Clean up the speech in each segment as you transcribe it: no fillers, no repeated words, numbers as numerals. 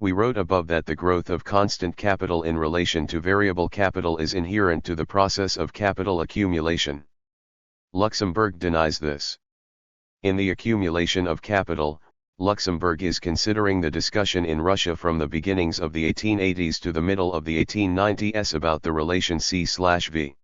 We wrote above that the growth of constant capital in relation to variable capital is inherent to the process of capital accumulation. Luxemburg denies this. In the accumulation of capital, Luxemburg is considering the discussion in Russia from the beginnings of the 1880s to the middle of the 1890s about the relation C/V.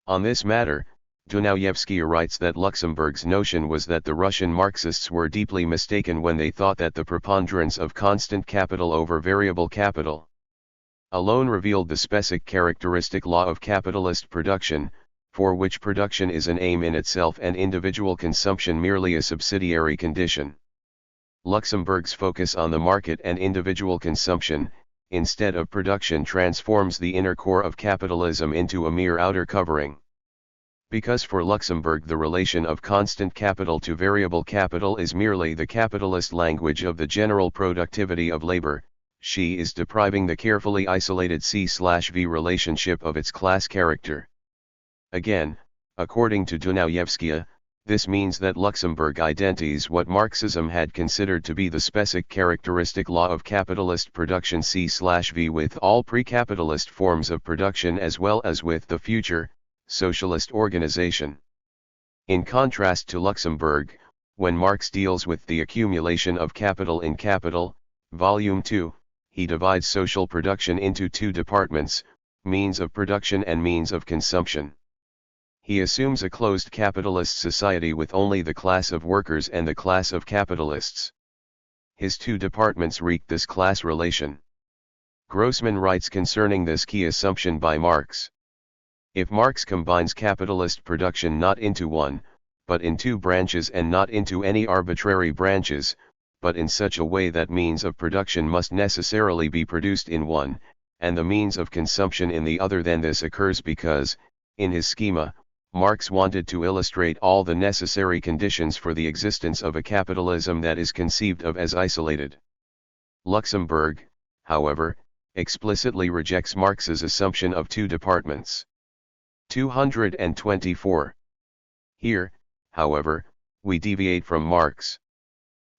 On this matter, Dunayevskaya writes that Luxemburg's notion was that the Russian Marxists were deeply mistaken when they thought that the preponderance of constant capital over variable capital alone revealed the specific characteristic law of capitalist production, for which production is an aim in itself and individual consumption merely a subsidiary condition. Luxemburg's focus on the market and individual consumption, instead of production, transforms the inner core of capitalism into a mere outer covering. Because for Luxemburg the relation of constant capital to variable capital is merely the capitalist language of the general productivity of labor, she is depriving the carefully isolated C/V relationship of its class character. Again, according to Dunayevskaya, this means that Luxemburg identifies what Marxism had considered to be the specific characteristic law of capitalist production C/V with all pre-capitalist forms of production as well as with the future, socialist organization. In contrast to Luxemburg, when Marx deals with the accumulation of capital in Capital, Volume 2, he divides social production into two departments, means of production and means of consumption. He assumes a closed capitalist society with only the class of workers and the class of capitalists. His two departments wreak this class relation. Grossman writes concerning this key assumption by Marx. If Marx combines capitalist production not into one, but in two branches and not into any arbitrary branches, but in such a way that means of production must necessarily be produced in one, and the means of consumption in the other, then this occurs because, in his schema, Marx wanted to illustrate all the necessary conditions for the existence of a capitalism that is conceived of as isolated. Luxemburg, however, explicitly rejects Marx's assumption of two departments. 224. Here, however, we deviate from Marx.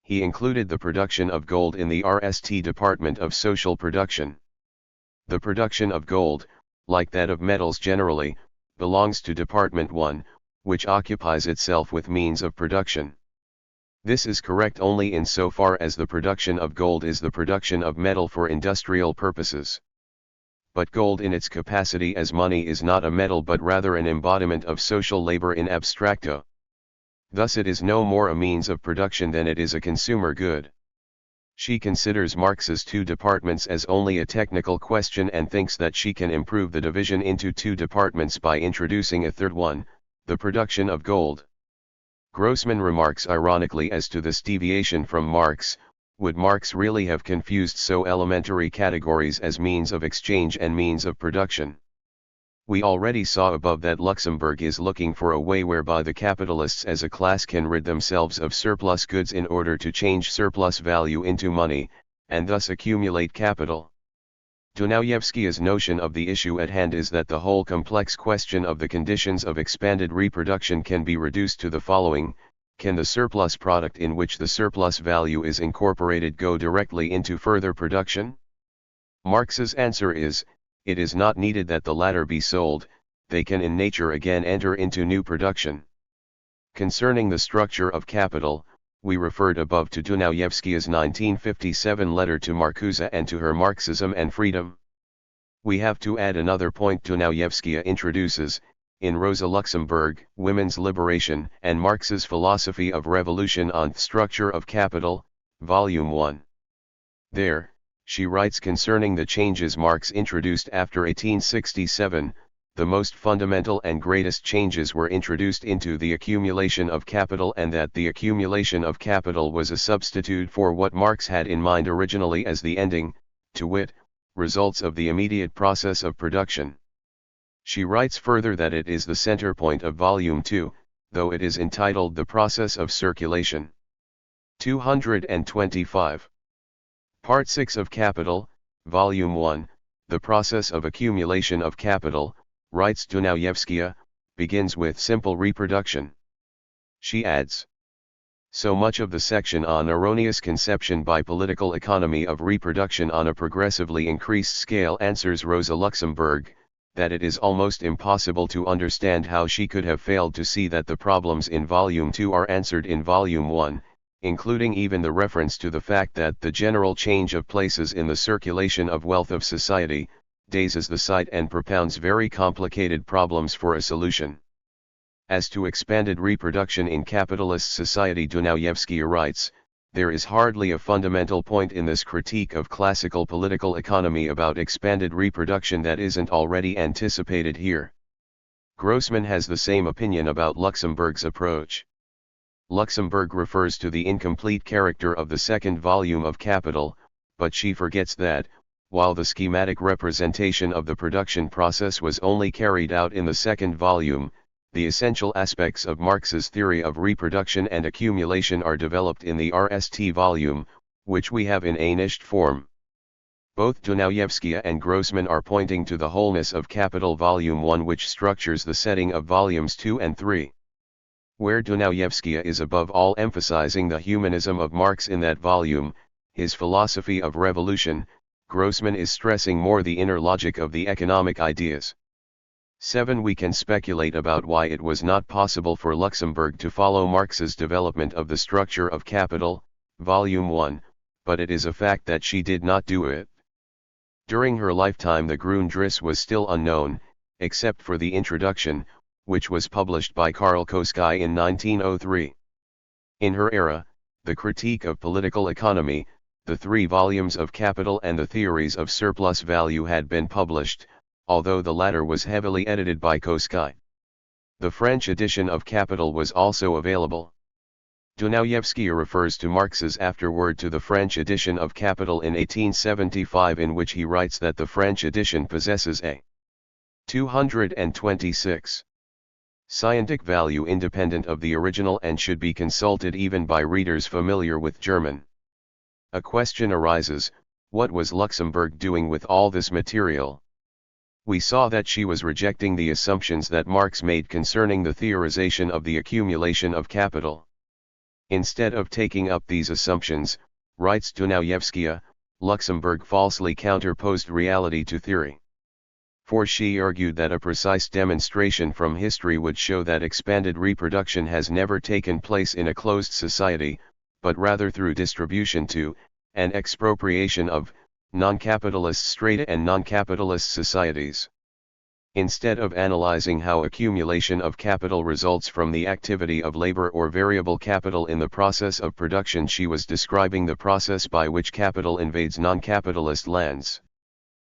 He included the production of gold in the RST department of social production. The production of gold, like that of metals generally, belongs to Department 1, which occupies itself with means of production. This is correct only insofar as the production of gold is the production of metal for industrial purposes. But gold in its capacity as money is not a metal but rather an embodiment of social labor in abstracto. Thus it is no more a means of production than it is a consumer good. She considers Marx's two departments as only a technical question and thinks that she can improve the division into two departments by introducing a third one, the production of gold. Grossman remarks ironically as to this deviation from Marx, would Marx really have confused so elementary categories as means of exchange and means of production? We already saw above that Luxemburg is looking for a way whereby the capitalists as a class can rid themselves of surplus goods in order to change surplus value into money, and thus accumulate capital. Dunayevskaya's notion of the issue at hand is that the whole complex question of the conditions of expanded reproduction can be reduced to the following: can the surplus product in which the surplus value is incorporated go directly into further production? Marx's answer is, it is not needed that the latter be sold, they can in nature again enter into new production. Concerning the structure of capital, we referred above to Dunayevskaya's 1957 letter to Marcuse and to her Marxism and Freedom. We have to add another point Dunayevskaya introduces, in Rosa Luxemburg, Women's Liberation and Marx's Philosophy of Revolution on Structure of Capital, Volume 1. There, she writes concerning the changes Marx introduced after 1867, the most fundamental and greatest changes were introduced into the accumulation of capital, and that the accumulation of capital was a substitute for what Marx had in mind originally as the ending, to wit, results of the immediate process of production. She writes further that it is the center point of Volume 2, though it is entitled The Process of Circulation. 225. Part 6 of Capital, Volume 1, The Process of Accumulation of Capital, writes Dunayevskaya, begins with simple reproduction. She adds, So much of the section on erroneous conception by political economy of reproduction on a progressively increased scale answers Rosa Luxemburg, that it is almost impossible to understand how she could have failed to see that the problems in Volume 2 are answered in Volume 1, including even the reference to the fact that the general change of places in the circulation of wealth of society, dazes the sight and propounds very complicated problems for a solution. As to expanded reproduction in capitalist society, Dunayevskaya writes, there is hardly a fundamental point in this critique of classical political economy about expanded reproduction that isn't already anticipated here. Grossman has the same opinion about Luxemburg's approach. Luxemburg refers to the incomplete character of the second volume of Capital, but she forgets that, while the schematic representation of the production process was only carried out in the second volume, the essential aspects of Marx's theory of reproduction and accumulation are developed in the RST volume, which we have in a niched form. Both Dunayevskaya and Grossman are pointing to the wholeness of Capital Volume 1, which structures the setting of Volumes 2 and 3. Where Dunayevskaya is above all emphasizing the humanism of Marx in that volume, his philosophy of revolution, Grossman is stressing more the inner logic of the economic ideas. 7. We can speculate about why it was not possible for Luxemburg to follow Marx's development of the structure of Capital, Volume 1, but it is a fact that she did not do it. During her lifetime the Grundriss was still unknown, except for the introduction, which was published by Karl Koski in 1903. In her era, the Critique of Political Economy, the 3 volumes of Capital and the Theories of Surplus Value had been published, although the latter was heavily edited by Koski. The French edition of Capital was also available. Dunayevskaya refers to Marx's afterword to the French edition of Capital in 1875, in which he writes that the French edition possesses a 226 scientific value independent of the original and should be consulted even by readers familiar with German. A question arises, what was Luxemburg doing with all this material? We saw that she was rejecting the assumptions that Marx made concerning the theorization of the accumulation of capital. Instead of taking up these assumptions, writes Dunayevskaya, Luxemburg falsely counterposed reality to theory. For she argued that a precise demonstration from history would show that expanded reproduction has never taken place in a closed society, but rather through distribution to, and expropriation of, non-capitalist strata and non-capitalist societies. Instead of analyzing how accumulation of capital results from the activity of labor or variable capital in the process of production, she was describing the process by which capital invades non-capitalist lands.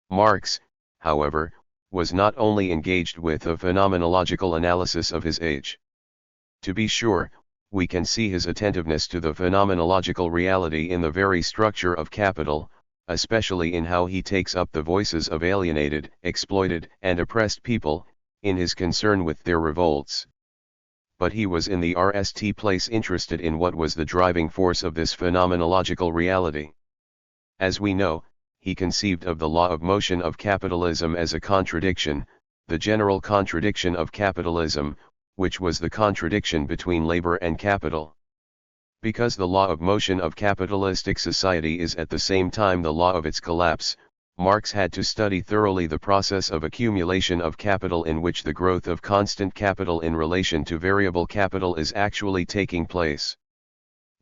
Marx, however, was not only engaged with a phenomenological analysis of his age. To be sure, we can see his attentiveness to the phenomenological reality in the very structure of capital, especially in how he takes up the voices of alienated, exploited, and oppressed people, in his concern with their revolts. But he was in the RST place interested in what was the driving force of this phenomenological reality. As we know, he conceived of the law of motion of capitalism as a contradiction, the general contradiction of capitalism, which was the contradiction between labor and capital. Because the law of motion of capitalistic society is at the same time the law of its collapse, Marx had to study thoroughly the process of accumulation of capital in which the growth of constant capital in relation to variable capital is actually taking place.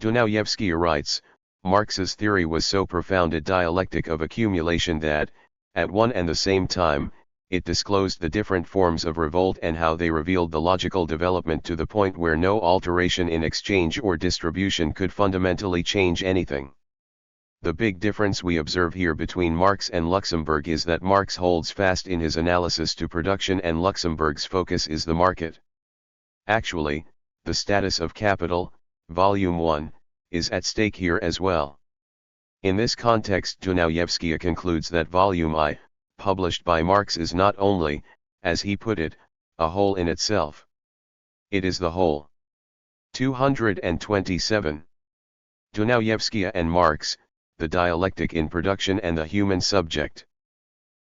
Dunayevskaya writes, Marx's theory was so profound a dialectic of accumulation that, at one and the same time, it disclosed the different forms of revolt and how they revealed the logical development to the point where no alteration in exchange or distribution could fundamentally change anything. The big difference we observe here between Marx and Luxemburg is that Marx holds fast in his analysis to production and Luxemburg's focus is the market. Actually, the status of capital, Volume 1, is at stake here as well. In this context, Dunayevskaya concludes that Volume I, published by Marx, is not only, as he put it, a whole in itself. It is the whole. 227. Dunayevskaya and Marx, the dialectic in production and the human subject.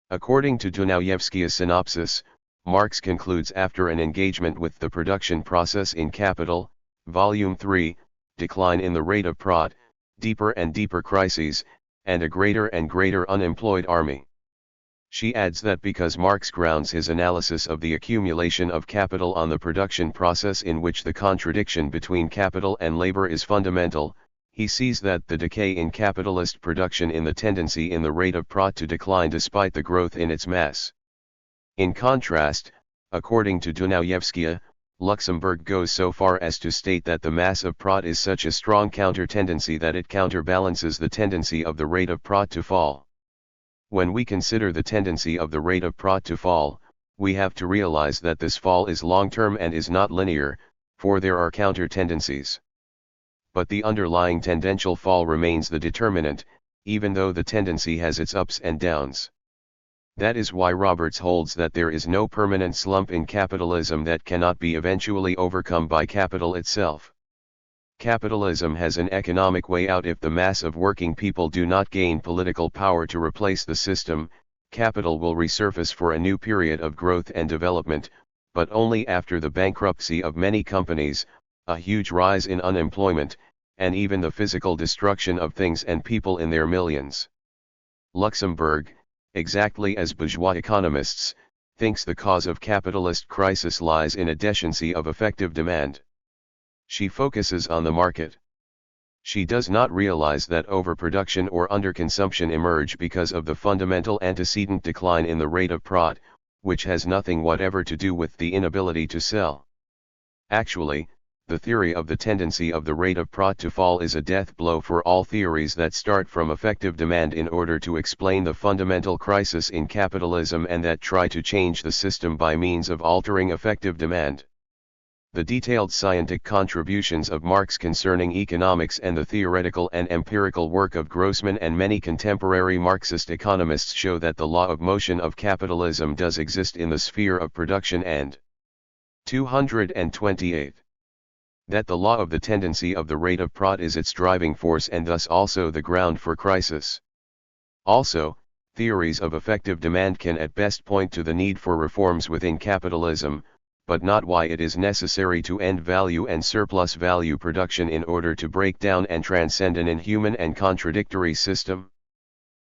According to Dunayevskaya's synopsis, Marx concludes after an engagement with the production process in Capital, Volume 3, decline in the rate of prod, deeper and deeper crises, and a greater and greater unemployed army. She adds that because Marx grounds his analysis of the accumulation of capital on the production process in which the contradiction between capital and labor is fundamental, he sees that the decay in capitalist production in the tendency in the rate of prod to decline despite the growth in its mass. In contrast, according to Dunayevskaya, Luxemburg goes so far as to state that the mass of prod is such a strong counter-tendency that it counterbalances the tendency of the rate of prod to fall. When we consider the tendency of the rate of prod to fall, we have to realize that this fall is long-term and is not linear, for there are counter-tendencies. But the underlying tendential fall remains the determinant, even though the tendency has its ups and downs. That is why Roberts holds that there is no permanent slump in capitalism that cannot be eventually overcome by capital itself. Capitalism has an economic way out if the mass of working people do not gain political power to replace the system. Capital will resurface for a new period of growth and development, but only after the bankruptcy of many companies, a huge rise in unemployment, and even the physical destruction of things and people in their millions. Luxemburg, exactly as bourgeois economists, thinks the cause of capitalist crisis lies in a deficiency of effective demand. She focuses on the market. She does not realize that overproduction or underconsumption emerge because of the fundamental antecedent decline in the rate of prod, which has nothing whatever to do with the inability to sell. Actually, the theory of the tendency of the rate of prod to fall is a death blow for all theories that start from effective demand in order to explain the fundamental crisis in capitalism and that try to change the system by means of altering effective demand. The detailed scientific contributions of Marx concerning economics and the theoretical and empirical work of Grossman and many contemporary Marxist economists show that the law of motion of capitalism does exist in the sphere of production and 228. That the law of the tendency of the rate of prod is its driving force and thus also the ground for crisis. Also, theories of effective demand can at best point to the need for reforms within capitalism, but not why it is necessary to end value and surplus value production in order to break down and transcend an inhuman and contradictory system.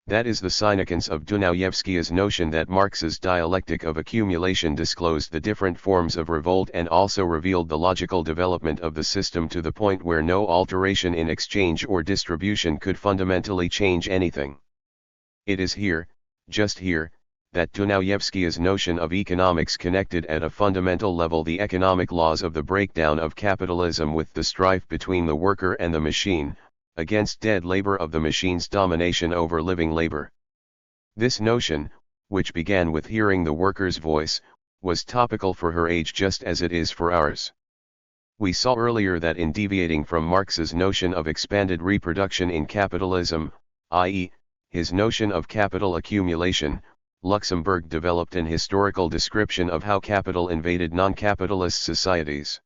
That is the significance of Dunayevskaya's notion that Marx's dialectic of accumulation disclosed the different forms of revolt and also revealed the logical development of the system to the point where no alteration in exchange or distribution could fundamentally change anything. It is here, just here, that Dunayevskaya's notion of economics connected at a fundamental level the economic laws of the breakdown of capitalism with the strife between the worker and the machine, against dead labor of the machine's domination over living labor. This notion, which began with hearing the worker's voice, was topical for her age just as it is for ours. We saw earlier that in deviating from Marx's notion of expanded reproduction in capitalism, i.e., his notion of capital accumulation, Luxemburg developed an historical description of how capital invaded non-capitalist societies.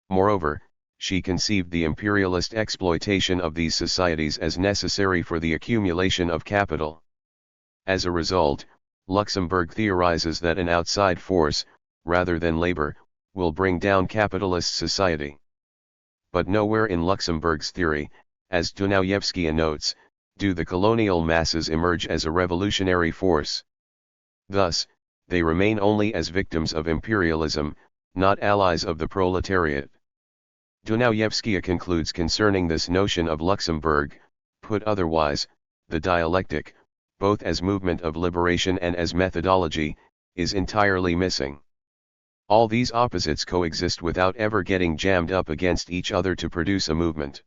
Moreover, she conceived the imperialist exploitation of these societies as necessary for the accumulation of capital. As a result, Luxemburg theorizes that an outside force, rather than labor, will bring down capitalist society. But nowhere in Luxemburg's theory, as Dunayevskaya notes, do the colonial masses emerge as a revolutionary force. Thus, they remain only as victims of imperialism, not allies of the proletariat. Dunayevskaya concludes concerning this notion of Luxemburg, put otherwise, the dialectic, both as movement of liberation and as methodology, is entirely missing. All these opposites coexist without ever getting jammed up against each other to produce a movement.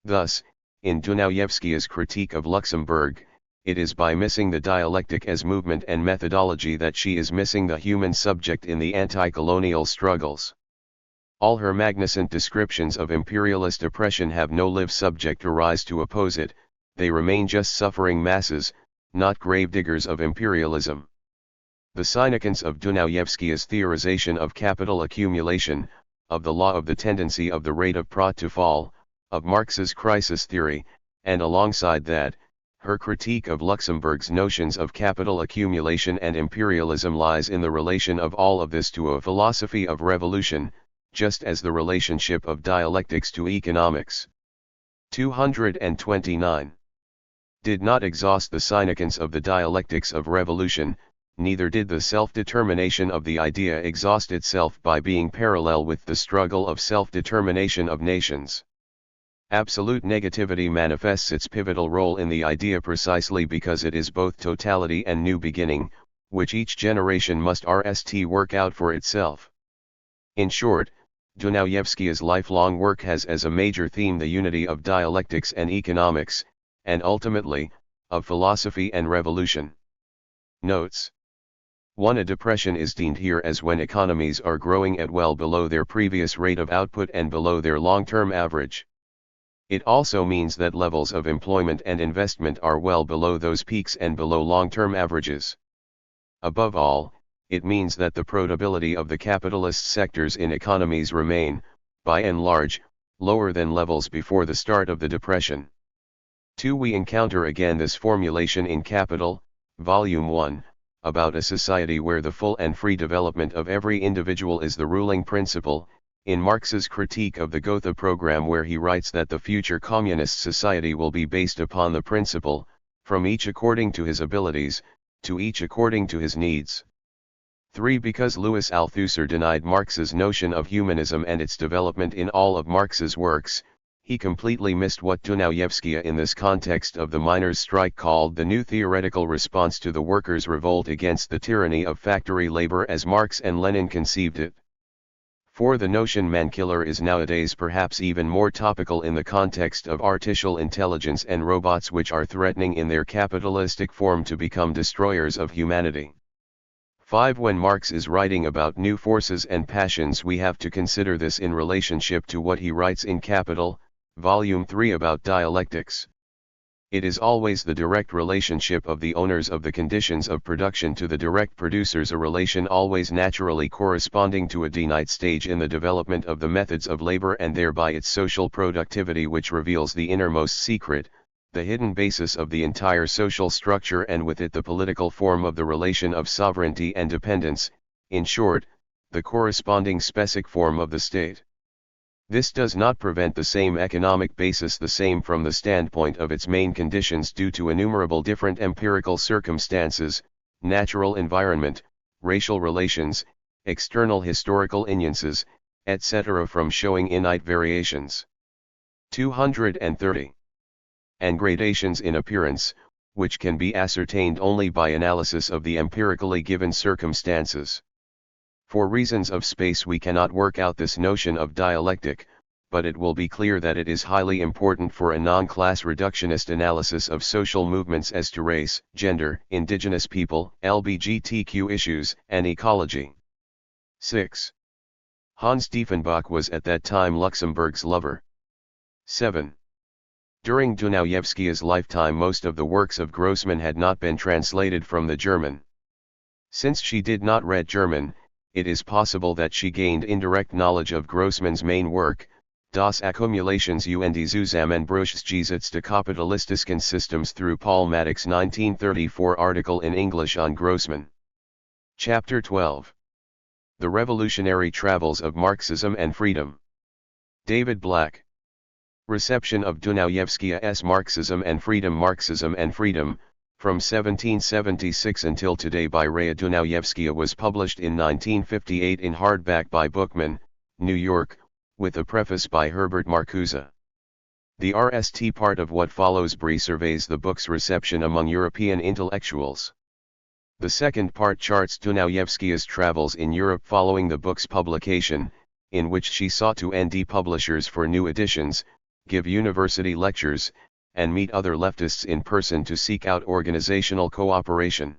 Thus, in Dunayevskaya's critique of Luxemburg, it is by missing the dialectic as movement and methodology that she is missing the human subject in the anti-colonial struggles. All her magnificent descriptions of imperialist oppression have no live subject to rise to oppose it, they remain just suffering masses, not gravediggers of imperialism. The significance of Dunayevskaya's theorization of capital accumulation, of the law of the tendency of the rate of prod to fall, of Marx's crisis theory, and alongside that, her critique of Luxemburg's notions of capital accumulation and imperialism lies in the relation of all of this to a philosophy of revolution, just as the relationship of dialectics to economics. 229. Did not exhaust the significance of the dialectics of revolution, neither did the self-determination of the idea exhaust itself by being parallel with the struggle of self-determination of nations. Absolute negativity manifests its pivotal role in the idea precisely because it is both totality and new beginning, which each generation must work out for itself. In short, Dunayevskaya's lifelong work has as a major theme the unity of dialectics and economics, and ultimately, of philosophy and revolution. Notes. 1. A depression is deemed here as when economies are growing at well below their previous rate of output and below their long-term average. It also means that levels of employment and investment are well below those peaks and below long-term averages. Above all, it means that the profitability of the capitalist sectors in economies remain, by and large, lower than levels before the start of the depression. 2. We encounter again this formulation in Capital, Volume 1, about a society where the full and free development of every individual is the ruling principle, in Marx's critique of the Gotha program, where he writes that the future communist society will be based upon the principle, from each according to his abilities, to each according to his needs. 3. Because Louis Althusser denied Marx's notion of humanism and its development in all of Marx's works, he completely missed what Dunayevskaya in this context of the miners' strike called the new theoretical response to the workers' revolt against the tyranny of factory labor as Marx and Lenin conceived it. 4. The notion man-killer is nowadays perhaps even more topical in the context of artificial intelligence and robots which are threatening in their capitalistic form to become destroyers of humanity. 5. When Marx is writing about new forces and passions, we have to consider this in relationship to what he writes in Capital, Volume 3 about dialectics. It is always the direct relationship of the owners of the conditions of production to the direct producers, a relation always naturally corresponding to a finite stage in the development of the methods of labor and thereby its social productivity, which reveals the innermost secret, the hidden basis of the entire social structure, and with it the political form of the relation of sovereignty and dependence, in short, the corresponding specific form of the state. This does not prevent the same economic basis the same from the standpoint of its main conditions due to innumerable different empirical circumstances, natural environment, racial relations, external historical influences, etc. from showing innate variations. 230. And gradations in appearance, which can be ascertained only by analysis of the empirically given circumstances. For reasons of space we cannot work out this notion of dialectic, but it will be clear that it is highly important for a non-class reductionist analysis of social movements as to race, gender, indigenous people, LGBTQ issues, and ecology. 6. Hans Diefenbach was at that time Luxemburg's lover. 7. During Dunayevskaya's lifetime most of the works of Grossman had not been translated from the German. Since she did not read German, it is possible that she gained indirect knowledge of Grossman's main work, Das Akkumulations und Zusammenbruchsgesetz des kapitalistischen Systems, through Paul Maddox's 1934 article in English on Grossman. Chapter 12. The Revolutionary Travels of Marxism and Freedom. David Black. Reception of Dunayevskaya's Marxism and Freedom. Marxism and Freedom, from 1776 until today by Raya. Dunayevskaya was published in 1958 in hardback by Bookman, New York, with a preface by Herbert Marcuse. The RST part of what follows surveys the book's reception among European intellectuals. The second part charts Dunayevskaya's travels in Europe following the book's publication, in which she sought to ND publishers for new editions, give university lectures, and meet other leftists in person to seek out organizational cooperation.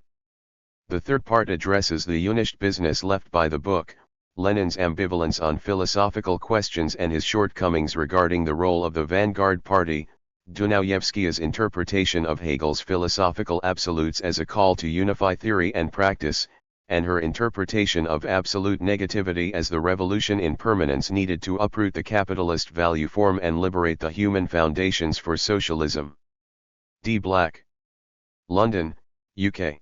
The third part addresses the unfinished business left by the book, Lenin's ambivalence on philosophical questions and his shortcomings regarding the role of the vanguard party, Dunayevskaya's interpretation of Hegel's philosophical absolutes as a call to unify theory and practice, and her interpretation of absolute negativity as the revolution in permanence needed to uproot the capitalist value form and liberate the human foundations for socialism. D. Black. London, UK.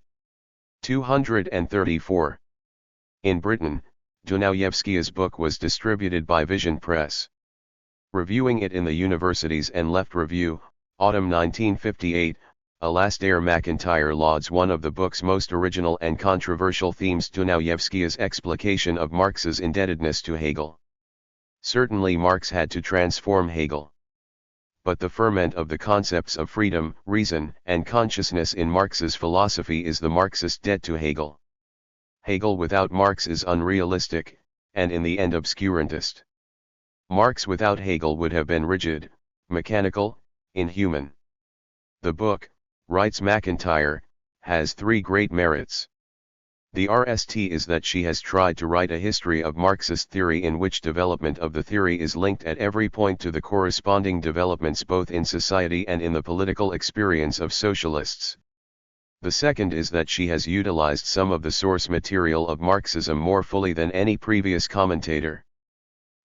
234. In Britain, Dunayevskaya's book was distributed by Vision Press. Reviewing it in the Universities and Left Review, Autumn 1958, Alastair MacIntyre lauds one of the book's most original and controversial themes, Dunayevskaya's explication of Marx's indebtedness to Hegel. Certainly Marx had to transform Hegel. But the ferment of the concepts of freedom, reason, and consciousness in Marx's philosophy is the Marxist debt to Hegel. Hegel without Marx is unrealistic, and in the end obscurantist. Marx without Hegel would have been rigid, mechanical, inhuman. The book, writes MacIntyre, has three great merits. The RST is that she has tried to write a history of Marxist theory in which development of the theory is linked at every point to the corresponding developments both in society and in the political experience of socialists. The second is that she has utilized some of the source material of Marxism more fully than any previous commentator.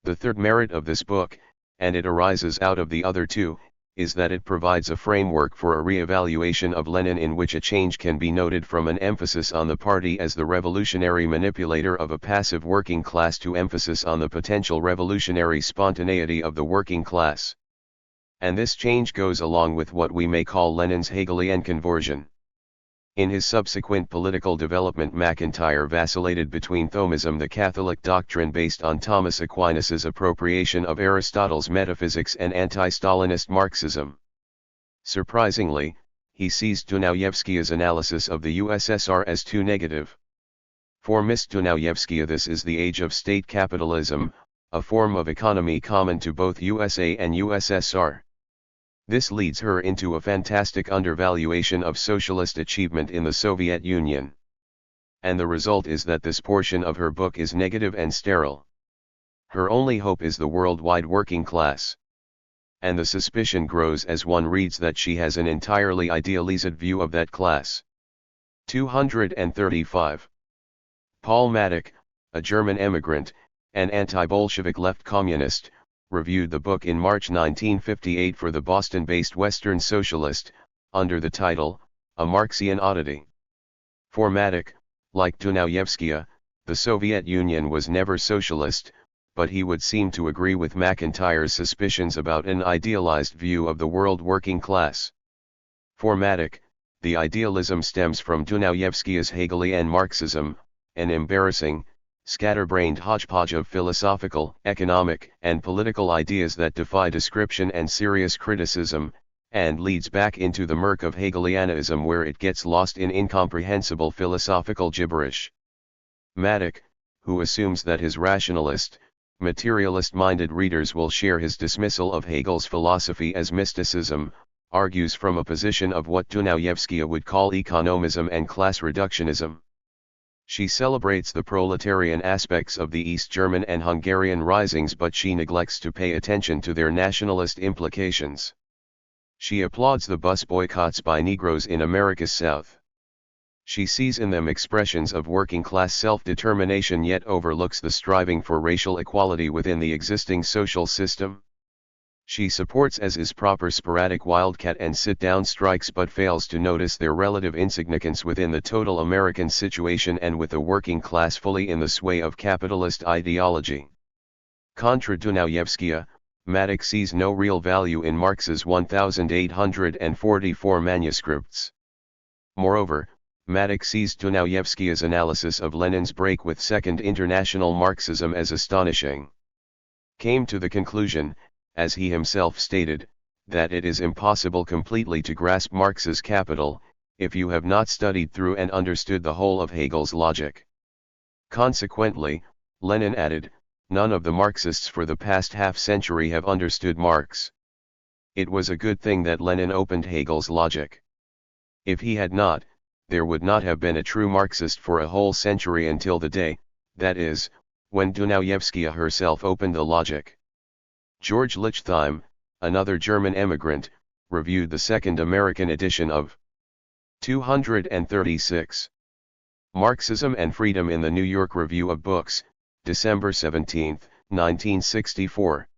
The third merit of this book, and it arises out of the other two, is that it provides a framework for a re-evaluation of Lenin in which a change can be noted from an emphasis on the party as the revolutionary manipulator of a passive working class to emphasis on the potential revolutionary spontaneity of the working class. And this change goes along with what we may call Lenin's Hegelian conversion. In his subsequent political development, MacIntyre vacillated between Thomism, the Catholic doctrine based on Thomas Aquinas's appropriation of Aristotle's metaphysics, and anti-Stalinist Marxism. Surprisingly, he sees Dunayevskaya's analysis of the USSR as too negative. For Miss Dunayevskaya, this is the age of state capitalism, a form of economy common to both USA and USSR. This leads her into a fantastic undervaluation of socialist achievement in the Soviet Union. And the result is that this portion of her book is negative and sterile. Her only hope is the worldwide working class. And the suspicion grows as one reads that she has an entirely idealized view of that class. 235. Paul Maddock, a German emigrant, an anti-Bolshevik left communist, reviewed the book in March 1958 for the Boston-based Western Socialist, under the title, A Marxian Oddity. For Maddock, like Dunayevskaya, the Soviet Union was never socialist, but he would seem to agree with MacIntyre's suspicions about an idealized view of the world working class. For Maddock, the idealism stems from Dunayevskaya's Hegelian Marxism, an embarrassing, scatterbrained hodgepodge of philosophical, economic, and political ideas that defy description and serious criticism, and leads back into the murk of Hegelianism where it gets lost in incomprehensible philosophical gibberish. Maddock, who assumes that his rationalist, materialist-minded readers will share his dismissal of Hegel's philosophy as mysticism, argues from a position of what Dunayevskaya would call economism and class reductionism. She celebrates the proletarian aspects of the East German and Hungarian risings, but she neglects to pay attention to their nationalist implications. She applauds the bus boycotts by Negroes in America's South. She sees in them expressions of working-class self-determination, yet overlooks the striving for racial equality within the existing social system. She supports as is proper sporadic wildcat and sit-down strikes, but fails to notice their relative insignificance within the total American situation and with the working class fully in the sway of capitalist ideology. Contra Dunayevskaya, Maddock sees no real value in Marx's 1,844 manuscripts. Moreover, Maddock sees Dunayevskaya's analysis of Lenin's break with Second International Marxism as astonishing. Came to the conclusion, as he himself stated, that it is impossible completely to grasp Marx's Capital, if you have not studied through and understood the whole of Hegel's logic. Consequently, Lenin added, none of the Marxists for the past half-century have understood Marx. It was a good thing that Lenin opened Hegel's logic. If he had not, there would not have been a true Marxist for a whole century until the day, that is, when Dunayevskaya herself opened the logic. George Lichtheim, another German emigrant, reviewed the second American edition of 236. Marxism and Freedom in the New York Review of Books, December 17, 1964.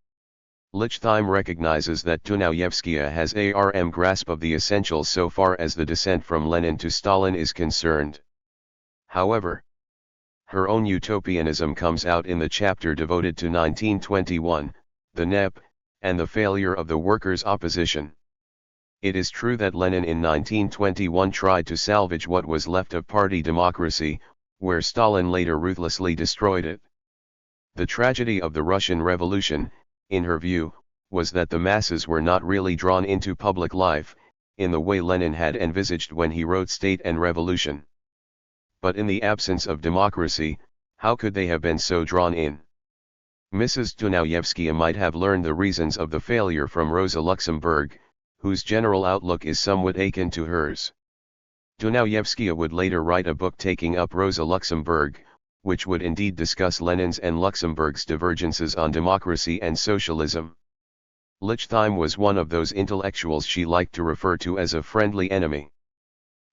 Lichtheim recognizes that Dunayevskaya has a grasp of the essentials so far as the descent from Lenin to Stalin is concerned. However, Her own utopianism comes out in the chapter devoted to 1921, the NEP, and the failure of the workers' opposition. It is true that Lenin in 1921 tried to salvage what was left of party democracy, where Stalin later ruthlessly destroyed it. The tragedy of the Russian Revolution, in her view, was that the masses were not really drawn into public life, in the way Lenin had envisaged when he wrote State and Revolution. But in the absence of democracy, how could they have been so drawn in? Mrs. Dunayevskaya might have learned the reasons of the failure from Rosa Luxemburg, whose general outlook is somewhat akin to hers. Dunayevskaya would later write a book taking up Rosa Luxemburg, which would indeed discuss Lenin's and Luxemburg's divergences on democracy and socialism. Lichtheim was one of those intellectuals she liked to refer to as a friendly enemy.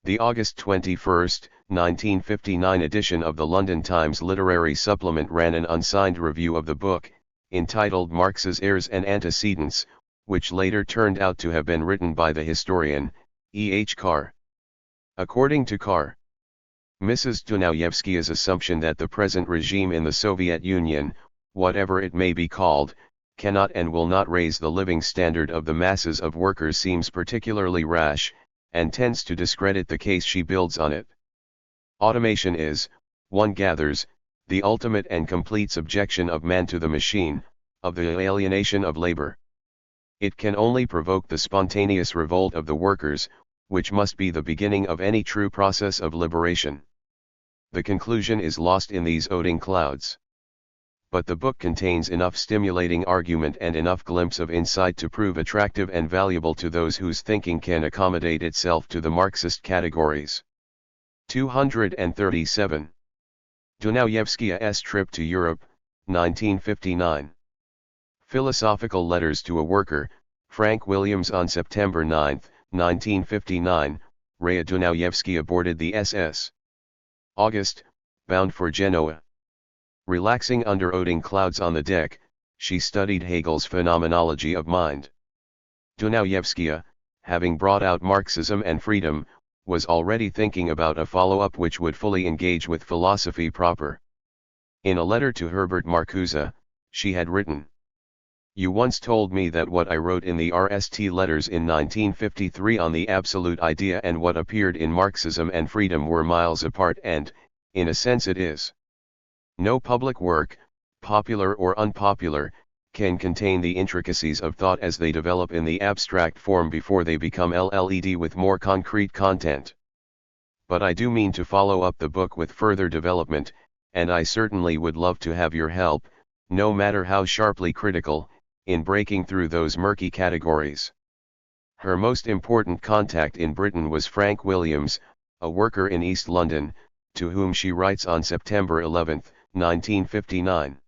The August 21, 1959 edition of the London Times Literary Supplement ran an unsigned review of the book, entitled Marx's Heirs and Antecedents, which later turned out to have been written by the historian, E. H. Carr. According to Carr, Mrs. Dunayevskaya's assumption that the present regime in the Soviet Union, whatever it may be called, cannot and will not raise the living standard of the masses of workers seems particularly rash, and tends to discredit the case she builds on it. Automation is, one gathers, the ultimate and complete subjection of man to the machine, of the alienation of labor. It can only provoke the spontaneous revolt of the workers, which must be the beginning of any true process of liberation. The conclusion is lost in these Odin clouds. But the book contains enough stimulating argument and enough glimpse of insight to prove attractive and valuable to those whose thinking can accommodate itself to the Marxist categories. 237. Dunayevskaya's Trip to Europe, 1959. Philosophical Letters to a Worker, Frank Williams. On September 9, 1959, Raya Dunayevskaya boarded the SS August, bound for Genoa. Relaxing under Odin clouds on the deck, she studied Hegel's Phenomenology of Mind. Dunayevskaya, having brought out Marxism and Freedom, was already thinking about a follow-up which would fully engage with philosophy proper. In a letter to Herbert Marcuse, she had written, "You once told me that what I wrote in the RST letters in 1953 on the absolute idea and what appeared in Marxism and Freedom were miles apart, and, in a sense it is. No public work, popular or unpopular, can contain the intricacies of thought as they develop in the abstract form before they become LLED with more concrete content. But I do mean to follow up the book with further development, and I certainly would love to have your help, no matter how sharply critical, in breaking through those murky categories." Her most important contact in Britain was Frank Williams, a worker in East London, to whom she writes on September 11, 1959.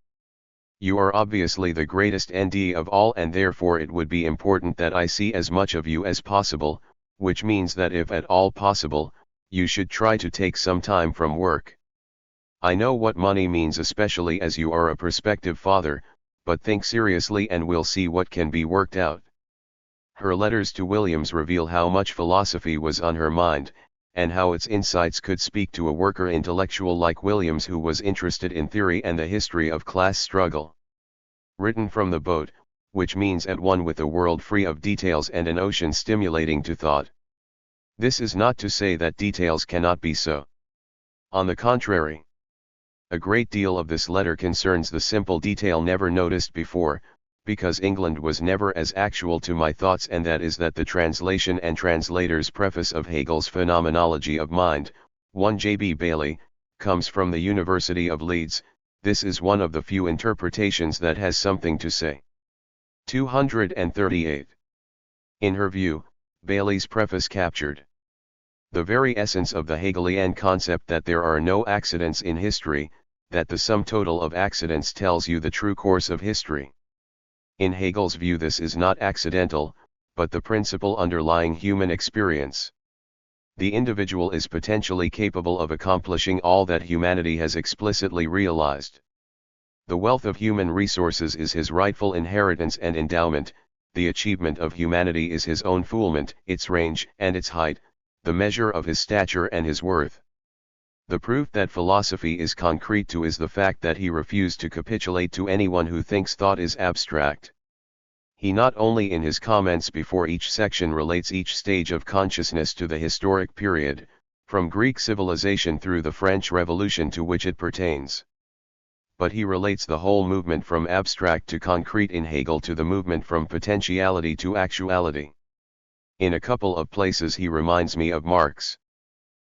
"You are obviously the greatest ND of all, and therefore it would be important that I see as much of you as possible, which means that if at all possible, you should try to take some time from work. I know what money means, especially as you are a prospective father, but think seriously and we'll see what can be worked out." Her letters to Williams reveal how much philosophy was on her mind, and how its insights could speak to a worker intellectual like Williams who was interested in theory and the history of class struggle. Written from the boat, which means at one with a world free of details and an ocean stimulating to thought. This is not to say that details cannot be so. On the contrary. A great deal of this letter concerns the simple detail never noticed before, because England was never as actual to my thoughts, and that is that the translation and translator's preface of Hegel's Phenomenology of Mind, 1 J. B. Bailey, comes from the University of Leeds. This is one of the few interpretations that has something to say. 238. In her view, Bailey's preface captured the very essence of the Hegelian concept that there are no accidents in history, that the sum total of accidents tells you the true course of history. In Hegel's view, this is not accidental, but the principle underlying human experience. The individual is potentially capable of accomplishing all that humanity has explicitly realized. The wealth of human resources is his rightful inheritance and endowment, the achievement of humanity is his own foolement, its range and its height, the measure of his stature and his worth. The proof that philosophy is concrete too is the fact that he refused to capitulate to anyone who thinks thought is abstract. He not only in his comments before each section relates each stage of consciousness to the historic period, from Greek civilization through the French Revolution to which it pertains, but he relates the whole movement from abstract to concrete in Hegel to the movement from potentiality to actuality. In a couple of places he reminds me of Marx.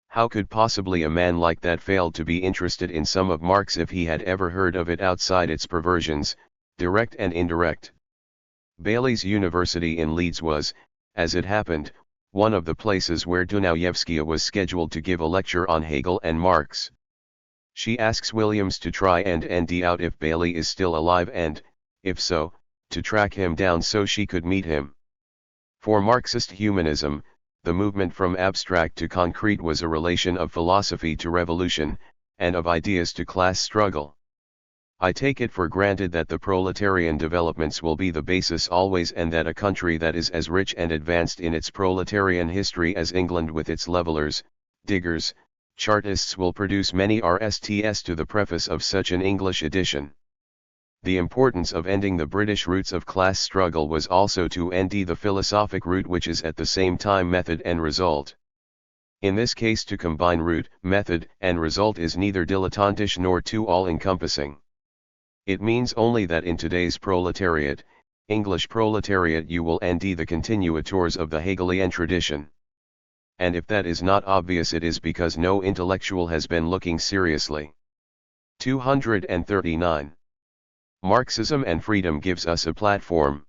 How could possibly a man like that fail to be interested in some of Marx if he had ever heard of it outside its perversions, direct and indirect? Bailey's University in Leeds was, as it happened, one of the places where Dunayevskaya was scheduled to give a lecture on Hegel and Marx. She asks Williams to try and ND out if Bailey is still alive and, if so, to track him down so she could meet him. For Marxist humanism, the movement from abstract to concrete was a relation of philosophy to revolution, and of ideas to class struggle. I take it for granted that the proletarian developments will be the basis always and that a country that is as rich and advanced in its proletarian history as England with its levellers, diggers, Chartists will produce many RSTs to the preface of such an English edition. The importance of ending the British roots of class struggle was also to end the philosophic root which is at the same time method and result. In this case to combine root, method, and result is neither dilettantish nor too all-encompassing. It means only that in today's proletariat, English proletariat, you will end the continuators of the Hegelian tradition. And if that is not obvious, it is because no intellectual has been looking seriously. 239. Marxism and freedom gives us a platform.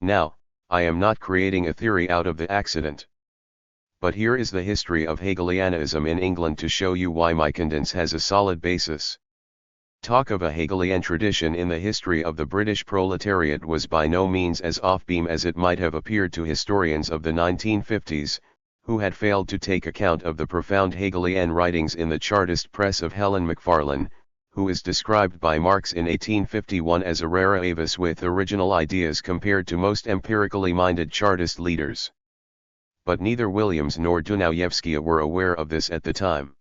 Now, I am not creating a theory out of the accident. But here is the history of Hegelianism in England to show you why my contents has a solid basis. Talk of a Hegelian tradition in the history of the British proletariat was by no means as off-beam as it might have appeared to historians of the 1950s, who had failed to take account of the profound Hegelian writings in the Chartist press of Helen Macfarlane, who is described by Marx in 1851 as a rara avis with original ideas compared to most empirically minded Chartist leaders. But neither Williams nor Dunayevskaya were aware of this at the time.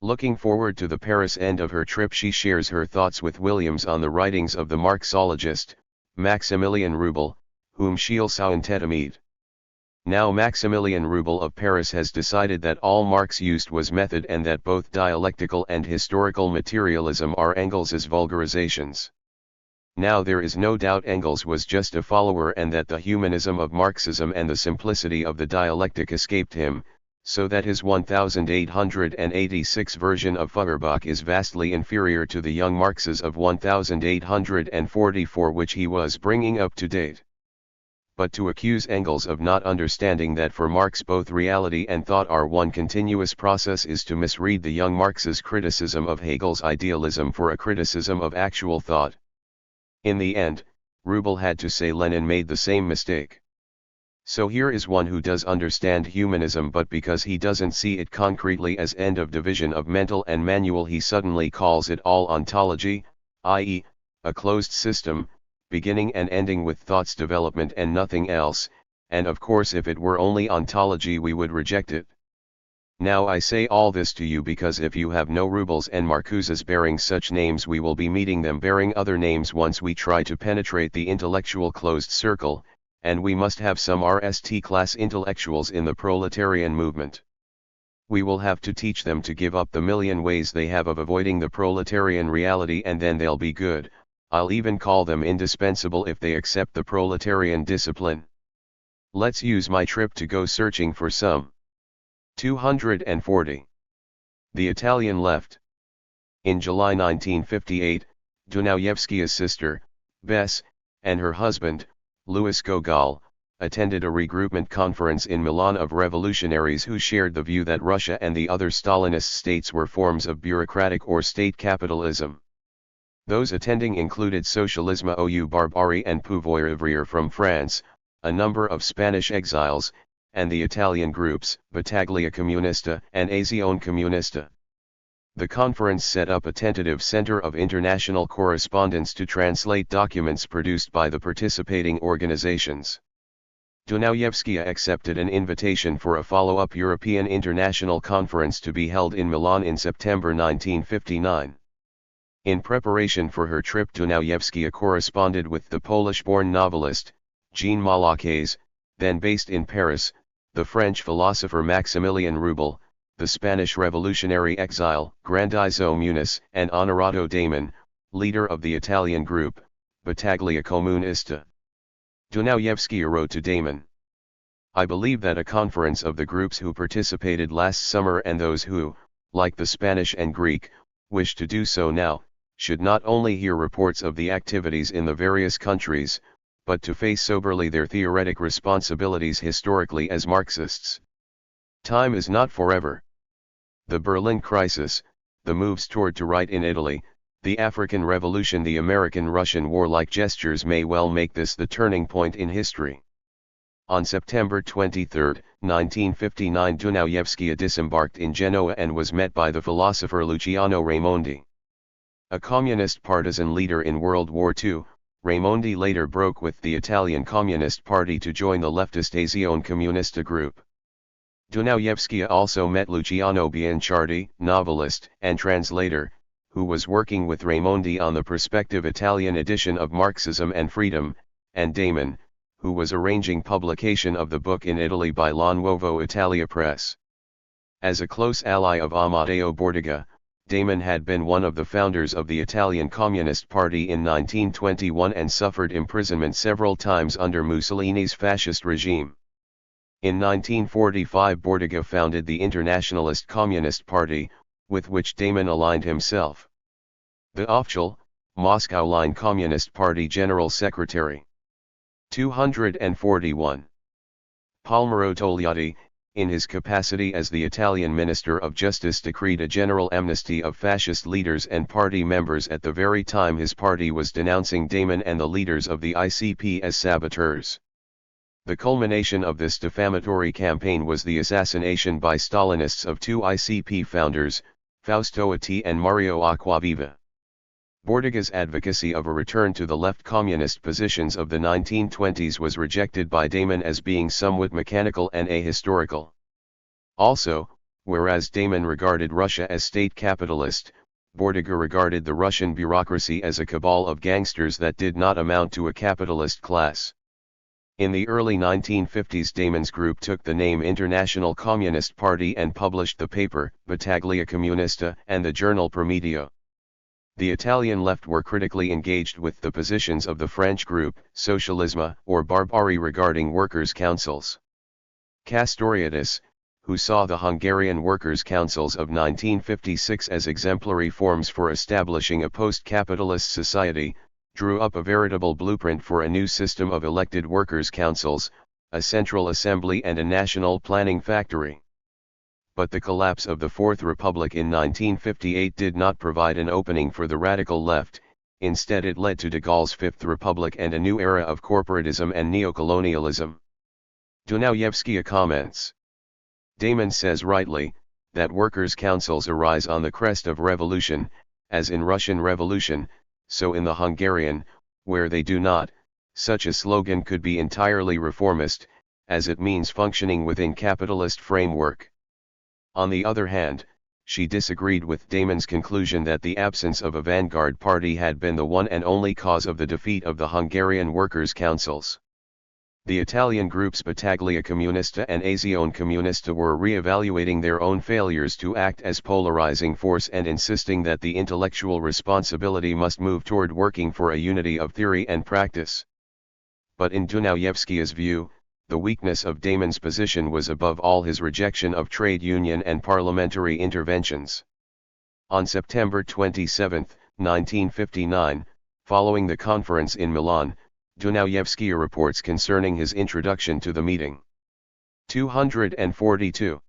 Looking forward to the Paris end of her trip, she shares her thoughts with Williams on the writings of the Marxologist, Maximilien Rubel, whom she'll meet. Now Maximilien Rubel of Paris has decided that all Marx used was method and that both dialectical and historical materialism are Engels's vulgarizations. Now there is no doubt Engels was just a follower and that the humanism of Marxism and the simplicity of the dialectic escaped him, so that his 1886 version of Feuerbach is vastly inferior to the young Marx's of 1844 which he was bringing up to date. But to accuse Engels of not understanding that for Marx both reality and thought are one continuous process is to misread the young Marx's criticism of Hegel's idealism for a criticism of actual thought. In the end, Rubel had to say Lenin made the same mistake. So here is one who does understand humanism, but because he doesn't see it concretely as end of division of mental and manual, he suddenly calls it all ontology, i.e., a closed system, beginning and ending with thought's development and nothing else, and of course if it were only ontology we would reject it. Now I say all this to you because if you have no Rubels and Marcuses bearing such names, we will be meeting them bearing other names once we try to penetrate the intellectual closed circle, and we must have some RST class intellectuals in the proletarian movement. We will have to teach them to give up the million ways they have of avoiding the proletarian reality, and then they'll be good. I'll even call them indispensable if they accept the proletarian discipline. Let's use my trip to go searching for some. 240. The Italian left. In July 1958, Dunayevskaya's sister, Bess, and her husband, Louis Gogol, attended a regroupment conference in Milan of revolutionaries who shared the view that Russia and the other Stalinist states were forms of bureaucratic or state capitalism. Those attending included Socialisme ou Barbarie and Pouvoir Ouvrier from France, a number of Spanish exiles, and the Italian groups Battaglia Comunista and Azione Comunista. The conference set up a tentative center of international correspondence to translate documents produced by the participating organizations. Dunayevskaya accepted an invitation for a follow-up European International Conference to be held in Milan in September 1959. In preparation for her trip, Dunayevskaya corresponded with the Polish-born novelist, Jean Malacques, then based in Paris, the French philosopher Maximilien Rubel, the Spanish revolutionary exile Grandizo Muniz, and Honorato Damon, leader of the Italian group, Battaglia Comunista. Dunayevskaya wrote to Damon, "I believe that a conference of the groups who participated last summer and those who, like the Spanish and Greek, wish to do so now, should not only hear reports of the activities in the various countries, but to face soberly their theoretic responsibilities historically as Marxists. Time is not forever. The Berlin crisis, the moves toward to right in Italy, the African Revolution, the American-Russian war-like gestures may well make this the turning point in history." On September 23, 1959, Dunayevskaya disembarked in Genoa and was met by the philosopher Luciano Raimondi. A communist partisan leader in World War II, Raimondi later broke with the Italian Communist Party to join the leftist Azione Comunista group. Dunayevskaya also met Luciano Bianciardi, novelist and translator, who was working with Raimondi on the prospective Italian edition of Marxism and Freedom, and Damon, who was arranging publication of the book in Italy by La Nuova Italia Press. As a close ally of Amadeo Bordiga, Damon had been one of the founders of the Italian Communist Party in 1921 and suffered imprisonment several times under Mussolini's fascist regime. In 1945, Bordiga founded the Internationalist Communist Party, with which Damon aligned himself. The official, Moscow Line Communist Party General Secretary. 241. Palmiro Togliatti, in his capacity as the Italian Minister of Justice, decreed a general amnesty of fascist leaders and party members at the very time his party was denouncing Damon and the leaders of the ICP as saboteurs. The culmination of this defamatory campaign was the assassination by Stalinists of two ICP founders, Fausto Atti and Mario Acquaviva. Bordiga's advocacy of a return to the left communist positions of the 1920s was rejected by Damon as being somewhat mechanical and ahistorical. Also, whereas Damon regarded Russia as state capitalist, Bordiga regarded the Russian bureaucracy as a cabal of gangsters that did not amount to a capitalist class. In the early 1950s, Damon's group took the name International Communist Party and published the paper Battaglia Comunista and the journal Prometeo. The Italian left were critically engaged with the positions of the French group Socialisme or Barbari regarding workers' councils. Castoriadis, who saw the Hungarian workers' councils of 1956 as exemplary forms for establishing a post-capitalist society, drew up a veritable blueprint for a new system of elected workers' councils, a central assembly and a national planning factory. But the collapse of the Fourth Republic in 1958 did not provide an opening for the radical left. Instead, it led to de Gaulle's Fifth Republic and a new era of corporatism and neocolonialism. Dunayevskaya comments. Damon says rightly, that workers' councils arise on the crest of revolution, as in Russian Revolution, so in the Hungarian, where they do not. Such a slogan could be entirely reformist, as it means functioning within capitalist framework. On the other hand, she disagreed with Damon's conclusion that the absence of a vanguard party had been the one and only cause of the defeat of the Hungarian workers' councils. The Italian groups Battaglia Comunista and Azione Comunista were re-evaluating their own failures to act as polarizing force and insisting that the intellectual responsibility must move toward working for a unity of theory and practice. But in Dunayevskaya's view, the weakness of Damon's position was above all his rejection of trade union and parliamentary interventions. On September 27, 1959, following the conference in Milan, Dunayevskaya reports concerning his introduction to the meeting. 242.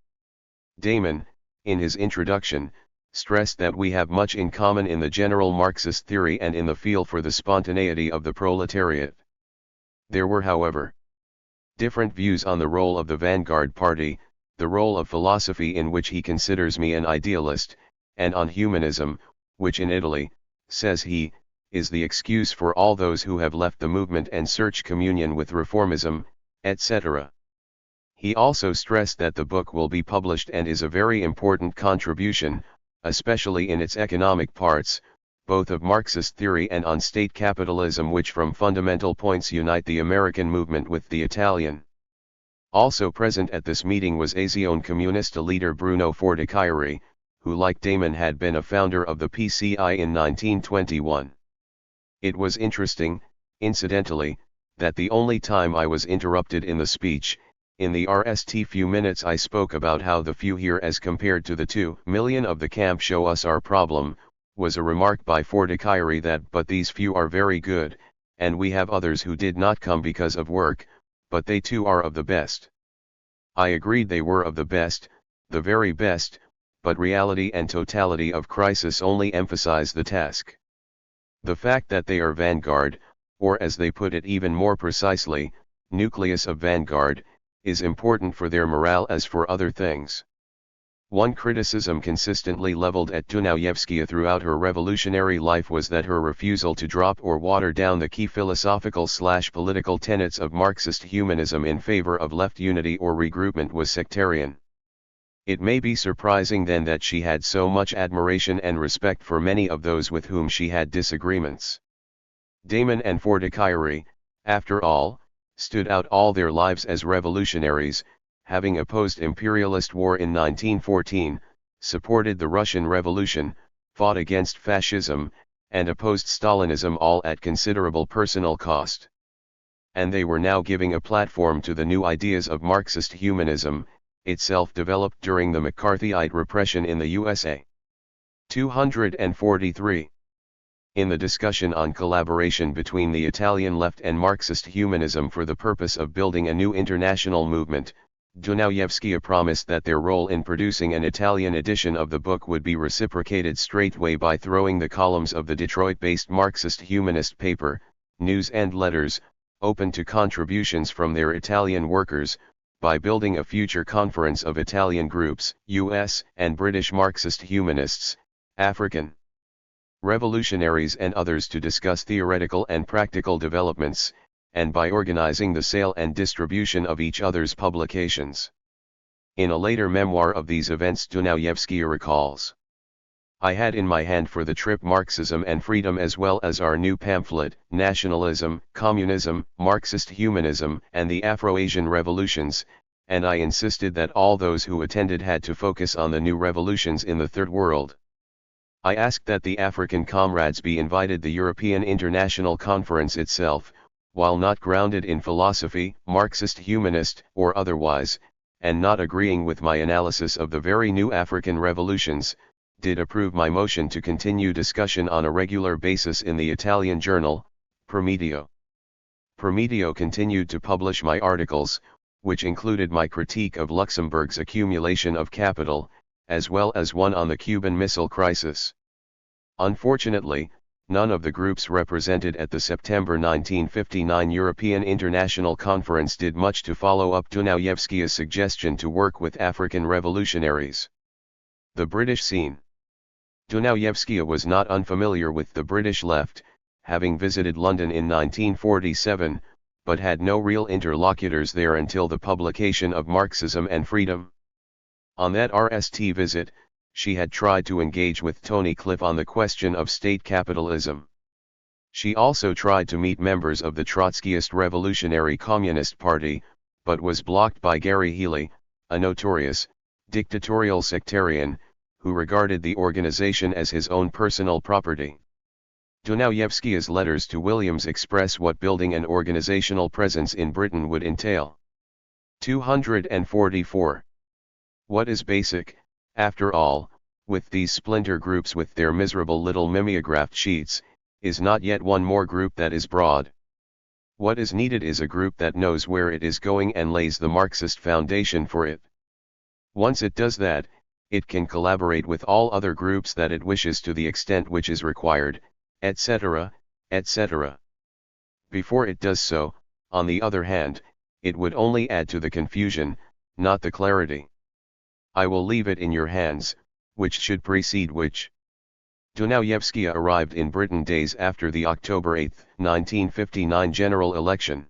Damon, in his introduction, stressed that we have much in common in the general Marxist theory and in the feel for the spontaneity of the proletariat. There were, however, different views on the role of the vanguard party, the role of philosophy, in which he considers me an idealist, and on humanism, which in Italy, says he, is the excuse for all those who have left the movement and search communion with reformism, etc. He also stressed that the book will be published and is a very important contribution, especially in its economic parts, both of Marxist theory and on state capitalism, which from fundamental points unite the American movement with the Italian. Also present at this meeting was Azione Comunista leader Bruno Fortichiari, who like Damon had been a founder of the PCI in 1921. It was interesting, incidentally, that the only time I was interrupted in the speech, in the RST few minutes I spoke about how the few here as compared to the 2 million of the camp show us our problem, was a remark by Fortichiari that but these few are very good, and we have others who did not come because of work, but they too are of the best. I agreed they were of the best, the very best, but reality and totality of crisis only emphasize the task. The fact that they are vanguard, or as they put it even more precisely, nucleus of vanguard, is important for their morale as for other things. One criticism consistently leveled at Dunayevskaya throughout her revolutionary life was that her refusal to drop or water down the key philosophical/political tenets of Marxist humanism in favor of left unity or regroupment was sectarian. It may be surprising then that she had so much admiration and respect for many of those with whom she had disagreements. Damon and Fortichiari, after all, stood out all their lives as revolutionaries, having opposed imperialist war in 1914, supported the Russian Revolution, fought against fascism, and opposed Stalinism, all at considerable personal cost. And they were now giving a platform to the new ideas of Marxist humanism, itself developed during the McCarthyite repression in the USA. 243. In the discussion on collaboration between the Italian left and Marxist humanism for the purpose of building a new international movement, Dunayevskaya promised that their role in producing an Italian edition of the book would be reciprocated straightway by throwing the columns of the Detroit-based Marxist humanist paper, News and Letters, open to contributions from their Italian workers, by building a future conference of Italian groups, US and British Marxist humanists, African revolutionaries and others to discuss theoretical and practical developments, and by organizing the sale and distribution of each other's publications. In a later memoir of these events, Dunayevskaya recalls, I had in my hand for the trip Marxism and Freedom as well as our new pamphlet, Nationalism, Communism, Marxist Humanism and the Afro-Asian Revolutions, and I insisted that all those who attended had to focus on the new revolutions in the Third World. I asked that the African comrades be invited the European International Conference itself, while not grounded in philosophy, Marxist humanist, or otherwise, and not agreeing with my analysis of the very new African revolutions, did approve my motion to continue discussion on a regular basis in the Italian journal, Prometeo. Prometeo continued to publish my articles, which included my critique of Luxembourg's accumulation of capital, as well as one on the Cuban Missile Crisis. Unfortunately, none of the groups represented at the September 1959 European International Conference did much to follow up Dunayevskaya's suggestion to work with African revolutionaries. The British scene. Dunayevskaya was not unfamiliar with the British left, having visited London in 1947, but had no real interlocutors there until the publication of Marxism and Freedom. On that RST visit, she had tried to engage with Tony Cliff on the question of state capitalism. She also tried to meet members of the Trotskyist Revolutionary Communist Party, but was blocked by Gary Healy, a notorious, dictatorial sectarian, who regarded the organization as his own personal property. Dunayevskaya's letters to Williams express what building an organizational presence in Britain would entail. 244. What is basic, after all, with these splinter groups with their miserable little mimeographed sheets, is not yet one more group that is broad. What is needed is a group that knows where it is going and lays the Marxist foundation for it. Once it does that, it can collaborate with all other groups that it wishes to the extent which is required, etc., etc. Before it does so, on the other hand, it would only add to the confusion, not the clarity. I will leave it in your hands, which should precede which. Dunayevskaya arrived in Britain days after the October 8, 1959 general election.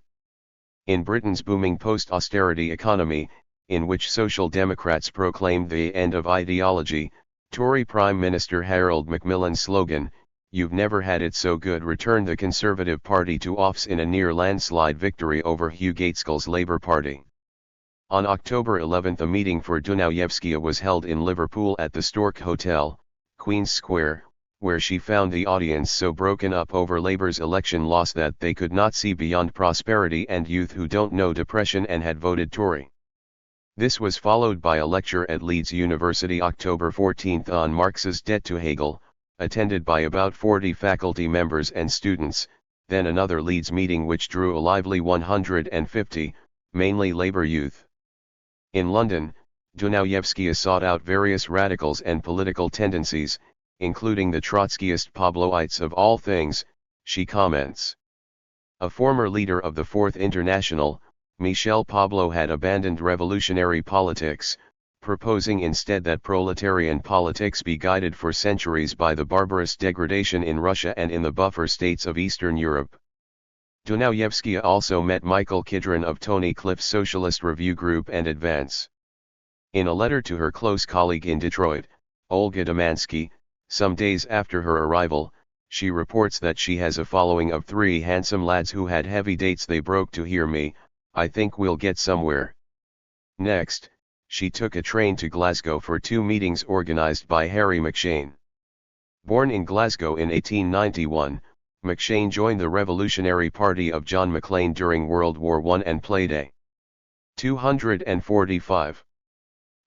In Britain's booming post-austerity economy, in which Social Democrats proclaimed the end of ideology, Tory Prime Minister Harold Macmillan's slogan, "You've never had it so good," returned the Conservative Party to office in a near landslide victory over Hugh Gaitskell's Labour Party. On October 11 a meeting for Dunayevskaya was held in Liverpool at the Stork Hotel, Queen's Square, where she found the audience so broken up over Labour's election loss that they could not see beyond prosperity and youth who don't know depression and had voted Tory. This was followed by a lecture at Leeds University October 14 on Marx's debt to Hegel, attended by about 40 faculty members and students, then another Leeds meeting which drew a lively 150, mainly Labour youth. In London, Dunayevskaya sought out various radicals and political tendencies, including the Trotskyist Pabloites of all things, she comments. A former leader of the Fourth International, Michel Pablo, had abandoned revolutionary politics, proposing instead that proletarian politics be guided for centuries by the barbarous degradation in Russia and in the buffer states of Eastern Europe. Dunayevskaya also met Michael Kieran of Tony Cliff's Socialist Review Group and Advance. In a letter to her close colleague in Detroit, Olga Domansky, some days after her arrival, she reports that she has a following of 3 handsome lads who had heavy dates. They broke to hear me. I think we'll get somewhere. Next, she took a train to Glasgow for 2 meetings organized by Harry McShane. Born in Glasgow in 1891, McShane joined the Revolutionary Party of John Maclean during World War I and played a 245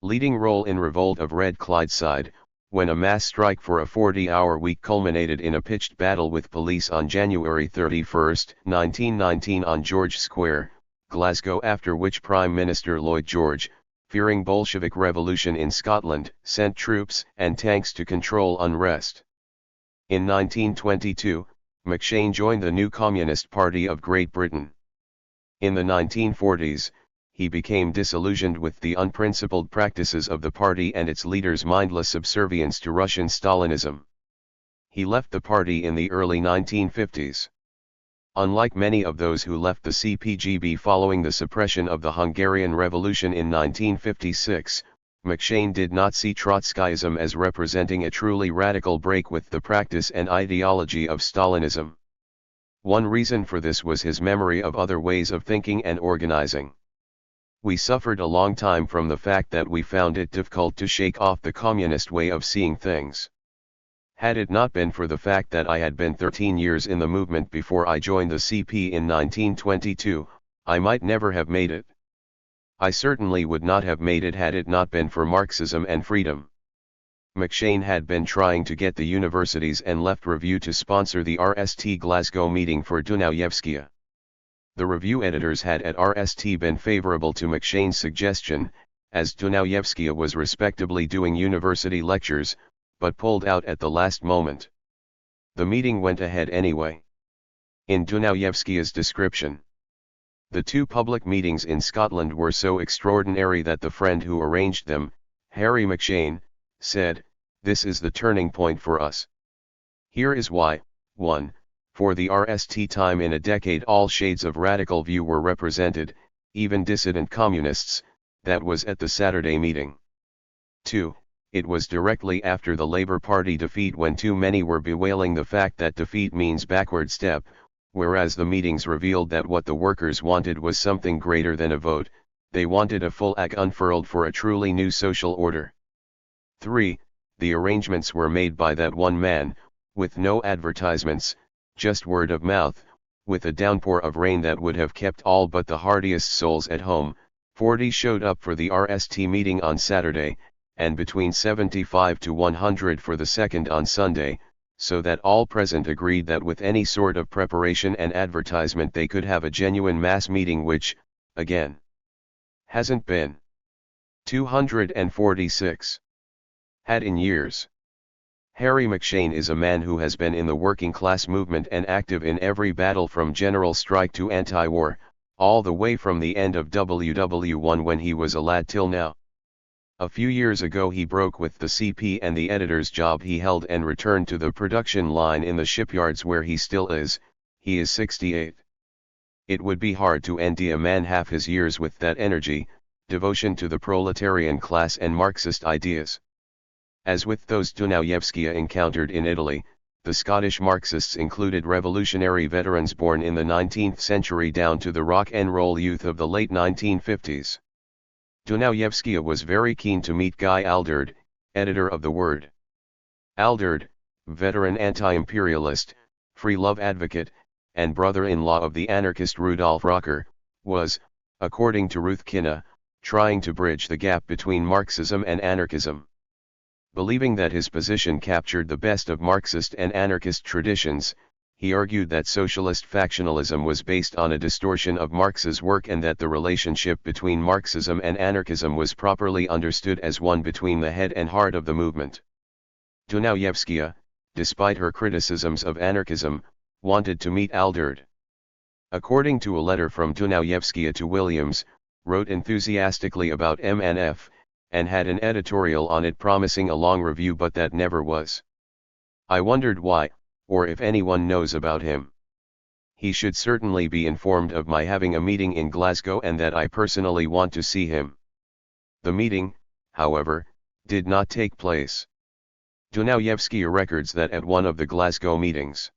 leading role in Revolt of Red Clydeside, when a mass strike for a 40-hour week culminated in a pitched battle with police on January 31, 1919 on George Square, Glasgow, after which Prime Minister Lloyd George, fearing Bolshevik revolution in Scotland, sent troops and tanks to control unrest. In 1922, McShane joined the new Communist Party of Great Britain. In the 1940s, he became disillusioned with the unprincipled practices of the party and its leaders' mindless subservience to Russian Stalinism. He left the party in the early 1950s. Unlike many of those who left the CPGB following the suppression of the Hungarian Revolution in 1956, McShane did not see Trotskyism as representing a truly radical break with the practice and ideology of Stalinism. One reason for this was his memory of other ways of thinking and organizing. We suffered a long time from the fact that we found it difficult to shake off the communist way of seeing things. Had it not been for the fact that I had been 13 years in the movement before I joined the CP in 1922, I might never have made it. I certainly would not have made it had it not been for Marxism and freedom. McShane had been trying to get the universities and Left Review to sponsor the RST Glasgow meeting for Dunayevskaya. The review editors had at RST been favorable to McShane's suggestion, as Dunayevskaya was respectably doing university lectures, but pulled out at the last moment. The meeting went ahead anyway. In Dunayevskaya's description, the 2 public meetings in Scotland were so extraordinary that the friend who arranged them, Harry McShane, said, "This is the turning point for us. Here is why. 1. For the RST time in a decade all shades of radical view were represented, even dissident communists, that was at the Saturday meeting. 2. It was directly after the Labour Party defeat when too many were bewailing the fact that defeat means backward step, whereas the meetings revealed that what the workers wanted was something greater than a vote, they wanted a full flag unfurled for a truly new social order. 3. The arrangements were made by that one man, with no advertisements, just word of mouth, with a downpour of rain that would have kept all but the hardiest souls at home. 40 showed up for the RST meeting on Saturday, and between 75 to 100 for the second on Sunday, so that all present agreed that with any sort of preparation and advertisement they could have a genuine mass meeting which, again, hasn't been 246 had in years. Harry McShane is a man who has been in the working class movement and active in every battle from general strike to anti-war, all the way from the end of WW1 when he was a lad till now. A few years ago he broke with the CP and the editor's job he held and returned to the production line in the shipyards where he still is. He is 68. It would be hard to endy a man half his years with that energy, devotion to the proletarian class and Marxist ideas. As with those Dunayevskaya encountered in Italy, the Scottish Marxists included revolutionary veterans born in the 19th century down to the rock and roll youth of the late 1950s. Dunayevskaya was very keen to meet Guy Alderd, editor of The Word. Alderd, veteran anti-imperialist, free love advocate, and brother-in-law of the anarchist Rudolf Rocker, was, according to Ruth Kinna, trying to bridge the gap between Marxism and anarchism. Believing that his position captured the best of Marxist and anarchist traditions, he argued that socialist factionalism was based on a distortion of Marx's work and that the relationship between Marxism and anarchism was properly understood as one between the head and heart of the movement. Dunayevskaya, despite her criticisms of anarchism, wanted to meet Alderd. According to a letter from Dunayevskaya to Williams, wrote enthusiastically about MNF, and had an editorial on it promising a long review, but that never was. I wondered why, or if anyone knows about him. He should certainly be informed of my having a meeting in Glasgow and that I personally want to see him. The meeting, however, did not take place. Dunayevskaya records that at one of the Glasgow meetings,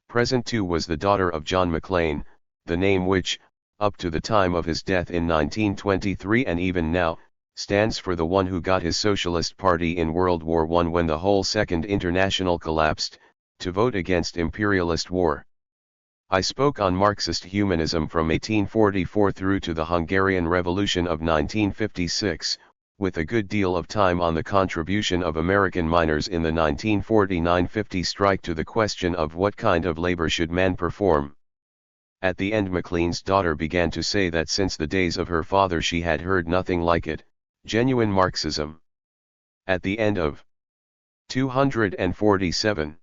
present too was the daughter of John Maclean, the name which, up to the time of his death in 1923 and even now, stands for the one who got his Socialist Party in World War I when the whole Second International collapsed, to vote against imperialist war. I spoke on Marxist humanism from 1844 through to the Hungarian Revolution of 1956, with a good deal of time on the contribution of American miners in the 1949-50 strike to the question of what kind of labor should man perform. At the end, Maclean's daughter began to say that since the days of her father she had heard nothing like it, genuine Marxism. At the end of 247.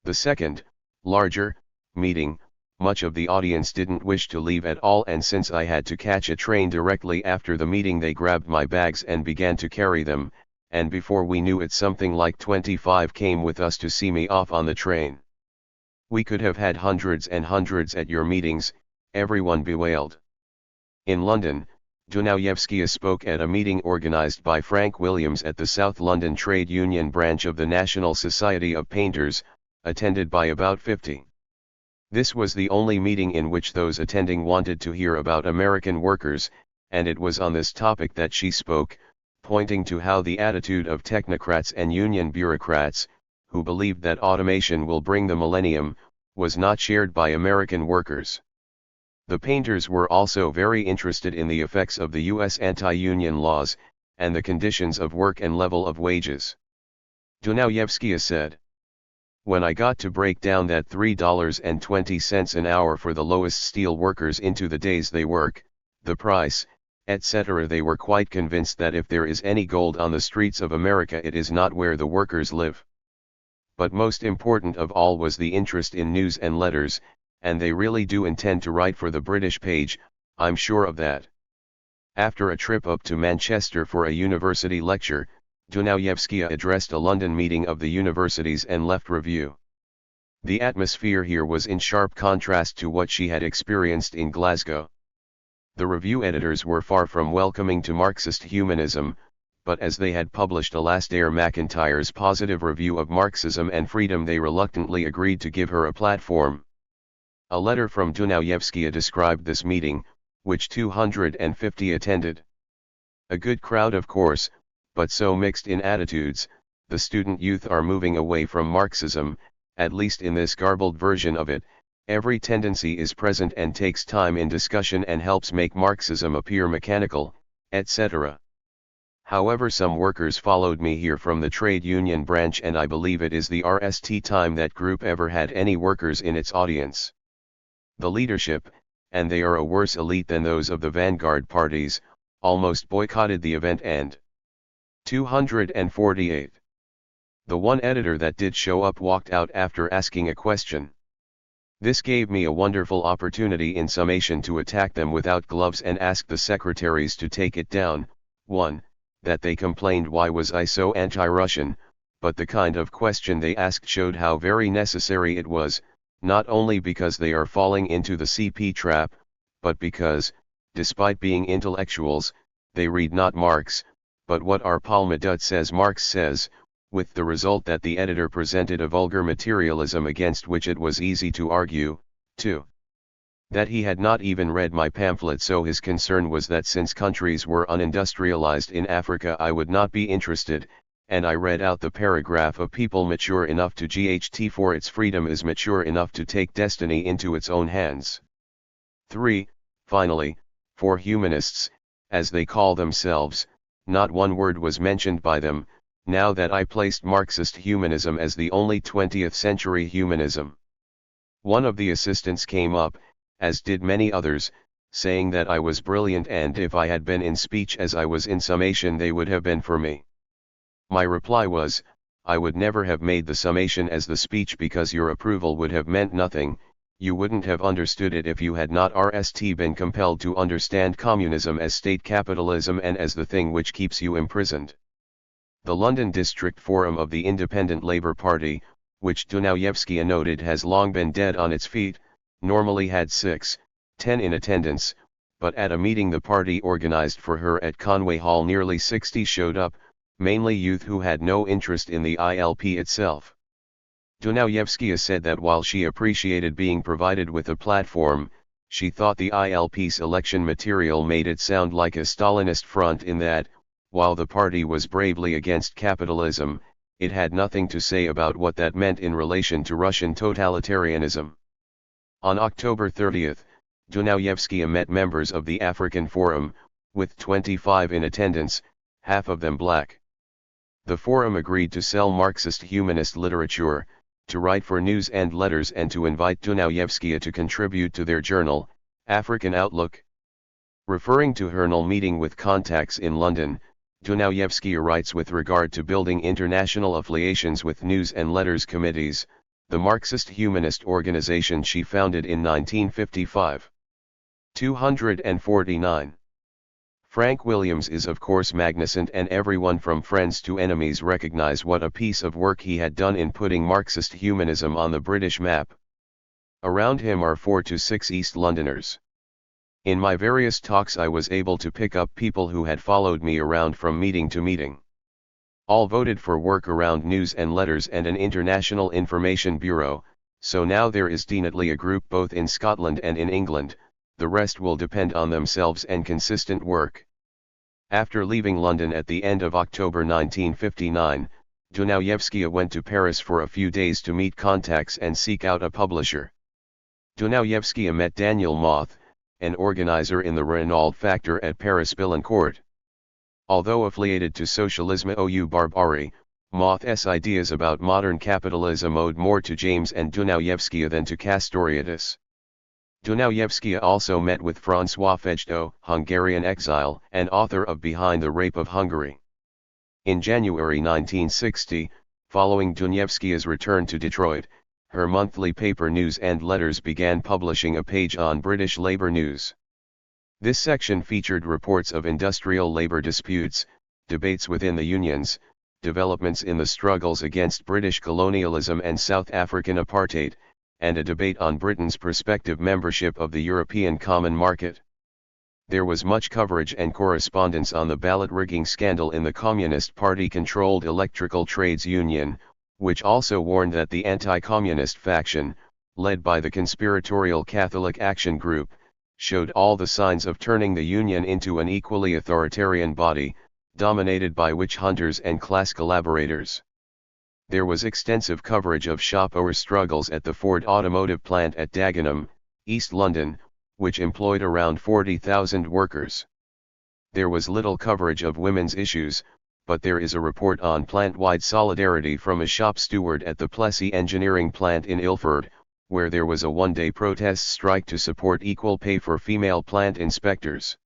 The second, larger, meeting, much of the audience didn't wish to leave at all, and since I had to catch a train directly after the meeting they grabbed my bags and began to carry them, and before we knew it something like 25 came with us to see me off on the train. We could have had hundreds and hundreds at your meetings, everyone bewailed. In London, Dunayevskaya spoke at a meeting organised by Frank Williams at the South London Trade Union branch of the National Society of Painters, attended by about 50. This was the only meeting in which those attending wanted to hear about American workers, and it was on this topic that she spoke, pointing to how the attitude of technocrats and union bureaucrats, who believed that automation will bring the millennium, was not shared by American workers. The painters were also very interested in the effects of the U.S. anti-union laws, and the conditions of work and level of wages. Dunayevskaya said, "When I got to break down that $3.20 an hour for the lowest steel workers into the days they work, the price, etc., they were quite convinced that if there is any gold on the streets of America it is not where the workers live." But most important of all was the interest in news and letters, and they really do intend to write for the British page, I'm sure of that. After a trip up to Manchester for a university lecture, Dunayevskaya addressed a London meeting of the universities and left review. The atmosphere here was in sharp contrast to what she had experienced in Glasgow. The review editors were far from welcoming to Marxist humanism, but as they had published Alastair MacIntyre's positive review of Marxism and freedom they reluctantly agreed to give her a platform. A letter from Dunayevskaya described this meeting, which 250 attended. A good crowd of course, but so mixed in attitudes, the student youth are moving away from Marxism, at least in this garbled version of it. Every tendency is present and takes time in discussion and helps make Marxism appear mechanical, etc. However, some workers followed me here from the trade union branch, and I believe it is the RST time that group ever had any workers in its audience. The leadership, and they are a worse elite than those of the vanguard parties, almost boycotted the event and 248. The one editor that did show up walked out after asking a question. This gave me a wonderful opportunity in summation to attack them without gloves and ask the secretaries to take it down. 1. That they complained why was I so anti-Russian, but the kind of question they asked showed how very necessary it was. not only because they are falling into the CP trap, but because, despite being intellectuals, they read not Marx, but what our Palmadut says Marx says, with the result that the editor presented a vulgar materialism against which it was easy to argue, too. That he had not even read my pamphlet, so his concern was that since countries were unindustrialized in Africa I would not be interested, and I read out the paragraph of people mature enough to GHT for its freedom is mature enough to take destiny into its own hands. 3. Finally, for humanists, as they call themselves, not one word was mentioned by them, now that I placed Marxist humanism as the only 20th century humanism. One of the assistants came up, as did many others, saying that I was brilliant and if I had been in speech as I was in summation they would have been for me. My reply was, I would never have made the summation as the speech because your approval would have meant nothing, you wouldn't have understood it if you had not been compelled to understand communism as state capitalism and as the thing which keeps you imprisoned. The London District Forum of the Independent Labour Party, which Dunayevskaya noted has long been dead on its feet, normally had 10 in attendance, but at a meeting the party organised for her at Conway Hall nearly 60 showed up, mainly youth who had no interest in the ILP itself. Dunayevskaya said that while she appreciated being provided with a platform, she thought the ILP's election material made it sound like a Stalinist front in that, while the party was bravely against capitalism, it had nothing to say about what that meant in relation to Russian totalitarianism. On October 30, Dunayevskaya met members of the African Forum, with 25 in attendance, half of them black. The Forum agreed to sell Marxist humanist literature, to write for news and letters and to invite Dunayevskaya to contribute to their journal, African Outlook. Referring to her meeting with contacts in London, Dunayevskaya writes with regard to building international affiliations with news and letters committees, the Marxist humanist organization she founded in 1955. 249. Frank Williams is of course magnificent and everyone from friends to enemies recognize what a piece of work he had done in putting Marxist humanism on the British map. Around him are 4 to 6 East Londoners. In my various talks I was able to pick up people who had followed me around from meeting to meeting. All voted for work around news and letters and an international information bureau, so now there is definitely a group both in Scotland and in England, the rest will depend on themselves and consistent work. After leaving London at the end of October 1959, Dunayevskaya went to Paris for a few days to meet contacts and seek out a publisher. Dunayevskaya met Daniel Moth, an organizer in the Renault factor at Paris Billancourt. Although affiliated to Socialisme ou Barbarie, Moth's ideas about modern capitalism owed more to James and Dunayevskaya than to Castoriadis. Dunayevskaya also met with François Fejto, Hungarian exile and author of Behind the Rape of Hungary. In January 1960, following Dunayevskaya's return to Detroit, her monthly paper News and Letters began publishing a page on British labour news. This section featured reports of industrial labour disputes, debates within the unions, developments in the struggles against British colonialism and South African apartheid, and a debate on Britain's prospective membership of the European Common Market. There was much coverage and correspondence on the ballot rigging scandal in the Communist Party-controlled Electrical Trades Union, which also warned that the anti-communist faction, led by the conspiratorial Catholic Action Group, showed all the signs of turning the union into an equally authoritarian body, dominated by witch hunters and class collaborators. There was extensive coverage of shop owner struggles at the Ford automotive plant at Dagenham, East London, which employed around 40,000 workers. There was little coverage of women's issues, but there is a report on plant-wide solidarity from a shop steward at the Plessey engineering plant in Ilford, where there was a one-day protest strike to support equal pay for female plant inspectors.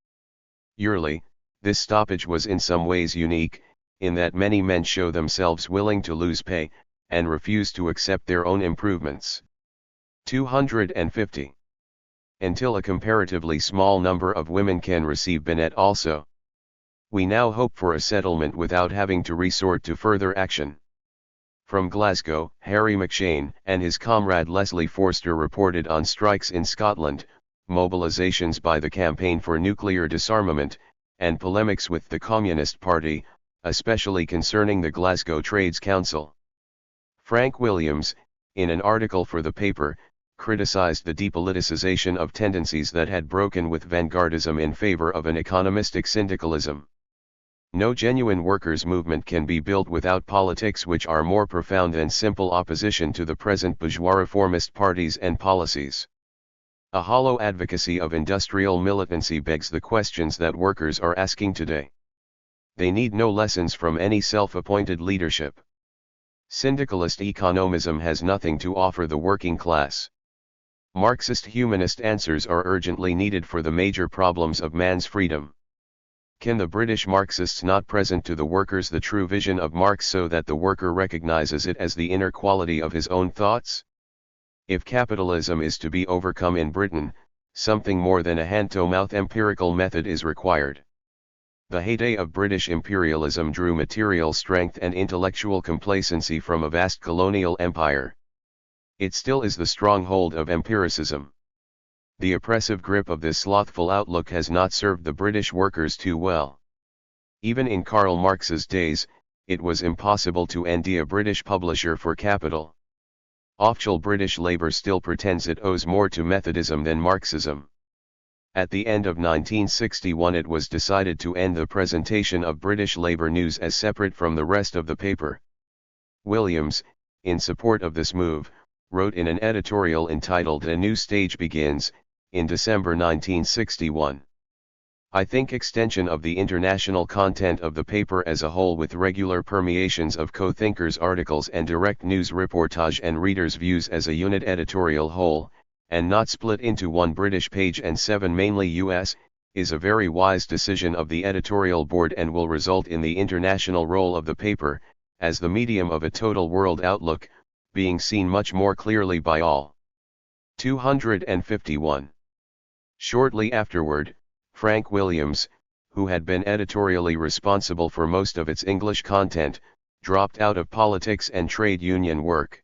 Yearly, this stoppage was in some ways unique, in that many men show themselves willing to lose pay, and refuse to accept their own improvements. 250. Until a comparatively small number of women can receive Binet also. We now hope for a settlement without having to resort to further action. From Glasgow, Harry McShane and his comrade Leslie Forster reported on strikes in Scotland, mobilisations by the Campaign for Nuclear Disarmament, and polemics with the Communist Party, especially concerning the Glasgow Trades Council. Frank Williams, in an article for the paper, criticized the depoliticization of tendencies that had broken with vanguardism in favor of an economistic syndicalism. No genuine workers' movement can be built without politics which are more profound than simple opposition to the present bourgeois reformist parties and policies. A hollow advocacy of industrial militancy begs the questions that workers are asking today. They need no lessons from any self-appointed leadership. Syndicalist economism has nothing to offer the working class. Marxist humanist answers are urgently needed for the major problems of man's freedom. Can the British Marxists not present to the workers the true vision of Marx so that the worker recognizes it as the inner quality of his own thoughts? If capitalism is to be overcome in Britain, something more than a hand-to-mouth empirical method is required. The heyday of British imperialism drew material strength and intellectual complacency from a vast colonial empire. It still is the stronghold of empiricism. The oppressive grip of this slothful outlook has not served the British workers too well. Even in Karl Marx's days, it was impossible to end a British publisher for capital. Official British Labour still pretends it owes more to Methodism than Marxism. At the end of 1961 it was decided to end the presentation of British Labour news as separate from the rest of the paper. Williams, in support of this move, wrote in an editorial entitled "A New Stage Begins," in December 1961. I think extension of the international content of the paper as a whole with regular permeations of co-thinkers' articles and direct news reportage and readers' views as a unit editorial whole, and not split into one British page and 7 mainly US, is a very wise decision of the editorial board and will result in the international role of the paper, as the medium of a total world outlook, being seen much more clearly by all. 251. Shortly afterward, Frank Williams, who had been editorially responsible for most of its English content, dropped out of politics and trade union work.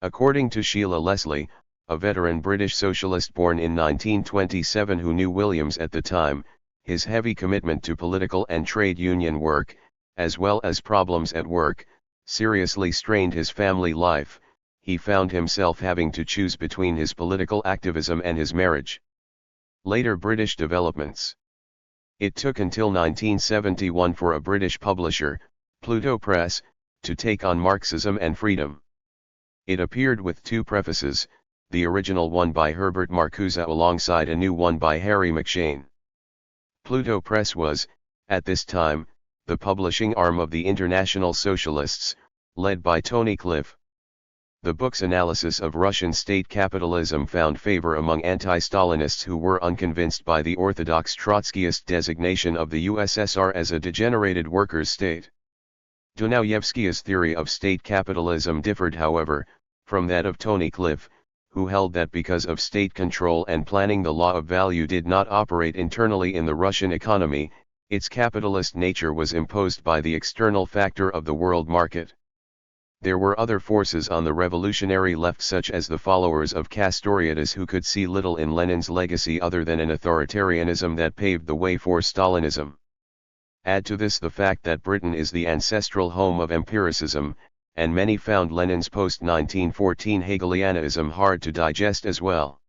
According to Sheila Leslie, a veteran British socialist born in 1927 who knew Williams at the time, his heavy commitment to political and trade union work, as well as problems at work, seriously strained his family life. He found himself having to choose between his political activism and his marriage. Later British developments. It took until 1971 for a British publisher, Pluto Press, to take on Marxism and Freedom. It appeared with 2 prefaces, the original one by Herbert Marcuse alongside a new one by Harry McShane. Pluto Press was, at this time, the publishing arm of the International Socialists, led by Tony Cliff. The book's analysis of Russian state capitalism found favor among anti-Stalinists who were unconvinced by the orthodox Trotskyist designation of the USSR as a degenerated workers' state. Dunayevskaya's theory of state capitalism differed, however, from that of Tony Cliff, who held that because of state control and planning the law of value did not operate internally in the Russian economy, its capitalist nature was imposed by the external factor of the world market. There were other forces on the revolutionary left such as the followers of Castoriadis who could see little in Lenin's legacy other than an authoritarianism that paved the way for Stalinism. Add to this the fact that Britain is the ancestral home of empiricism, and many found Lenin's post-1914 Hegelianism hard to digest as well.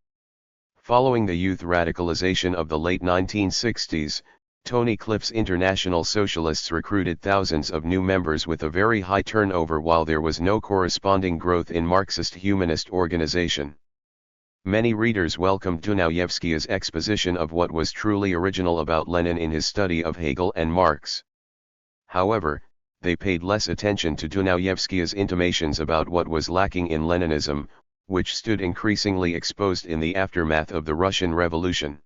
Following the youth radicalization of the late 1960s, Tony Cliff's International Socialists recruited thousands of new members with a very high turnover while there was no corresponding growth in Marxist humanist organization. Many readers welcomed Dunayevskaya's exposition of what was truly original about Lenin in his study of Hegel and Marx. However, they paid less attention to Dunayevskaya's intimations about what was lacking in Leninism, which stood increasingly exposed in the aftermath of the Russian Revolution.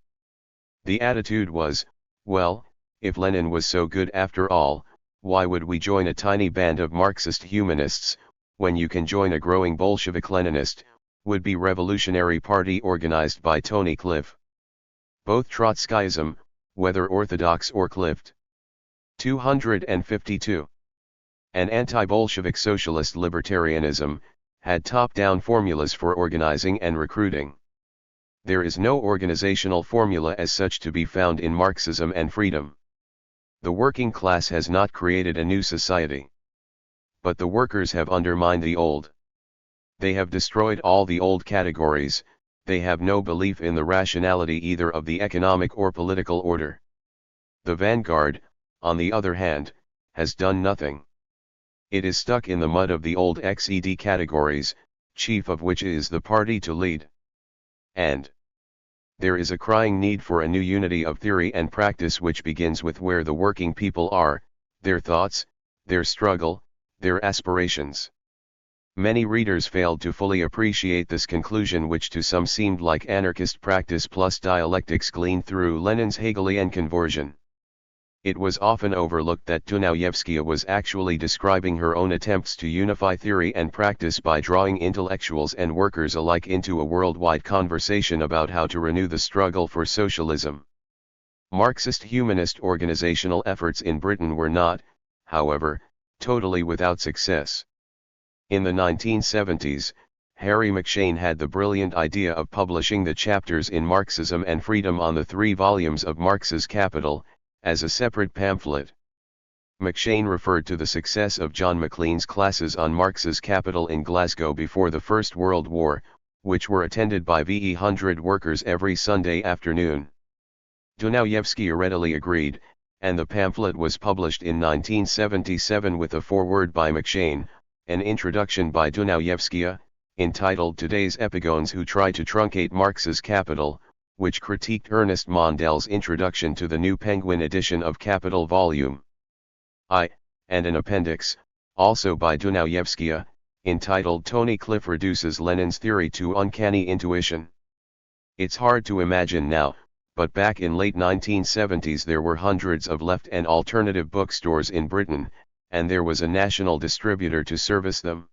The attitude was, well, if Lenin was so good after all, why would we join a tiny band of Marxist humanists, when you can join a growing Bolshevik-Leninist, would-be revolutionary party organized by Tony Cliff? Both Trotskyism, whether orthodox or Clift. 252. and anti-Bolshevik socialist libertarianism, had top-down formulas for organizing and recruiting. There is no organizational formula as such to be found in Marxism and freedom. The working class has not created a new society. But the workers have undermined the old. They have destroyed all the old categories. They have no belief in the rationality either of the economic or political order. The vanguard, on the other hand, has done nothing. It is stuck in the mud of the old XED categories, chief of which is the party to lead. And there is a crying need for a new unity of theory and practice which begins with where the working people are, their thoughts, their struggle, their aspirations. Many readers failed to fully appreciate this conclusion, which to some seemed like anarchist practice plus dialectics gleaned through Lenin's Hegelian conversion. It was often overlooked that Dunayevskaya was actually describing her own attempts to unify theory and practice by drawing intellectuals and workers alike into a worldwide conversation about how to renew the struggle for socialism. Marxist humanist organizational efforts in Britain were not, however, totally without success. In the 1970s, Harry McShane had the brilliant idea of publishing the chapters in Marxism and Freedom on the 3 volumes of Marx's Capital, as a separate pamphlet. McShane referred to the success of John Maclean's classes on Marx's Capital in Glasgow before the First World War, which were attended by VE 100 workers every Sunday afternoon. Dunayevskaya readily agreed, and the pamphlet was published in 1977 with a foreword by McShane, an introduction by Dunayevskaya, entitled Today's Epigones Who Try to Truncate Marx's Capital, which critiqued Ernest Mondel's introduction to the new Penguin edition of Capital Volume I, and an appendix, also by Dunayevskaya, entitled Tony Cliff Reduces Lenin's Theory to Uncanny Intuition. It's hard to imagine now, but back in late 1970s there were hundreds of left and alternative bookstores in Britain, and there was a national distributor to service them.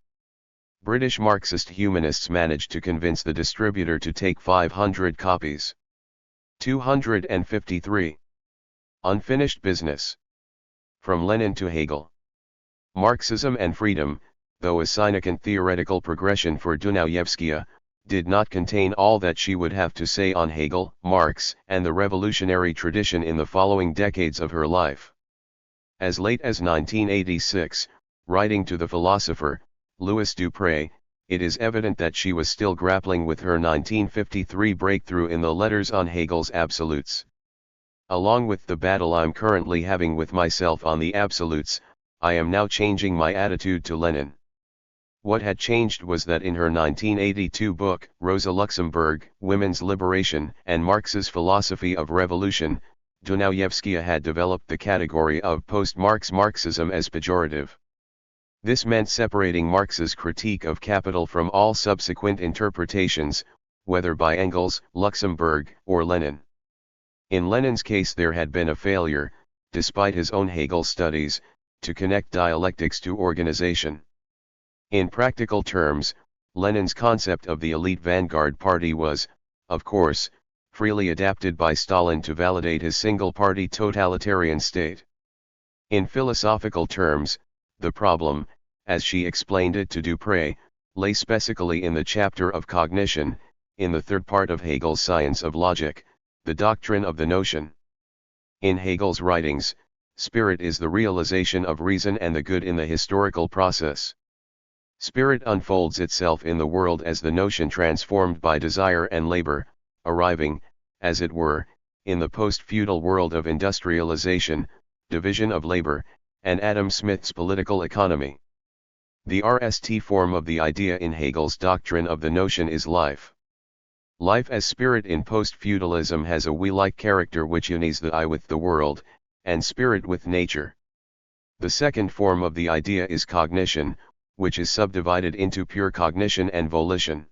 British Marxist humanists managed to convince the distributor to take 500 copies. 253. Unfinished business. From Lenin to Hegel. Marxism and Freedom, though a significant theoretical progression for Dunayevskaya, did not contain all that she would have to say on Hegel, Marx, and the revolutionary tradition in the following decades of her life. As late as 1986, writing to the philosopher, Louis Dupré, it is evident that she was still grappling with her 1953 breakthrough in the letters on Hegel's absolutes. Along with the battle I'm currently having with myself on the absolutes, I am now changing my attitude to Lenin. What had changed was that in her 1982 book, Rosa Luxemburg, Women's Liberation and Marx's Philosophy of Revolution, Dunayevskaya had developed the category of post-Marx Marxism as pejorative. This meant separating Marx's critique of capital from all subsequent interpretations, whether by Engels, Luxemburg, or Lenin. In Lenin's case there had been a failure, despite his own Hegel studies, to connect dialectics to organization. In practical terms, Lenin's concept of the elite vanguard party was, of course, freely adapted by Stalin to validate his single-party totalitarian state. In philosophical terms, the problem, as she explained it to Dupré, lay specifically in the chapter of cognition, in the third part of Hegel's Science of Logic, the doctrine of the notion. In Hegel's writings, spirit is the realization of reason and the good in the historical process. Spirit unfolds itself in the world as the notion transformed by desire and labor, arriving, as it were, in the post-feudal world of industrialization, division of labor, and Adam Smith's political economy. The RST form of the idea in Hegel's doctrine of the notion is life. Life as spirit in post-feudalism has a we-like character which unites the I with the world, and spirit with nature. The second form of the idea is cognition, which is subdivided into pure cognition and volition.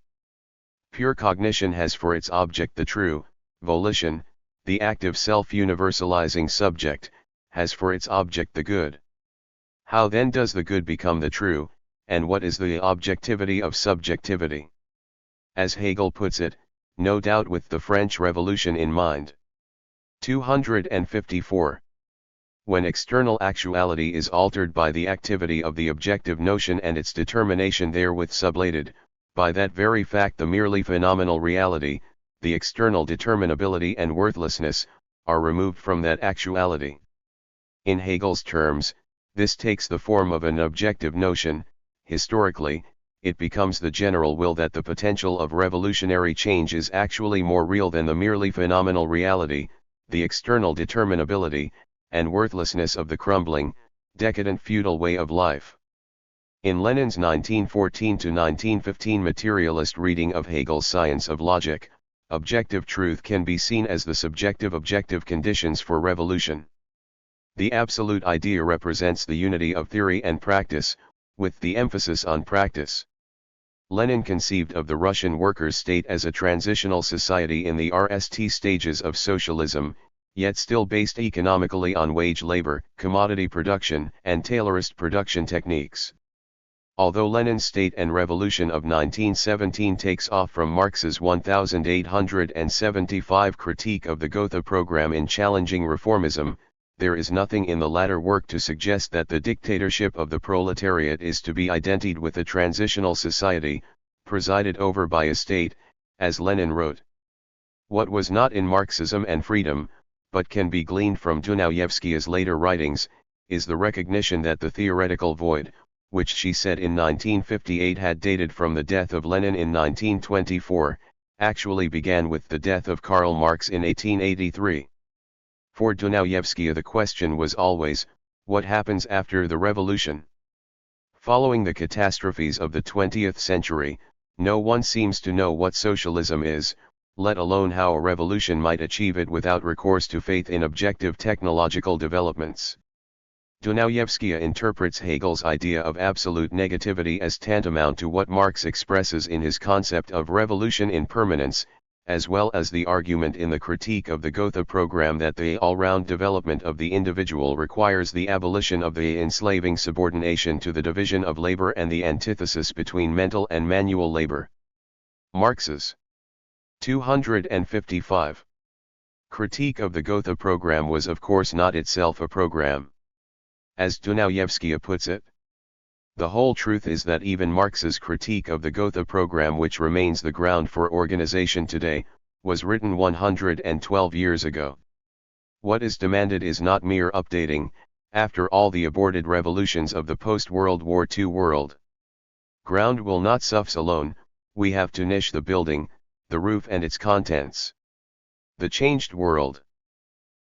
Pure cognition has for its object the true, volition, the active self-universalizing subject, has for its object the good. How then does the good become the true, and what is the objectivity of subjectivity? As Hegel puts it, no doubt with the French Revolution in mind. 254. When external actuality is altered by the activity of the objective notion and its determination therewith sublated, by that very fact the merely phenomenal reality, the external determinability and worthlessness, are removed from that actuality. In Hegel's terms, this takes the form of an objective notion. Historically, it becomes the general will that the potential of revolutionary change is actually more real than the merely phenomenal reality, the external determinability, and worthlessness of the crumbling, decadent feudal way of life. In Lenin's 1914-1915 materialist reading of Hegel's Science of Logic, objective truth can be seen as the subjective objective conditions for revolution. The absolute idea represents the unity of theory and practice, with the emphasis on practice. Lenin conceived of the Russian workers' state as a transitional society in the RST stages of socialism, yet still based economically on wage labor, commodity production, and Taylorist production techniques. Although Lenin's State and Revolution of 1917 takes off from Marx's 1875 critique of the Gotha program in challenging reformism, there is nothing in the latter work to suggest that the dictatorship of the proletariat is to be identified with a transitional society, presided over by a state, as Lenin wrote. What was not in Marxism and Freedom, but can be gleaned from Dunayevskaya's later writings, is the recognition that the theoretical void, which she said in 1958 had dated from the death of Lenin in 1924, actually began with the death of Karl Marx in 1883. For Dunayevskaya the question was always, what happens after the revolution? Following the catastrophes of the 20th century, no one seems to know what socialism is, let alone how a revolution might achieve it without recourse to faith in objective technological developments. Dunayevskaya interprets Hegel's idea of absolute negativity as tantamount to what Marx expresses in his concept of revolution in permanence, as well as the argument in the critique of the Gotha program that the all-round development of the individual requires the abolition of the enslaving subordination to the division of labor and the antithesis between mental and manual labor. Marx's 255 critique of the Gotha program was of course not itself a program. As Dunayevskaya puts it, the whole truth is that even Marx's critique of the Gotha program, which remains the ground for organization today, was written 112 years ago. What is demanded is not mere updating, after all the aborted revolutions of the post-World War II world. Ground will not suffice alone, we have to niche the building, the roof and its contents. The changed world.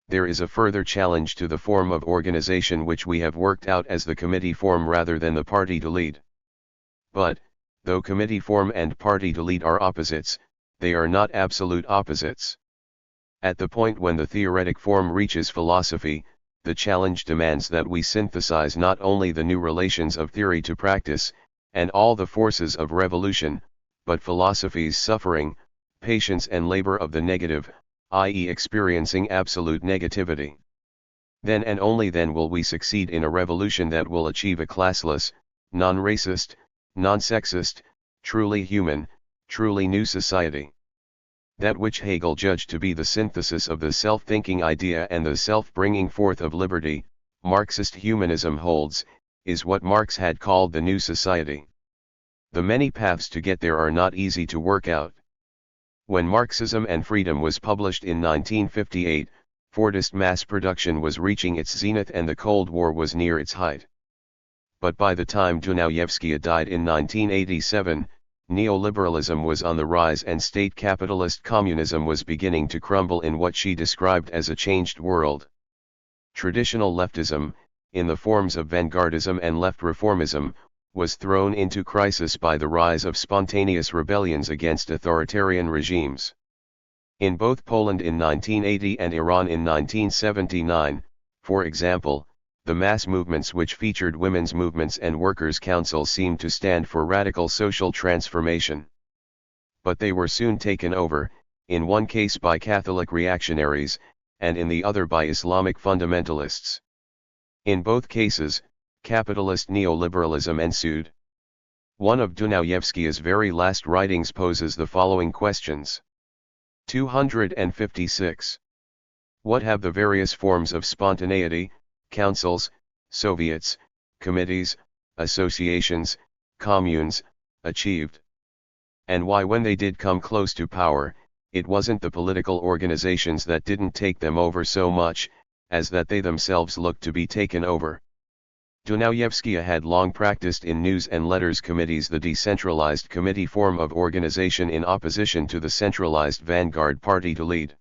There is a further challenge to the form of organization which we have worked out as the committee form rather than the party to lead. But, though committee form and party to lead are opposites, they are not absolute opposites. At the point when the theoretic form reaches philosophy, the challenge demands that we synthesize not only the new relations of theory to practice, and all the forces of revolution, but philosophy's suffering, patience and labor of the negative, i.e. experiencing absolute negativity. Then and only then will we succeed in a revolution that will achieve a classless, non-racist, non-sexist, truly human, truly new society. That which Hegel judged to be the synthesis of the self-thinking idea and the self-bringing forth of liberty, Marxist humanism holds, is what Marx had called the new society. The many paths to get there are not easy to work out. When Marxism and Freedom was published in 1958, Fordist mass production was reaching its zenith and the Cold War was near its height. But by the time Dunayevskaya died in 1987, neoliberalism was on the rise and state capitalist communism was beginning to crumble in what she described as a changed world. Traditional leftism, in the forms of vanguardism and left reformism, was thrown into crisis by the rise of spontaneous rebellions against authoritarian regimes. In both Poland in 1980 and Iran in 1979, for example, the mass movements which featured women's movements and workers' councils seemed to stand for radical social transformation. But they were soon taken over, in one case by Catholic reactionaries, and in the other by Islamic fundamentalists. In both cases, capitalist neoliberalism ensued. One of Dunayevskaya's very last writings poses the following questions. 256. What have the various forms of spontaneity, councils, Soviets, committees, associations, communes, achieved. And why, when they did come close to power, it wasn't the political organizations that didn't take them over so much, as that they themselves looked to be taken over. Dunayevskaya had long practiced in news and letters committees, the decentralized committee form of organization, in opposition to the centralized vanguard party to lead.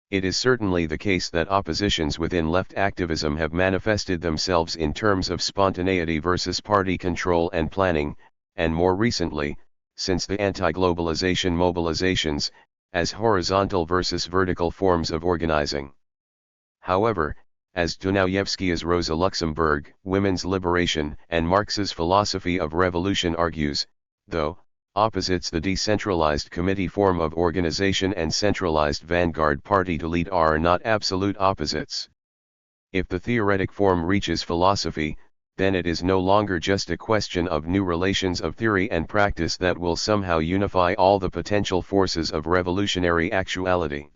It is certainly the case that oppositions within left activism have manifested themselves in terms of spontaneity versus party control and planning, and more recently, since the anti-globalization mobilizations, as horizontal versus vertical forms of organizing. However, as Dunayevskaya's Rosa Luxemburg, Women's Liberation, and Marx's Philosophy of Revolution argues, though, opposites the decentralized committee form of organization and centralized vanguard party to lead are not absolute opposites. If the theoretic form reaches philosophy, then it is no longer just a question of new relations of theory and practice that will somehow unify all the potential forces of revolutionary actuality.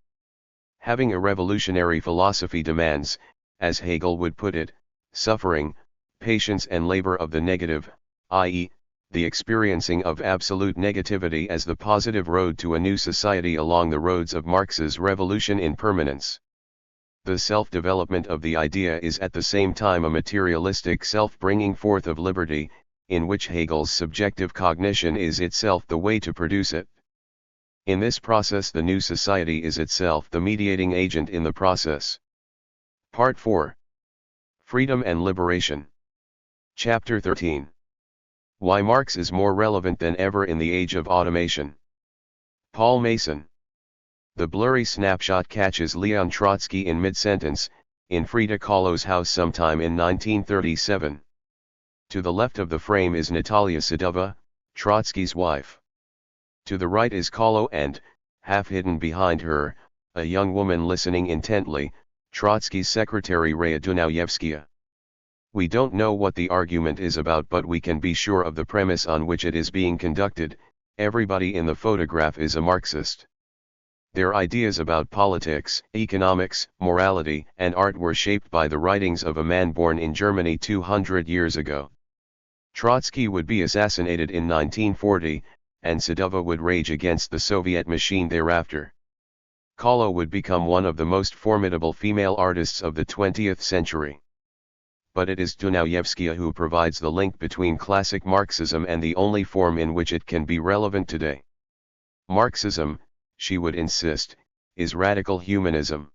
Having a revolutionary philosophy demands, as Hegel would put it, suffering, patience and labor of the negative, i.e., the experiencing of absolute negativity as the positive road to a new society along the roads of Marx's revolution in permanence. The self-development of the idea is at the same time a materialistic self-bringing forth of liberty, in which Hegel's subjective cognition is itself the way to produce it. In this process the new society is itself the mediating agent in the process. Part 4. Freedom and Liberation. Chapter 13. Why Marx is more relevant than ever in the age of automation. Paul Mason. The blurry snapshot catches Leon Trotsky in mid-sentence, in Frida Kahlo's house sometime in 1937. To the left of the frame is Natalia Sadova, Trotsky's wife. To the right is Kahlo and, half hidden behind her, a young woman listening intently, Trotsky's secretary Raya Dunayevskaya. We don't know what the argument is about, but we can be sure of the premise on which it is being conducted: everybody in the photograph is a Marxist. Their ideas about politics, economics, morality, and art were shaped by the writings of a man born in Germany 200 years ago. Trotsky would be assassinated in 1940, and Sadova would rage against the Soviet machine thereafter. Kahlo would become one of the most formidable female artists of the 20th century. But it is Dunayevskaya who provides the link between classic Marxism and the only form in which it can be relevant today. Marxism, she would insist, is radical humanism.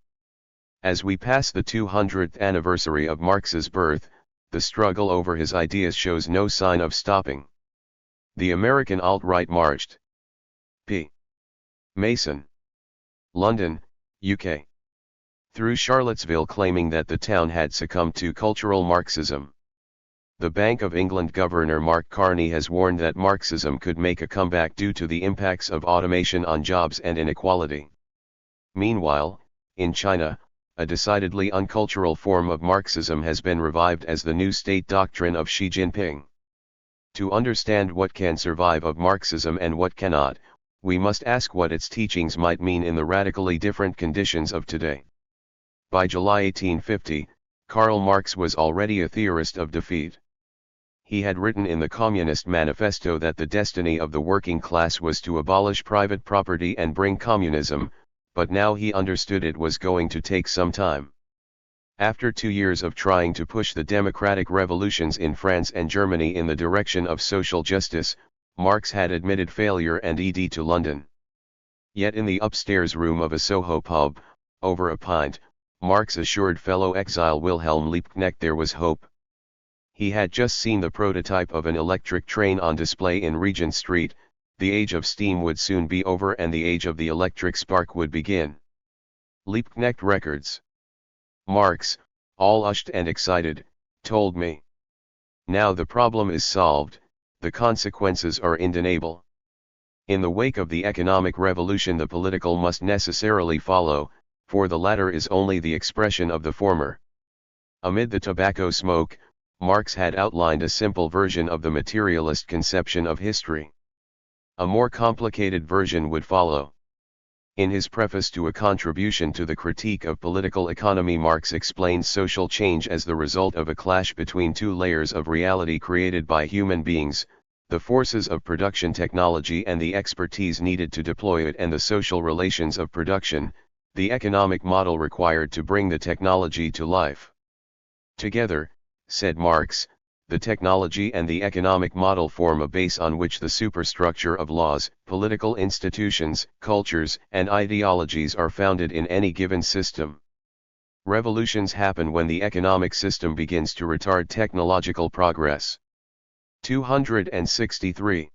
As we pass the 200th anniversary of Marx's birth, the struggle over his ideas shows no sign of stopping. The American alt-right marched. P. Mason. London, UK. Through Charlottesville, claiming that the town had succumbed to cultural Marxism. The Bank of England Governor Mark Carney has warned that Marxism could make a comeback due to the impacts of automation on jobs and inequality. Meanwhile, in China, a decidedly uncultural form of Marxism has been revived as the new state doctrine of Xi Jinping. To understand what can survive of Marxism and what cannot, we must ask what its teachings might mean in the radically different conditions of today. By July 1850, Karl Marx was already a theorist of defeat. He had written in the Communist Manifesto that the destiny of the working class was to abolish private property and bring communism, but now he understood it was going to take some time. After 2 years of trying to push the democratic revolutions in France and Germany in the direction of social justice, Marx had admitted failure and ed to London. Yet in the upstairs room of a Soho pub, over a pint, Marx assured fellow exile Wilhelm Liebknecht there was hope. He had just seen the prototype of an electric train on display in Regent Street. The age of steam would soon be over and the age of the electric spark would begin. Liebknecht Records. Marx, all ushed and excited, told me. Now the problem is solved, the consequences are undeniable. In the wake of the economic revolution the political must necessarily follow, for the latter is only the expression of the former. Amid the tobacco smoke, Marx had outlined a simple version of the materialist conception of history. A more complicated version would follow. In his preface to a contribution to the critique of political economy, Marx explains social change as the result of a clash between two layers of reality created by human beings, the forces of production technology and the expertise needed to deploy it, and the social relations of production, the economic model required to bring the technology to life. Together, said Marx, the technology and the economic model form a base on which the superstructure of laws, political institutions, cultures, and ideologies are founded in any given system. Revolutions happen when the economic system begins to retard technological progress. 263.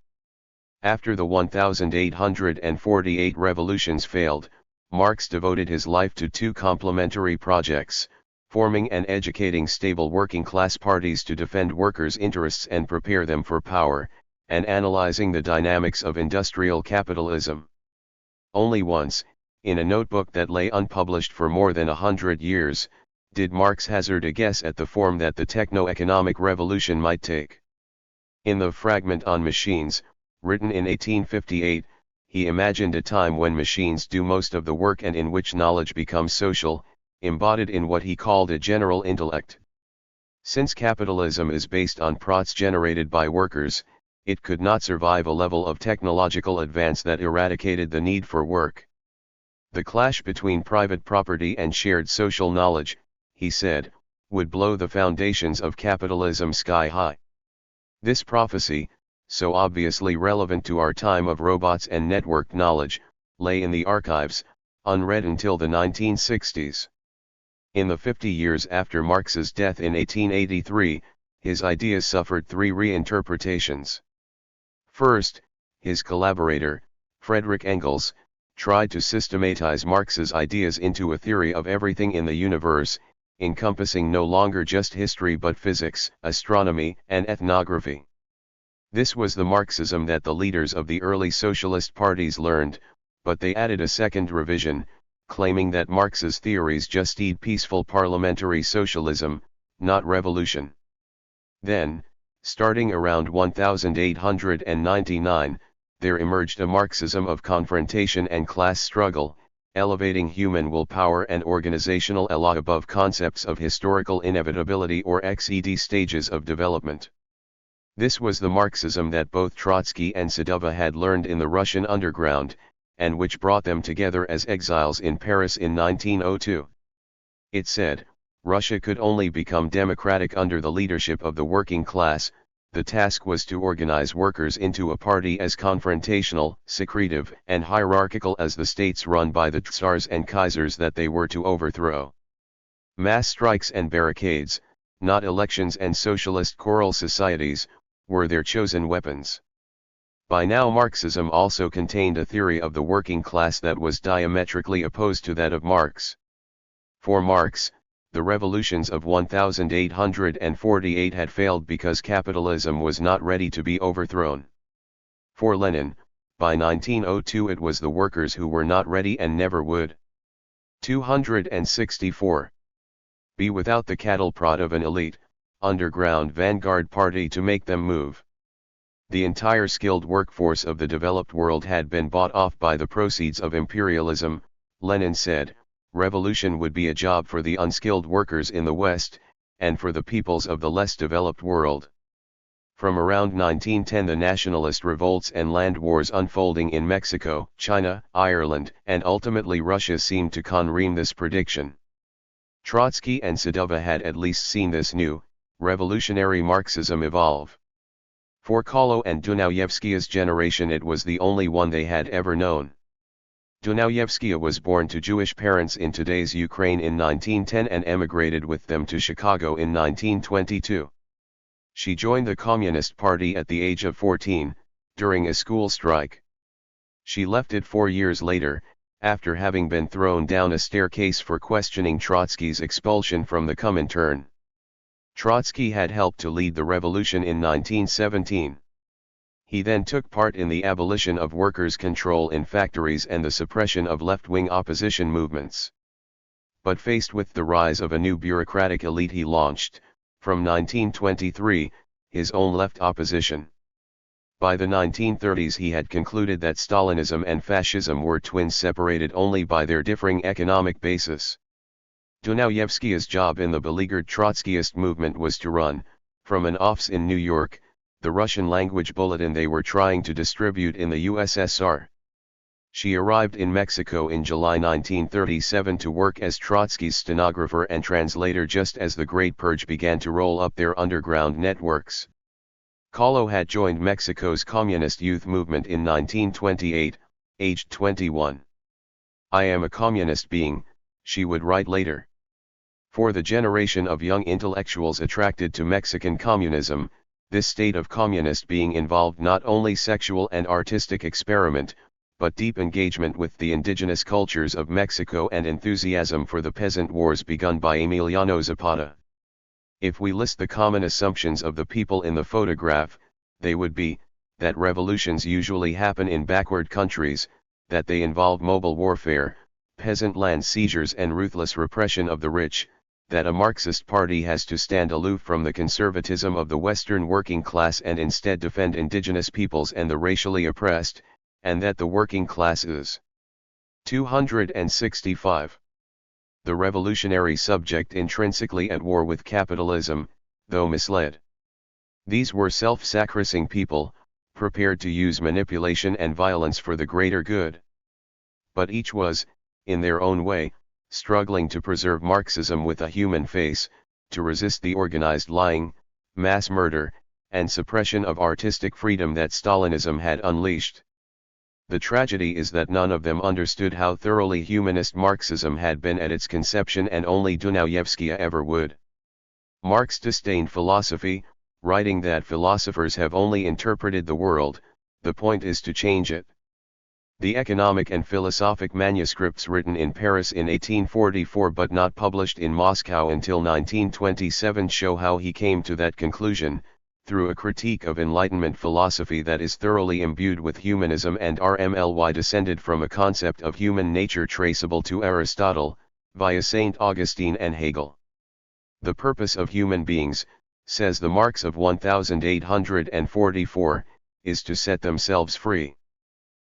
After the 1848 revolutions failed, Marx devoted his life to two complementary projects: forming and educating stable working-class parties to defend workers' interests and prepare them for power, and analyzing the dynamics of industrial capitalism. Only once, in a notebook that lay unpublished for more than 100 years, did Marx hazard a guess at the form that the techno-economic revolution might take. In the fragment on machines, written in 1858, he imagined a time when machines do most of the work and in which knowledge becomes social, embodied in what he called a general intellect. Since capitalism is based on products generated by workers, it could not survive a level of technological advance that eradicated the need for work. The clash between private property and shared social knowledge, he said, would blow the foundations of capitalism sky high. This prophecy, so obviously relevant to our time of robots and networked knowledge, lay in the archives, unread until the 1960s. In the 50 years after Marx's death in 1883, his ideas suffered three reinterpretations. First, his collaborator, Friedrich Engels, tried to systematize Marx's ideas into a theory of everything in the universe, encompassing no longer just history but physics, astronomy, and ethnography. This was the Marxism that the leaders of the early socialist parties learned, but they added a second revision, claiming that Marx's theories just need peaceful parliamentary socialism, not revolution. Then, starting around 1899, there emerged a Marxism of confrontation and class struggle, elevating human willpower and organizational elan above concepts of historical inevitability or XED stages of development. This was the Marxism that both Trotsky and Sadova had learned in the Russian underground, and which brought them together as exiles in Paris in 1902. It said, Russia could only become democratic under the leadership of the working class. The task was to organize workers into a party as confrontational, secretive, and hierarchical as the states run by the Tsars and Kaisers that they were to overthrow. Mass strikes and barricades, not elections and socialist choral societies, were their chosen weapons. By now Marxism also contained a theory of the working class that was diametrically opposed to that of Marx. For Marx, the revolutions of 1848 had failed because capitalism was not ready to be overthrown. For Lenin, by 1902 it was the workers who were not ready and never would. 264. Be without the cattle prod of an elite, underground vanguard party to make them move. The entire skilled workforce of the developed world had been bought off by the proceeds of imperialism, Lenin said. Revolution would be a job for the unskilled workers in the West, and for the peoples of the less developed world. From around 1910 the nationalist revolts and land wars unfolding in Mexico, China, Ireland, and ultimately Russia seemed to confirm this prediction. Trotsky and Sadova had at least seen this new, revolutionary Marxism evolve. For Kahlo and Dunayevskaya's generation it was the only one they had ever known. Dunayevskaya was born to Jewish parents in today's Ukraine in 1910 and emigrated with them to Chicago in 1922. She joined the Communist Party at the age of 14, during a school strike. She left it 4 years later, after having been thrown down a staircase for questioning Trotsky's expulsion from the Comintern. Trotsky had helped to lead the revolution in 1917. He then took part in the abolition of workers' control in factories and the suppression of left-wing opposition movements. But faced with the rise of a new bureaucratic elite he launched, from 1923, his own left opposition. By the 1930s he had concluded that Stalinism and fascism were twins separated only by their differing economic basis. Dunayevskaya's job in the beleaguered Trotskyist movement was to run, from an office in New York, the Russian-language bulletin they were trying to distribute in the USSR. She arrived in Mexico in July 1937 to work as Trotsky's stenographer and translator just as the Great Purge began to roll up their underground networks. Kahlo had joined Mexico's communist youth movement in 1928, aged 21. "I am a communist being," she would write later. For the generation of young intellectuals attracted to Mexican communism, this state of communist being involved not only sexual and artistic experiment, but deep engagement with the indigenous cultures of Mexico and enthusiasm for the peasant wars begun by Emiliano Zapata. If we list the common assumptions of the people in the photograph, they would be, that revolutions usually happen in backward countries, that they involve mobile warfare, peasant land seizures and ruthless repression of the rich, that a Marxist party has to stand aloof from the conservatism of the Western working class and instead defend indigenous peoples and the racially oppressed, and that the working class is 265. The revolutionary subject intrinsically at war with capitalism, though misled. These were self-sacrificing people, prepared to use manipulation and violence for the greater good. But each was, in their own way, struggling to preserve Marxism with a human face, to resist the organized lying, mass murder, and suppression of artistic freedom that Stalinism had unleashed. The tragedy is that none of them understood how thoroughly humanist Marxism had been at its conception, and only Dunayevskaya ever would. Marx disdained philosophy, writing that philosophers have only interpreted the world, the point is to change it. The economic and philosophic manuscripts written in Paris in 1844 but not published in Moscow until 1927 show how he came to that conclusion, through a critique of Enlightenment philosophy that is thoroughly imbued with humanism and RMLY descended from a concept of human nature traceable to Aristotle, via St. Augustine and Hegel. The purpose of human beings, says the Marx of 1844, is to set themselves free.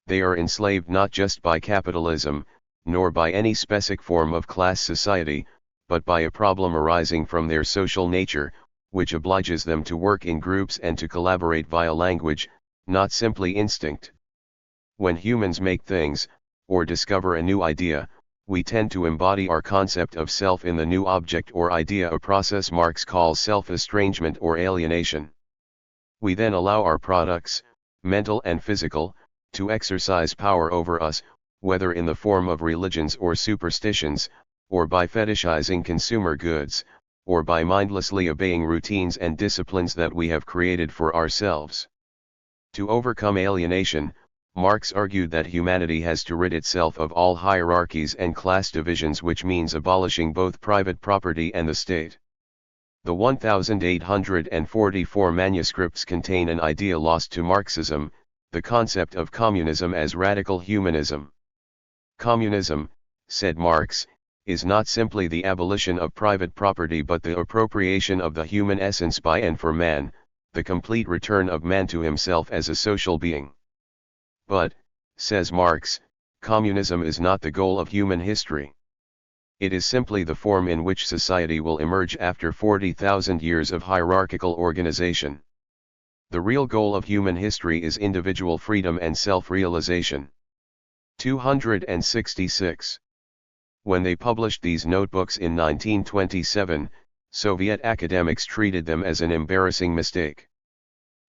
They are enslaved not just by capitalism, nor by any specific form of class society, but by a problem arising from their social nature, which obliges them to work in groups and to collaborate via language, not simply instinct. When humans make things, or discover a new idea, we tend to embody our concept of self in the new object or idea, a process Marx calls self-estrangement or alienation. We then allow our products, mental and physical, to exercise power over us, whether in the form of religions or superstitions, or by fetishizing consumer goods, or by mindlessly obeying routines and disciplines that we have created for ourselves. To overcome alienation, Marx argued that humanity has to rid itself of all hierarchies and class divisions, which means abolishing both private property and the state. The 1844 manuscripts contain an idea lost to Marxism, the concept of communism as radical humanism. Communism, said Marx, is not simply the abolition of private property but the appropriation of the human essence by and for man, the complete return of man to himself as a social being. But, says Marx, communism is not the goal of human history. It is simply the form in which society will emerge after 40,000 years of hierarchical organization. The real goal of human history is individual freedom and self-realization. 266. When they published these notebooks in 1927, Soviet academics treated them as an embarrassing mistake.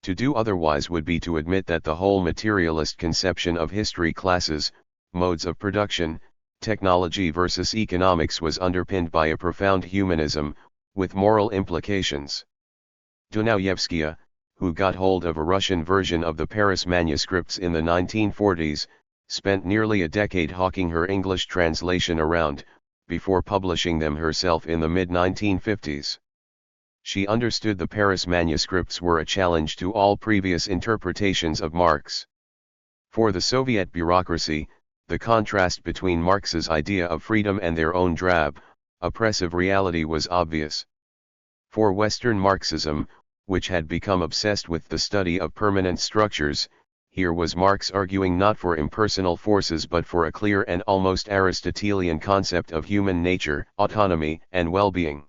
To do otherwise would be to admit that the whole materialist conception of history, classes, modes of production, technology versus economics was underpinned by a profound humanism, with moral implications. Dunayevskaya, who got hold of a Russian version of the Paris manuscripts in the 1940s, spent nearly a decade hawking her English translation around, before publishing them herself in the mid-1950s. She understood the Paris manuscripts were a challenge to all previous interpretations of Marx. For the Soviet bureaucracy, the contrast between Marx's idea of freedom and their own drab, oppressive reality was obvious. For Western Marxism, which had become obsessed with the study of permanent structures. Here was Marx arguing not for impersonal forces but for a clear and almost Aristotelian concept of human nature, autonomy, and well-being.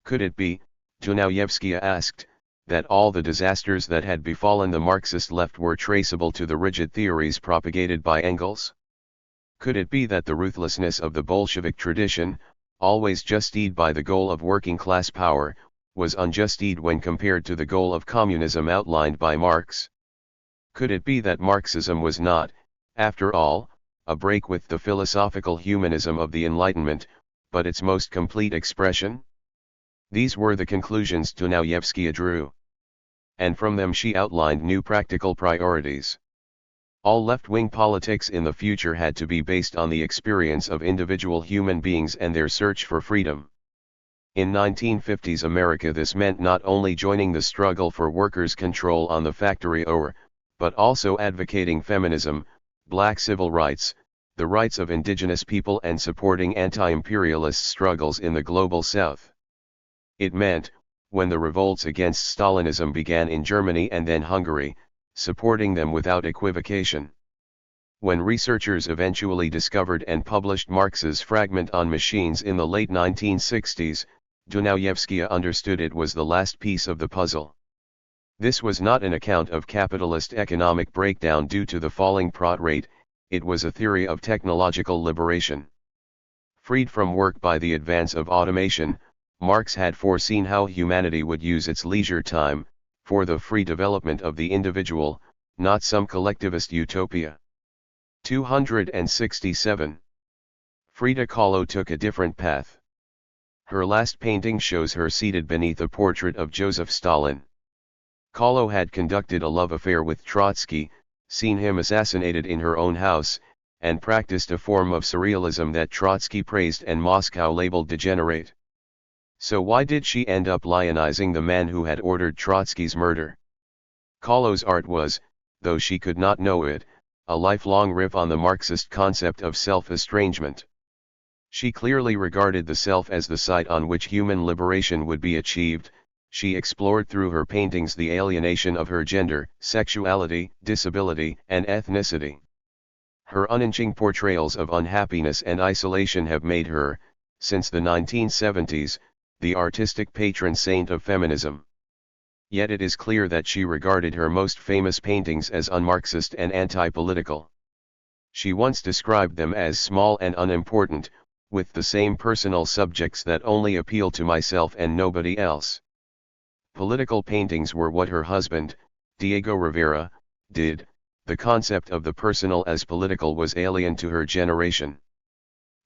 Could it be, Dunayevskaya asked, that all the disasters that had befallen the Marxist left were traceable to the rigid theories propagated by Engels? Could it be that the ruthlessness of the Bolshevik tradition, always justified by the goal of working-class power, was unjustified when compared to the goal of communism outlined by Marx? Could it be that Marxism was not, after all, a break with the philosophical humanism of the Enlightenment, but its most complete expression? These were the conclusions Dunayevskaya drew. And from them she outlined new practical priorities. All left-wing politics in the future had to be based on the experience of individual human beings and their search for freedom. In 1950s America this meant not only joining the struggle for workers' control on the factory floor, but also advocating feminism, black civil rights, the rights of indigenous people and supporting anti-imperialist struggles in the global south. It meant, when the revolts against Stalinism began in Germany and then Hungary, supporting them without equivocation. When researchers eventually discovered and published Marx's Fragment on Machines in the late 1960s, Dunayevskaya understood it was the last piece of the puzzle. This was not an account of capitalist economic breakdown due to the falling prot rate, it was a theory of technological liberation. Freed from work by the advance of automation, Marx had foreseen how humanity would use its leisure time, for the free development of the individual, not some collectivist utopia. 267. Frida Kahlo took a different path. Her last painting shows her seated beneath a portrait of Joseph Stalin. Kahlo had conducted a love affair with Trotsky, seen him assassinated in her own house, and practiced a form of surrealism that Trotsky praised and Moscow labeled degenerate. So why did she end up lionizing the man who had ordered Trotsky's murder? Kahlo's art was, though she could not know it, a lifelong riff on the Marxist concept of self-estrangement. She clearly regarded the self as the site on which human liberation would be achieved. She explored through her paintings the alienation of her gender, sexuality, disability, and ethnicity. Her unhinging portrayals of unhappiness and isolation have made her, since the 1970s, the artistic patron saint of feminism. Yet it is clear that she regarded her most famous paintings as un-Marxist and anti-political. She once described them as small and unimportant, with the same personal subjects that only appeal to myself and nobody else. Political paintings were what her husband, Diego Rivera, did. The concept of the personal as political was alien to her generation.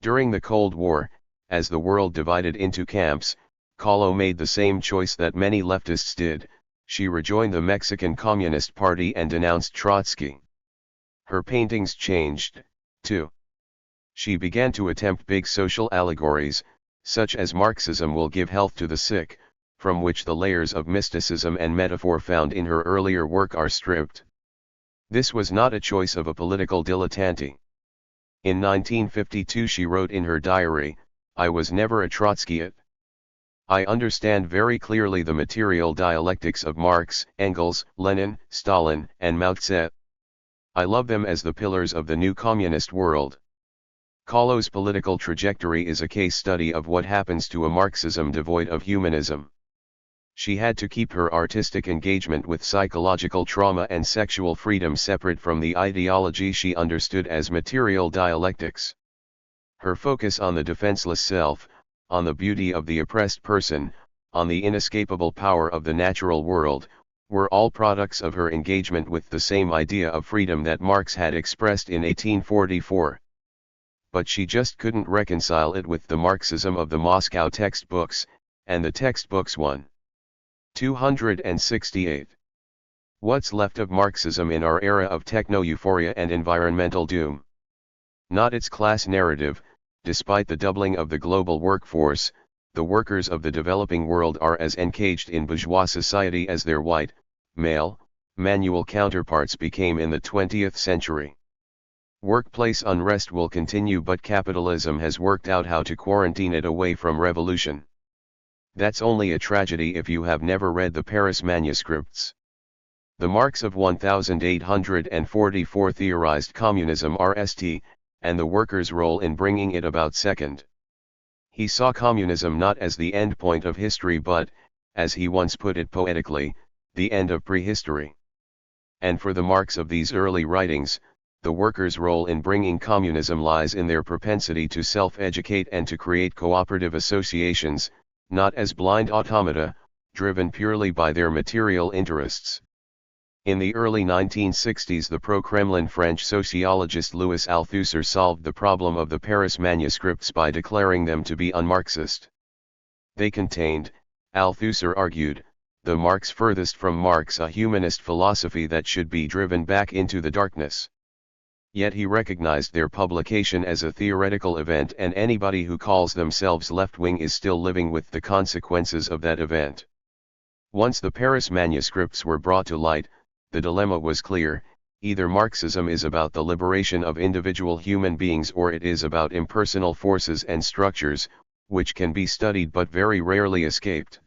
During the Cold War, as the world divided into camps, Kahlo made the same choice that many leftists did. She rejoined the Mexican Communist Party and denounced Trotsky. Her paintings changed, too. She began to attempt big social allegories, such as Marxism will give health to the sick, from which the layers of mysticism and metaphor found in her earlier work are stripped. This was not a choice of a political dilettante. In 1952 she wrote in her diary, "I was never a Trotskyite. I understand very clearly the material dialectics of Marx, Engels, Lenin, Stalin, and Mao Tse. I love them as the pillars of the new communist world." Kahlo's political trajectory is a case study of what happens to a Marxism devoid of humanism. She had to keep her artistic engagement with psychological trauma and sexual freedom separate from the ideology she understood as material dialectics. Her focus on the defenseless self, on the beauty of the oppressed person, on the inescapable power of the natural world, were all products of her engagement with the same idea of freedom that Marx had expressed in 1844. But she just couldn't reconcile it with the Marxism of the Moscow textbooks, and the textbooks won. 268. What's left of Marxism in our era of techno-euphoria and environmental doom? Not its class narrative. Despite the doubling of the global workforce, the workers of the developing world are as encaged in bourgeois society as their white, male, manual counterparts became in the 20th century. Workplace unrest will continue, but capitalism has worked out how to quarantine it away from revolution. That's only a tragedy if you have never read the Paris manuscripts. The Marx of 1844 theorized communism RST, and the workers' role in bringing it about second. He saw communism not as the end point of history but, as he once put it poetically, the end of prehistory. And for the Marx of these early writings, the workers' role in bringing communism lies in their propensity to self-educate and to create cooperative associations, not as blind automata, driven purely by their material interests. In the early 1960s, the pro-Kremlin French sociologist Louis Althusser solved the problem of the Paris manuscripts by declaring them to be un-Marxist. They contained, Althusser argued, the Marx furthest from Marx, a humanist philosophy that should be driven back into the darkness. Yet he recognized their publication as a theoretical event, and anybody who calls themselves left-wing is still living with the consequences of that event. Once the Paris manuscripts were brought to light, the dilemma was clear: either Marxism is about the liberation of individual human beings, or it is about impersonal forces and structures, which can be studied but very rarely escaped.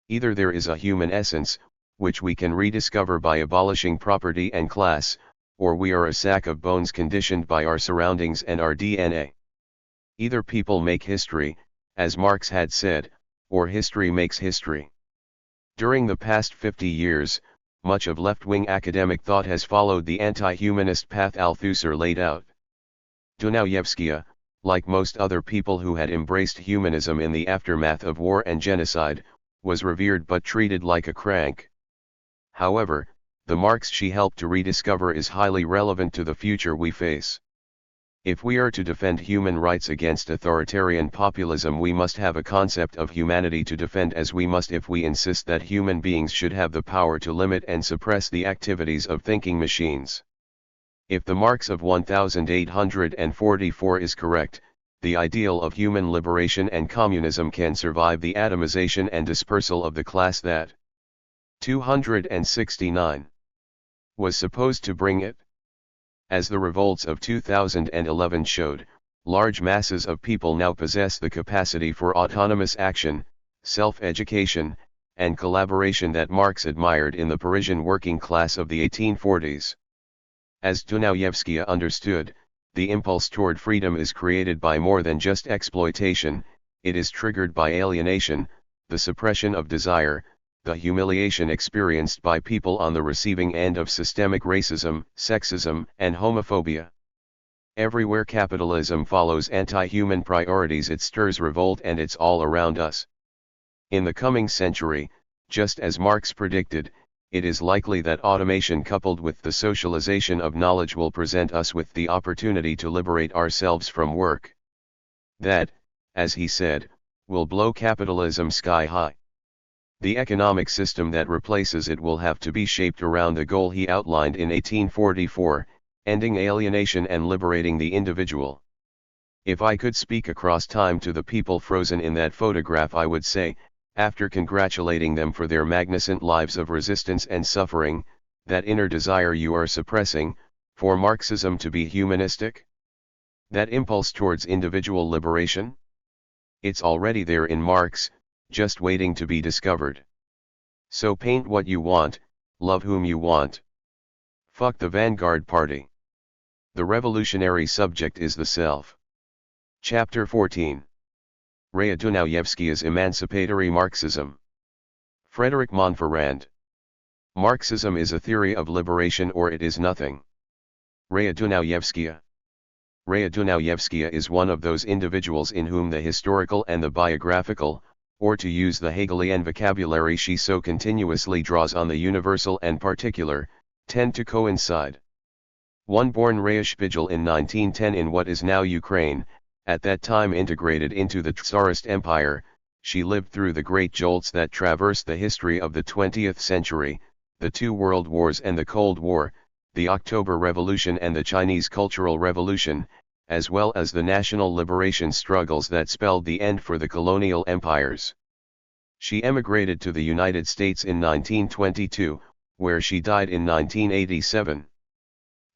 Either there is a human essence, which we can rediscover by abolishing property and class, or we are a sack of bones conditioned by our surroundings and our DNA. Either people make history, as Marx had said, or history makes history. During the past 50 years, much of left-wing academic thought has followed the anti-humanist path Althusser laid out. Dunayevskaya, like most other people who had embraced humanism in the aftermath of war and genocide, was revered but treated like a crank. However, the Marx she helped to rediscover is highly relevant to the future we face. If we are to defend human rights against authoritarian populism, we must have a concept of humanity to defend, as we must if we insist that human beings should have the power to limit and suppress the activities of thinking machines. If the Marx of 1844 is correct, the ideal of human liberation and communism can survive the atomization and dispersal of the class that 269 was supposed to bring it. As the revolts of 2011 showed, large masses of people now possess the capacity for autonomous action, self-education, and collaboration that Marx admired in the Parisian working class of the 1840s. As Dunayevskaya understood, the impulse toward freedom is created by more than just exploitation, it is triggered by alienation, the suppression of desire, the humiliation experienced by people on the receiving end of systemic racism, sexism, and homophobia. Everywhere capitalism follows anti-human priorities, it stirs revolt, and it's all around us. In the coming century, just as Marx predicted, it is likely that automation coupled with the socialization of knowledge will present us with the opportunity to liberate ourselves from work. That, as he said, will blow capitalism sky high. The economic system that replaces it will have to be shaped around the goal he outlined in 1844, ending alienation and liberating the individual. If I could speak across time to the people frozen in that photograph, I would say, after congratulating them for their magnificent lives of resistance and suffering, that inner desire you are suppressing, for Marxism to be humanistic? That impulse towards individual liberation? It's already there in Marx, just waiting to be discovered. So paint what you want, love whom you want. Fuck the vanguard party. The revolutionary subject is the self. Chapter 14. Raya Dunayevskaya's Emancipatory Marxism. Frederick Montferrand. Marxism is a theory of liberation, or it is nothing. Raya Dunayevskaya. Raya Dunayevskaya is one of those individuals in whom the historical and the biographical, or to use the Hegelian vocabulary she so continuously draws on, the universal and particular, tend to coincide. One born Raya Shpigel in 1910 in what is now Ukraine, at that time integrated into the Tsarist Empire, she lived through the great jolts that traversed the history of the 20th century, the two world wars and the Cold War, the October Revolution and the Chinese Cultural Revolution, as well as the national liberation struggles that spelled the end for the colonial empires. She emigrated to the United States in 1922, where she died in 1987.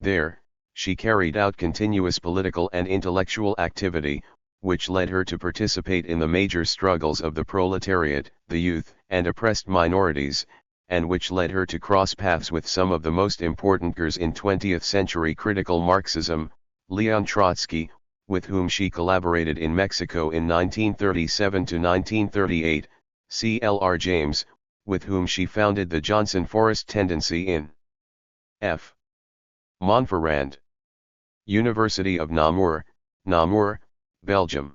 There, she carried out continuous political and intellectual activity, which led her to participate in the major struggles of the proletariat, the youth, and oppressed minorities, and which led her to cross paths with some of the most important figures in 20th-century critical Marxism, Leon Trotsky, with whom she collaborated in Mexico in 1937 to 1938, C.L.R. James, with whom she founded the Johnson Forest Tendency in F. Montferrand. University of Namur, Namur, Belgium.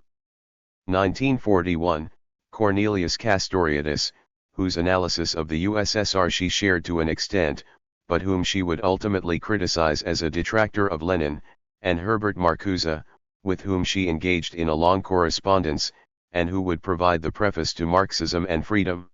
1941, Cornelius Castoriadis, whose analysis of the USSR she shared to an extent, but whom she would ultimately criticize as a detractor of Lenin, and Herbert Marcuse, with whom she engaged in a long correspondence, and who would provide the preface to Marxism and Freedom.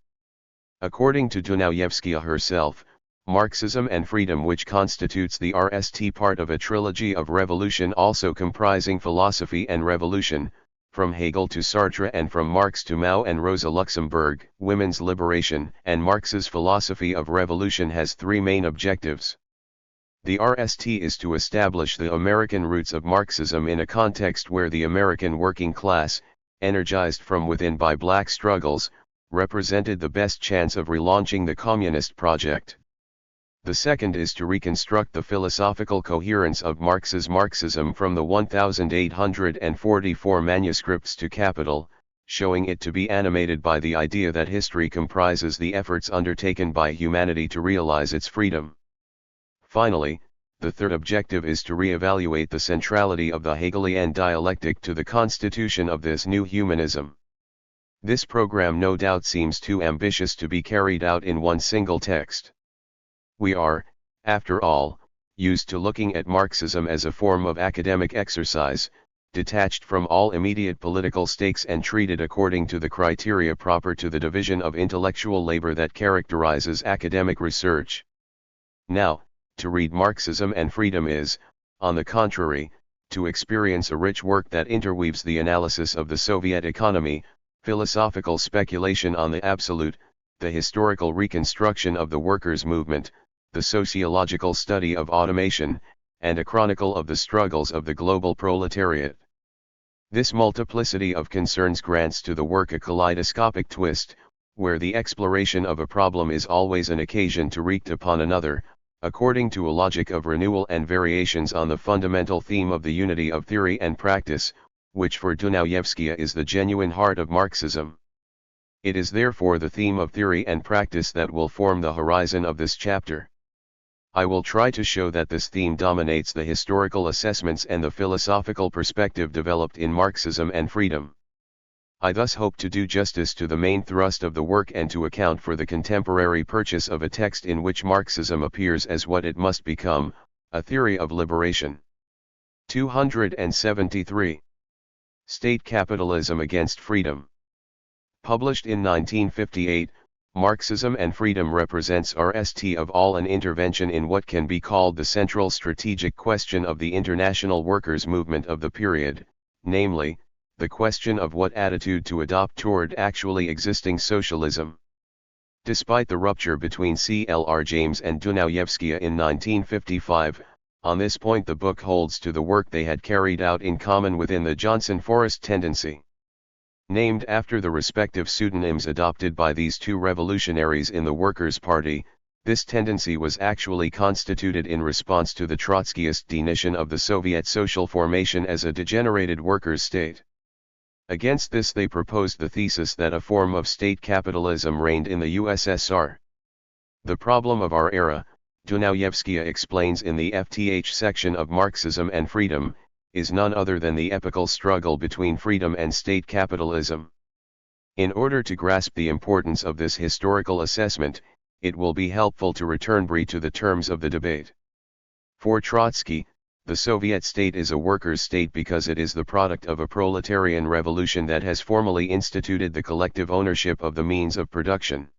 According to Dunayevskaya herself, Marxism and Freedom, which constitutes the RST part of a trilogy of revolution also comprising philosophy and revolution, from Hegel to Sartre and from Marx to Mao and Rosa Luxemburg, women's liberation, and Marx's philosophy of revolution has three main objectives. The RST is to establish the American roots of Marxism in a context where the American working class, energized from within by black struggles, represented the best chance of relaunching the communist project. The second is to reconstruct the philosophical coherence of Marx's Marxism from the 1844 manuscripts to Capital, showing it to be animated by the idea that history comprises the efforts undertaken by humanity to realize its freedom. Finally, the third objective is to re-evaluate the centrality of the Hegelian dialectic to the constitution of this new humanism. This program no doubt seems too ambitious to be carried out in one single text. We are, after all, used to looking at Marxism as a form of academic exercise, detached from all immediate political stakes and treated according to the criteria proper to the division of intellectual labor that characterizes academic research. Now, to read Marxism and Freedom is, on the contrary, to experience a rich work that interweaves the analysis of the Soviet economy, philosophical speculation on the absolute, the historical reconstruction of the workers' movement, the sociological study of automation, and a chronicle of the struggles of the global proletariat. This multiplicity of concerns grants to the work a kaleidoscopic twist, where the exploration of a problem is always an occasion to react upon another, according to a logic of renewal and variations on the fundamental theme of the unity of theory and practice, which for Dunayevskaya is the genuine heart of Marxism. It is therefore the theme of theory and practice that will form the horizon of this chapter. I will try to show that this theme dominates the historical assessments and the philosophical perspective developed in Marxism and Freedom. I thus hope to do justice to the main thrust of the work and to account for the contemporary purchase of a text in which Marxism appears as what it must become, a theory of liberation. 273. State Capitalism Against Freedom. Published in 1958, Marxism and Freedom represents RST of all an intervention in what can be called the central strategic question of the international workers' movement of the period, namely, the question of what attitude to adopt toward actually existing socialism. Despite the rupture between C.L.R. James and Dunayevskaya in 1955, on this point the book holds to the work they had carried out in common within the Johnson Forest Tendency. Named after the respective pseudonyms adopted by these two revolutionaries in the Workers' Party, this tendency was actually constituted in response to the Trotskyist definition of the Soviet social formation as a degenerated workers' state. Against this they proposed the thesis that a form of state capitalism reigned in the USSR. The problem of our era, Dunayevskaya explains in the FTH section of Marxism and Freedom, is none other than the epochal struggle between freedom and state capitalism. In order to grasp the importance of this historical assessment, it will be helpful to return briefly to the terms of the debate. For Trotsky, the Soviet state is a workers' state because it is the product of a proletarian revolution that has formally instituted the collective ownership of the means of production.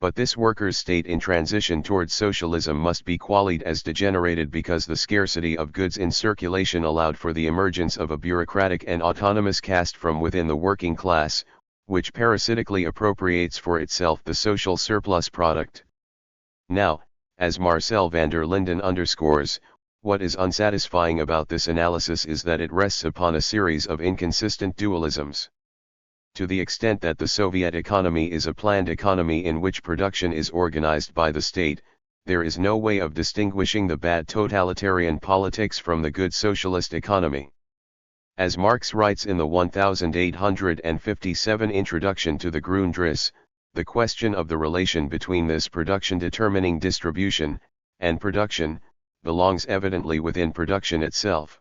But this workers' state in transition towards socialism must be qualified as degenerated because the scarcity of goods in circulation allowed for the emergence of a bureaucratic and autonomous caste from within the working class, which parasitically appropriates for itself the social surplus product. Now, as Marcel van der Linden underscores, What is unsatisfying about this analysis is that it rests upon a series of inconsistent dualisms. To the extent that the Soviet economy is a planned economy in which production is organized by the state, there is no way of distinguishing the bad totalitarian politics from the good socialist economy. As Marx writes in the 1857 introduction to the Grundrisse, the question of the relation between this production determining distribution, and production, belongs evidently within production itself.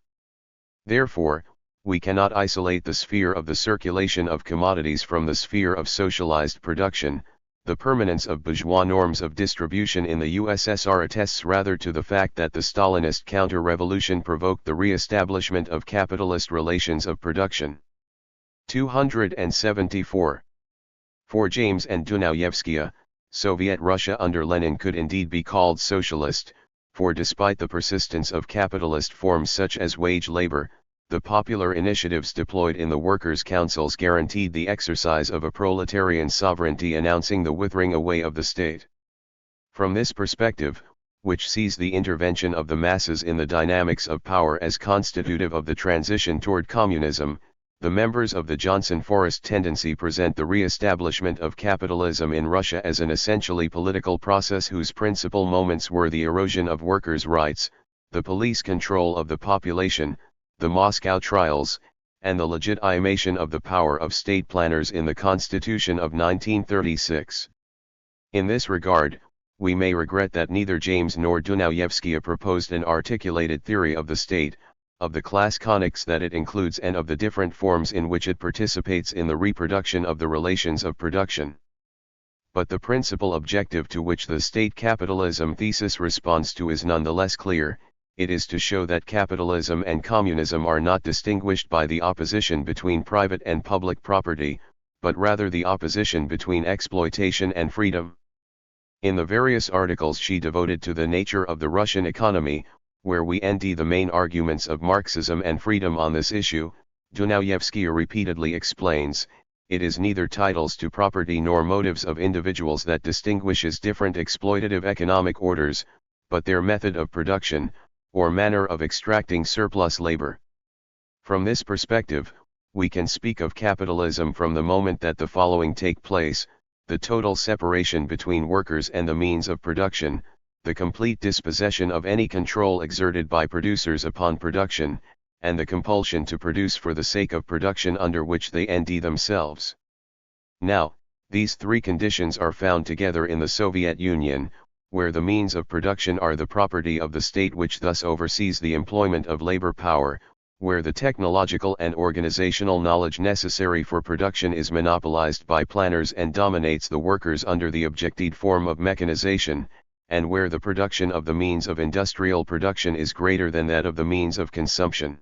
Therefore, we cannot isolate the sphere of the circulation of commodities from the sphere of socialized production. The permanence of bourgeois norms of distribution in the USSR attests rather to the fact that the Stalinist counter-revolution provoked the re-establishment of capitalist relations of production. 274. For James and Dunayevskaya, Soviet Russia under Lenin could indeed be called socialist, for despite the persistence of capitalist forms such as wage labor, the popular initiatives deployed in the workers' councils guaranteed the exercise of a proletarian sovereignty, announcing the withering away of the state. From this perspective, which sees the intervention of the masses in the dynamics of power as constitutive of the transition toward communism, the members of the Johnson-Forrest tendency present the re-establishment of capitalism in Russia as an essentially political process whose principal moments were the erosion of workers' rights, the police control of the population, the Moscow trials, and the legitimation of the power of state planners in the Constitution of 1936. In this regard, we may regret that neither James nor Dunayevskaya proposed an articulated theory of the state, of the class conics that it includes and of the different forms in which it participates in the reproduction of the relations of production. But the principal objective to which the state capitalism thesis responds to is nonetheless clear. It is to show that capitalism and communism are not distinguished by the opposition between private and public property, but rather the opposition between exploitation and freedom. In the various articles she devoted to the nature of the Russian economy, where we nd the main arguments of Marxism and freedom on this issue, Dunayevskaya repeatedly explains, it is neither titles to property nor motives of individuals that distinguishes different exploitative economic orders, but their method of production, or manner of extracting surplus labor. From this perspective, we can speak of capitalism from the moment that the following take place: the total separation between workers and the means of production, the complete dispossession of any control exerted by producers upon production, and the compulsion to produce for the sake of production under which they nd themselves. Now, these three conditions are found together in the Soviet Union, where the means of production are the property of the state, which thus oversees the employment of labor power, where the technological and organizational knowledge necessary for production is monopolized by planners and dominates the workers under the objected form of mechanization, and where the production of the means of industrial production is greater than that of the means of consumption.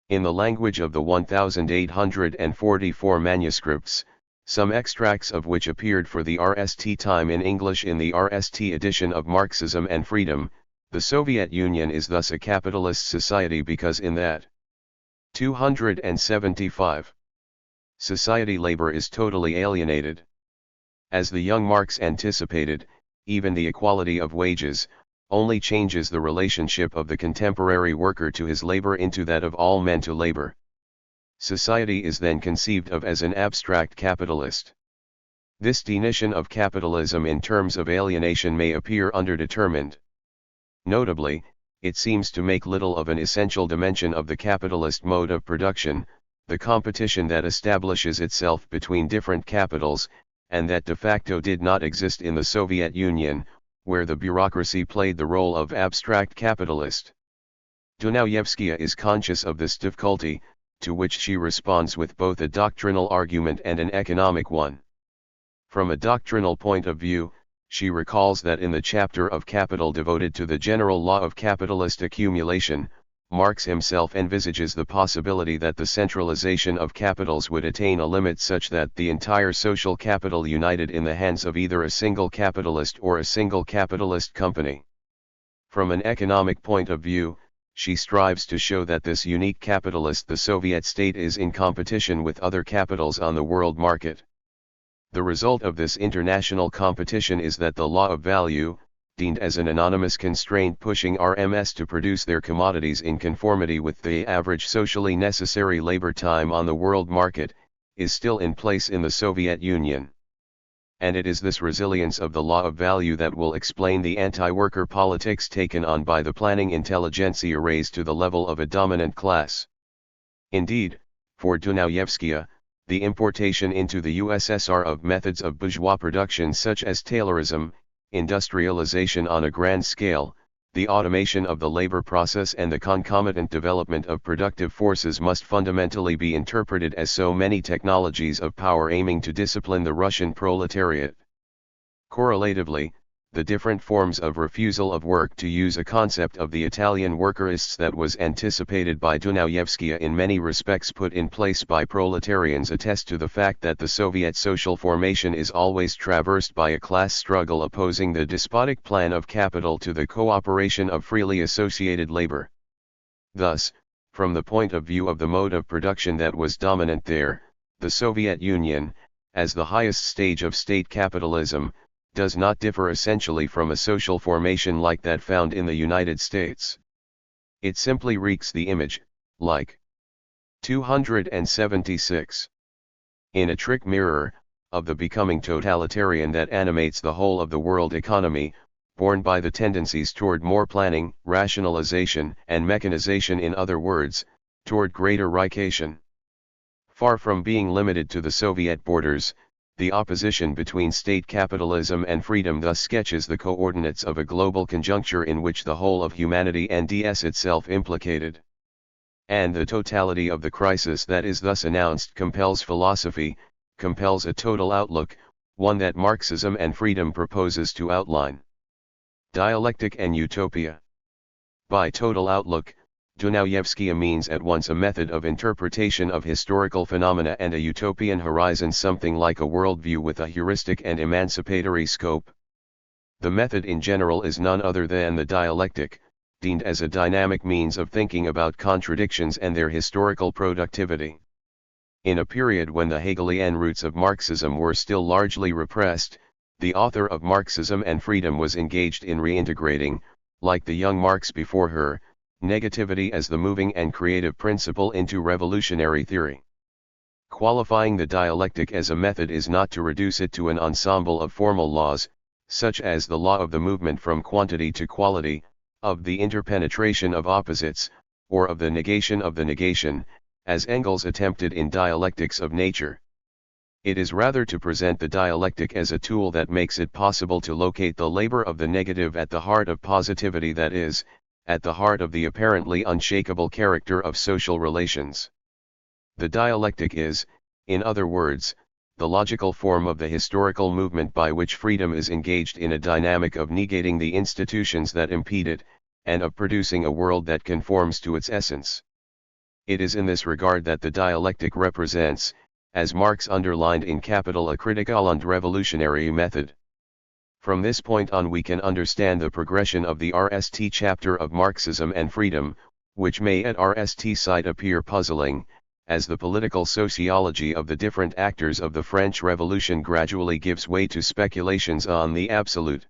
In the language of the 1844 manuscripts, some extracts of which appeared for the RST time in English in the RST edition of Marxism and Freedom, the Soviet Union is thus a capitalist society because in that 275 society labor is totally alienated. As the young Marx anticipated, even the equality of wages only changes the relationship of the contemporary worker to his labor into that of all men to labor. Society is then conceived of as an abstract capitalist. This definition of capitalism in terms of alienation may appear underdetermined. Notably, it seems to make little of an essential dimension of the capitalist mode of production, the competition that establishes itself between different capitals, and that de facto did not exist in the Soviet Union, where the bureaucracy played the role of abstract capitalist. Dunayevskaya is conscious of this difficulty, to which she responds with both a doctrinal argument and an economic one. From a doctrinal point of view, she recalls that in the chapter of Capital devoted to the general law of capitalist accumulation, Marx himself envisages the possibility that the centralization of capitals would attain a limit such that the entire social capital united in the hands of either a single capitalist or a single capitalist company. From an economic point of view, she strives to show that this unique capitalist, the Soviet state, is in competition with other capitals on the world market. The result of this international competition is that the law of value, deemed as an anonymous constraint pushing RMS to produce their commodities in conformity with the average socially necessary labor time on the world market, is still in place in the Soviet Union. And it is this resilience of the law of value that will explain the anti-worker politics taken on by the planning intelligentsia raised to the level of a dominant class. Indeed, for Dunayevskaya, the importation into the USSR of methods of bourgeois production such as Taylorism, industrialization on a grand scale, the automation of the labor process and the concomitant development of productive forces must fundamentally be interpreted as so many technologies of power aiming to discipline the Russian proletariat. Correlatively, the different forms of refusal of work, to use a concept of the Italian workerists that was anticipated by Dunayevskaya, in many respects put in place by proletarians, attest to the fact that the Soviet social formation is always traversed by a class struggle opposing the despotic plan of capital to the cooperation of freely associated labor. Thus, from the point of view of the mode of production that was dominant there, the Soviet Union, as the highest stage of state capitalism, does not differ essentially from a social formation like that found in the United States. It simply reeks the image, like 276. In a trick mirror, of the becoming totalitarian that animates the whole of the world economy, borne by the tendencies toward more planning, rationalization, and mechanization, in other words, toward greater Reichation. Far from being limited to the Soviet borders, the opposition between state capitalism and freedom thus sketches the coordinates of a global conjuncture in which the whole of humanity and is itself implicated. And the totality of the crisis that is thus announced compels philosophy, compels a total outlook, one that Marxism and freedom proposes to outline. Dialectic and utopia. By total outlook, Dunayevskaya means at once a method of interpretation of historical phenomena and a utopian horizon, something like a worldview with a heuristic and emancipatory scope. The method in general is none other than the dialectic, deemed as a dynamic means of thinking about contradictions and their historical productivity. In a period when the Hegelian roots of Marxism were still largely repressed, the author of Marxism and Freedom was engaged in reintegrating, like the young Marx before her, negativity as the moving and creative principle into revolutionary theory. Qualifying the dialectic as a method is not to reduce it to an ensemble of formal laws, such as the law of the movement from quantity to quality, of the interpenetration of opposites, or of the negation of the negation, as Engels attempted in Dialectics of Nature. It is rather to present the dialectic as a tool that makes it possible to locate the labor of the negative at the heart of positivity, that is, at the heart of the apparently unshakable character of social relations. The dialectic is, in other words, the logical form of the historical movement by which freedom is engaged in a dynamic of negating the institutions that impede it, and of producing a world that conforms to its essence. It is in this regard that the dialectic represents, as Marx underlined in Capital, a critical and revolutionary method. From this point on we can understand the progression of the RST chapter of Marxism and Freedom, which may at RST sight appear puzzling, as the political sociology of the different actors of the French Revolution gradually gives way to speculations on the absolute.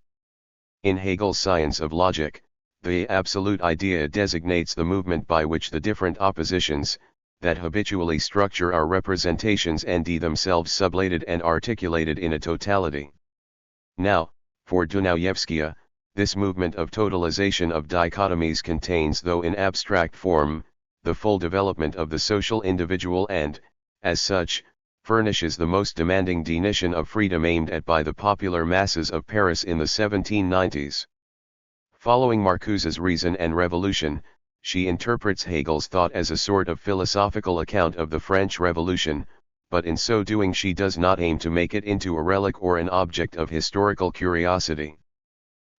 In Hegel's Science of Logic, the absolute idea designates the movement by which the different oppositions, that habitually structure our representations and themselves sublated and articulated in a totality. Now, for Dunayevskaya, this movement of totalization of dichotomies contains, though in abstract form, the full development of the social individual and, as such, furnishes the most demanding definition of freedom aimed at by the popular masses of Paris in the 1790s. Following Marcuse's Reason and Revolution, she interprets Hegel's thought as a sort of philosophical account of the French Revolution, but in so doing she does not aim to make it into a relic or an object of historical curiosity.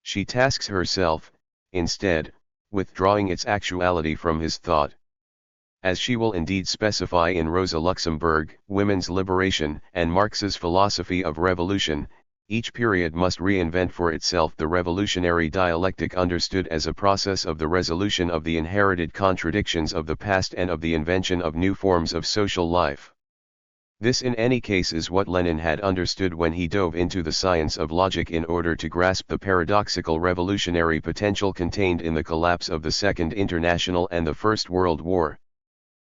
She tasks herself, instead, with drawing its actuality from his thought. As she will indeed specify in Rosa Luxemburg, Women's Liberation, and Marx's Philosophy of Revolution, each period must reinvent for itself the revolutionary dialectic understood as a process of the resolution of the inherited contradictions of the past and of the invention of new forms of social life. This in any case is what Lenin had understood when he dove into the science of logic in order to grasp the paradoxical revolutionary potential contained in the collapse of the Second International and the First World War.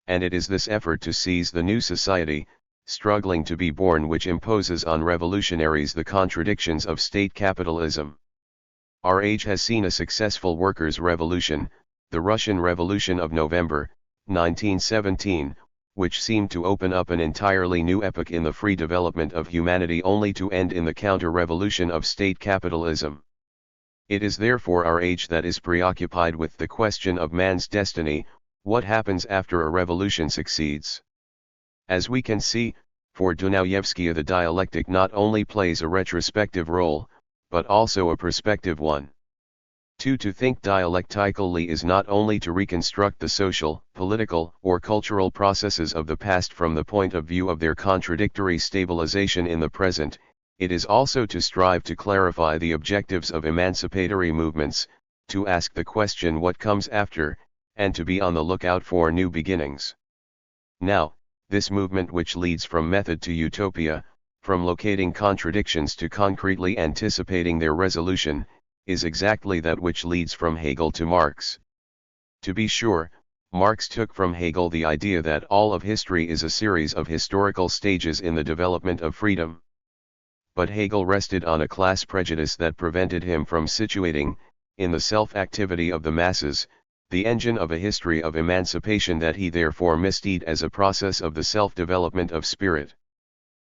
And it is this effort to seize the new society, struggling to be born, which imposes on revolutionaries the contradictions of state capitalism. Our age has seen a successful workers' revolution, the Russian Revolution of November, 1917, which seemed to open up an entirely new epoch in the free development of humanity, only to end in the counter-revolution of state capitalism. It is therefore our age that is preoccupied with the question of man's destiny, what happens after a revolution succeeds. As we can see, for Dunayevskaya the dialectic not only plays a retrospective role, but also a perspective one. To think dialectically is not only to reconstruct the social, political, or cultural processes of the past from the point of view of their contradictory stabilization in the present, it is also to strive to clarify the objectives of emancipatory movements, to ask the question what comes after, and to be on the lookout for new beginnings. Now, this movement which leads from method to utopia, from locating contradictions to concretely anticipating their resolution, is exactly that which leads from Hegel to Marx. To be sure, Marx took from Hegel the idea that all of history is a series of historical stages in the development of freedom. But Hegel rested on a class prejudice that prevented him from situating, in the self-activity of the masses, the engine of a history of emancipation that he therefore misdeed as a process of the self-development of spirit.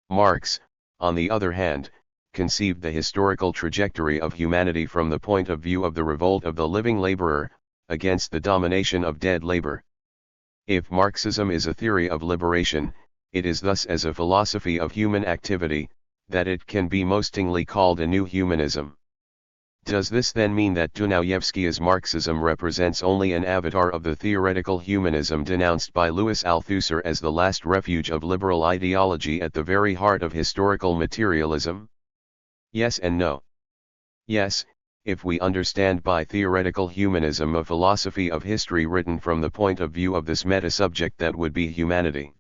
Marx, on the other hand, conceived the historical trajectory of humanity from the point of view of the revolt of the living laborer, against the domination of dead labor. If Marxism is a theory of liberation, it is thus as a philosophy of human activity, that it can be mostly called a new humanism. Does this then mean that Dunayevskaya's Marxism represents only an avatar of the theoretical humanism denounced by Louis Althusser as the last refuge of liberal ideology at the very heart of historical materialism? Yes and no. Yes, if we understand by theoretical humanism a philosophy of history written from the point of view of this meta-subject that would be humanity.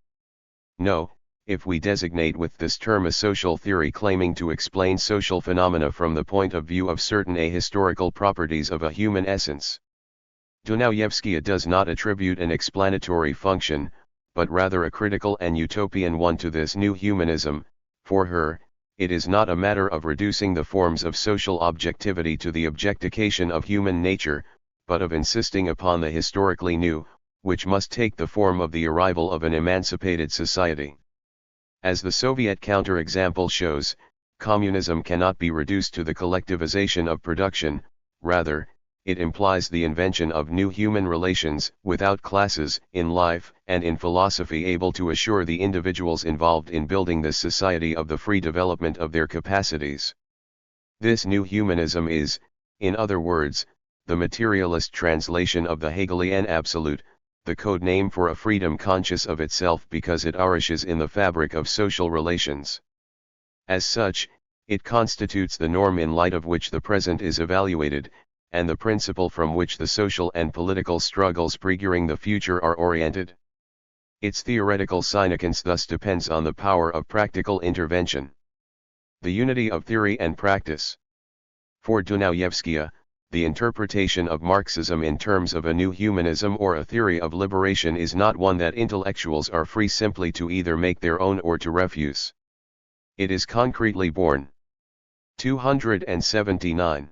No, if we designate with this term a social theory claiming to explain social phenomena from the point of view of certain ahistorical properties of a human essence. Dunayevskaya does not attribute an explanatory function, but rather a critical and utopian one to this new humanism. For her, it is not a matter of reducing the forms of social objectivity to the objectification of human nature, but of insisting upon the historically new, which must take the form of the arrival of an emancipated society. As the Soviet counterexample shows, communism cannot be reduced to the collectivization of production, rather, it implies the invention of new human relations, without classes, in life and in philosophy, able to assure the individuals involved in building this society of the free development of their capacities. This new humanism is, in other words, the materialist translation of the Hegelian absolute, the code name for a freedom conscious of itself because it nourishes in the fabric of social relations. As such, it constitutes the norm in light of which the present is evaluated, and the principle from which the social and political struggles prefiguring the future are oriented. Its theoretical significance thus depends on the power of practical intervention. The unity of theory and practice. For Dunayevskaya, the interpretation of Marxism in terms of a new humanism or a theory of liberation is not one that intellectuals are free simply to either make their own or to refuse. It is concretely born. 279.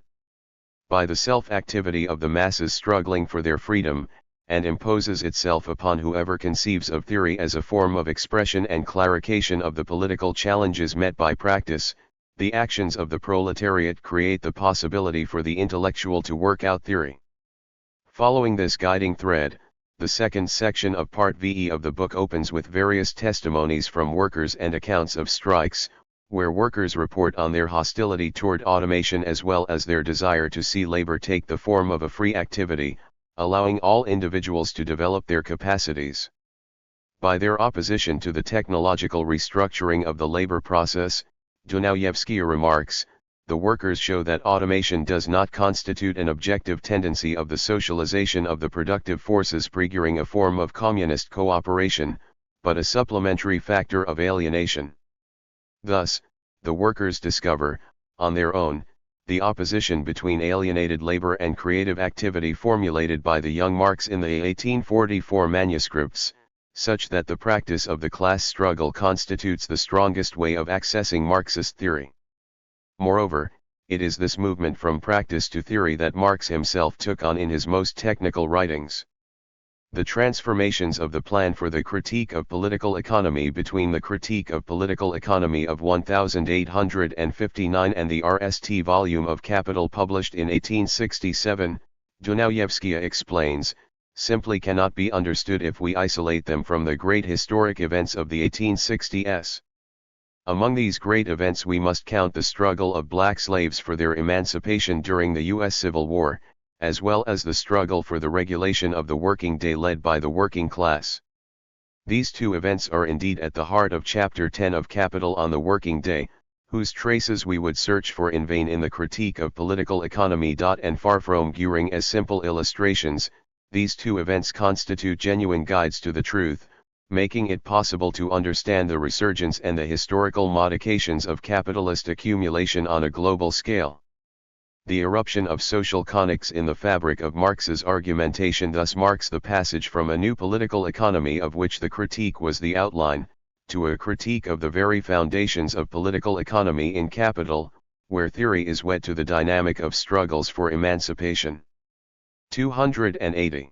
By the self-activity of the masses struggling for their freedom, and imposes itself upon whoever conceives of theory as a form of expression and clarification of the political challenges met by practice. The actions of the proletariat create the possibility for the intellectual to work out theory. Following this guiding thread, the second section of Part VE of the book opens with various testimonies from workers and accounts of strikes, where workers report on their hostility toward automation as well as their desire to see labor take the form of a free activity, allowing all individuals to develop their capacities. By their opposition to the technological restructuring of the labor process, Dunayevskaya remarks, the workers show that automation does not constitute an objective tendency of the socialization of the productive forces prefiguring a form of communist cooperation, but a supplementary factor of alienation. Thus, the workers discover, on their own, the opposition between alienated labor and creative activity formulated by the young Marx in the 1844 manuscripts, such that the practice of the class struggle constitutes the strongest way of accessing Marxist theory. Moreover, it is this movement from practice to theory that Marx himself took on in his most technical writings. The transformations of the plan for the critique of political economy between the critique of political economy of 1859 and the RST volume of Capital published in 1867, Dunayevskaya explains, simply cannot be understood if we isolate them from the great historic events of the 1860s. Among these great events we must count the struggle of black slaves for their emancipation during the U.S. Civil War, as well as the struggle for the regulation of the working day led by the working class. These two events are indeed at the heart of Chapter 10 of Capital on the Working Day, whose traces we would search for in vain in the critique of political economy. And far from gearing as simple illustrations, these two events constitute genuine guides to the truth, making it possible to understand the resurgence and the historical modifications of capitalist accumulation on a global scale. The eruption of social conics in the fabric of Marx's argumentation thus marks the passage from a new political economy of which the critique was the outline, to a critique of the very foundations of political economy in Capital, where theory is wed to the dynamic of struggles for emancipation. 280.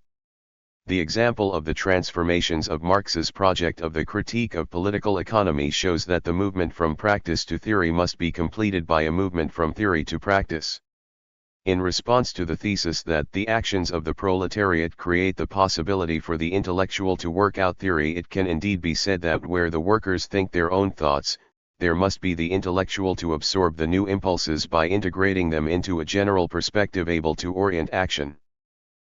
The example of the transformations of Marx's project of the critique of political economy shows that the movement from practice to theory must be completed by a movement from theory to practice. In response to the thesis that the actions of the proletariat create the possibility for the intellectual to work out theory, it can indeed be said that where the workers think their own thoughts, there must be the intellectual to absorb the new impulses by integrating them into a general perspective able to orient action.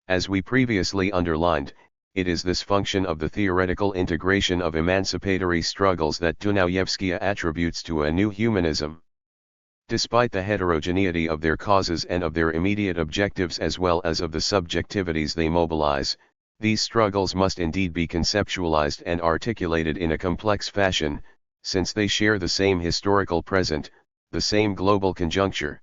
As we previously underlined, it is this function of the theoretical integration of emancipatory struggles that Dunayevskaya attributes to a new humanism. Despite the heterogeneity of their causes and of their immediate objectives as well as of the subjectivities they mobilize, these struggles must indeed be conceptualized and articulated in a complex fashion, since they share the same historical present, the same global conjuncture.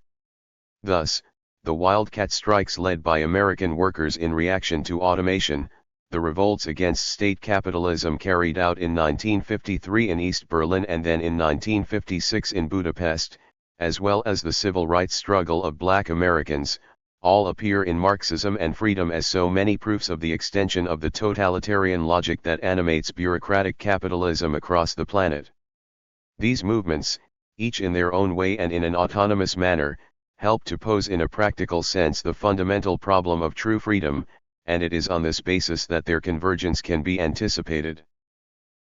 Thus, the wildcat strikes led by American workers in reaction to automation, the revolts against state capitalism carried out in 1953 in East Berlin and then in 1956 in Budapest, as well as the civil rights struggle of black Americans, all appear in Marxism and freedom as so many proofs of the extension of the totalitarian logic that animates bureaucratic capitalism across the planet. These movements, each in their own way and in an autonomous manner, help to pose in a practical sense the fundamental problem of true freedom, and it is on this basis that their convergence can be anticipated.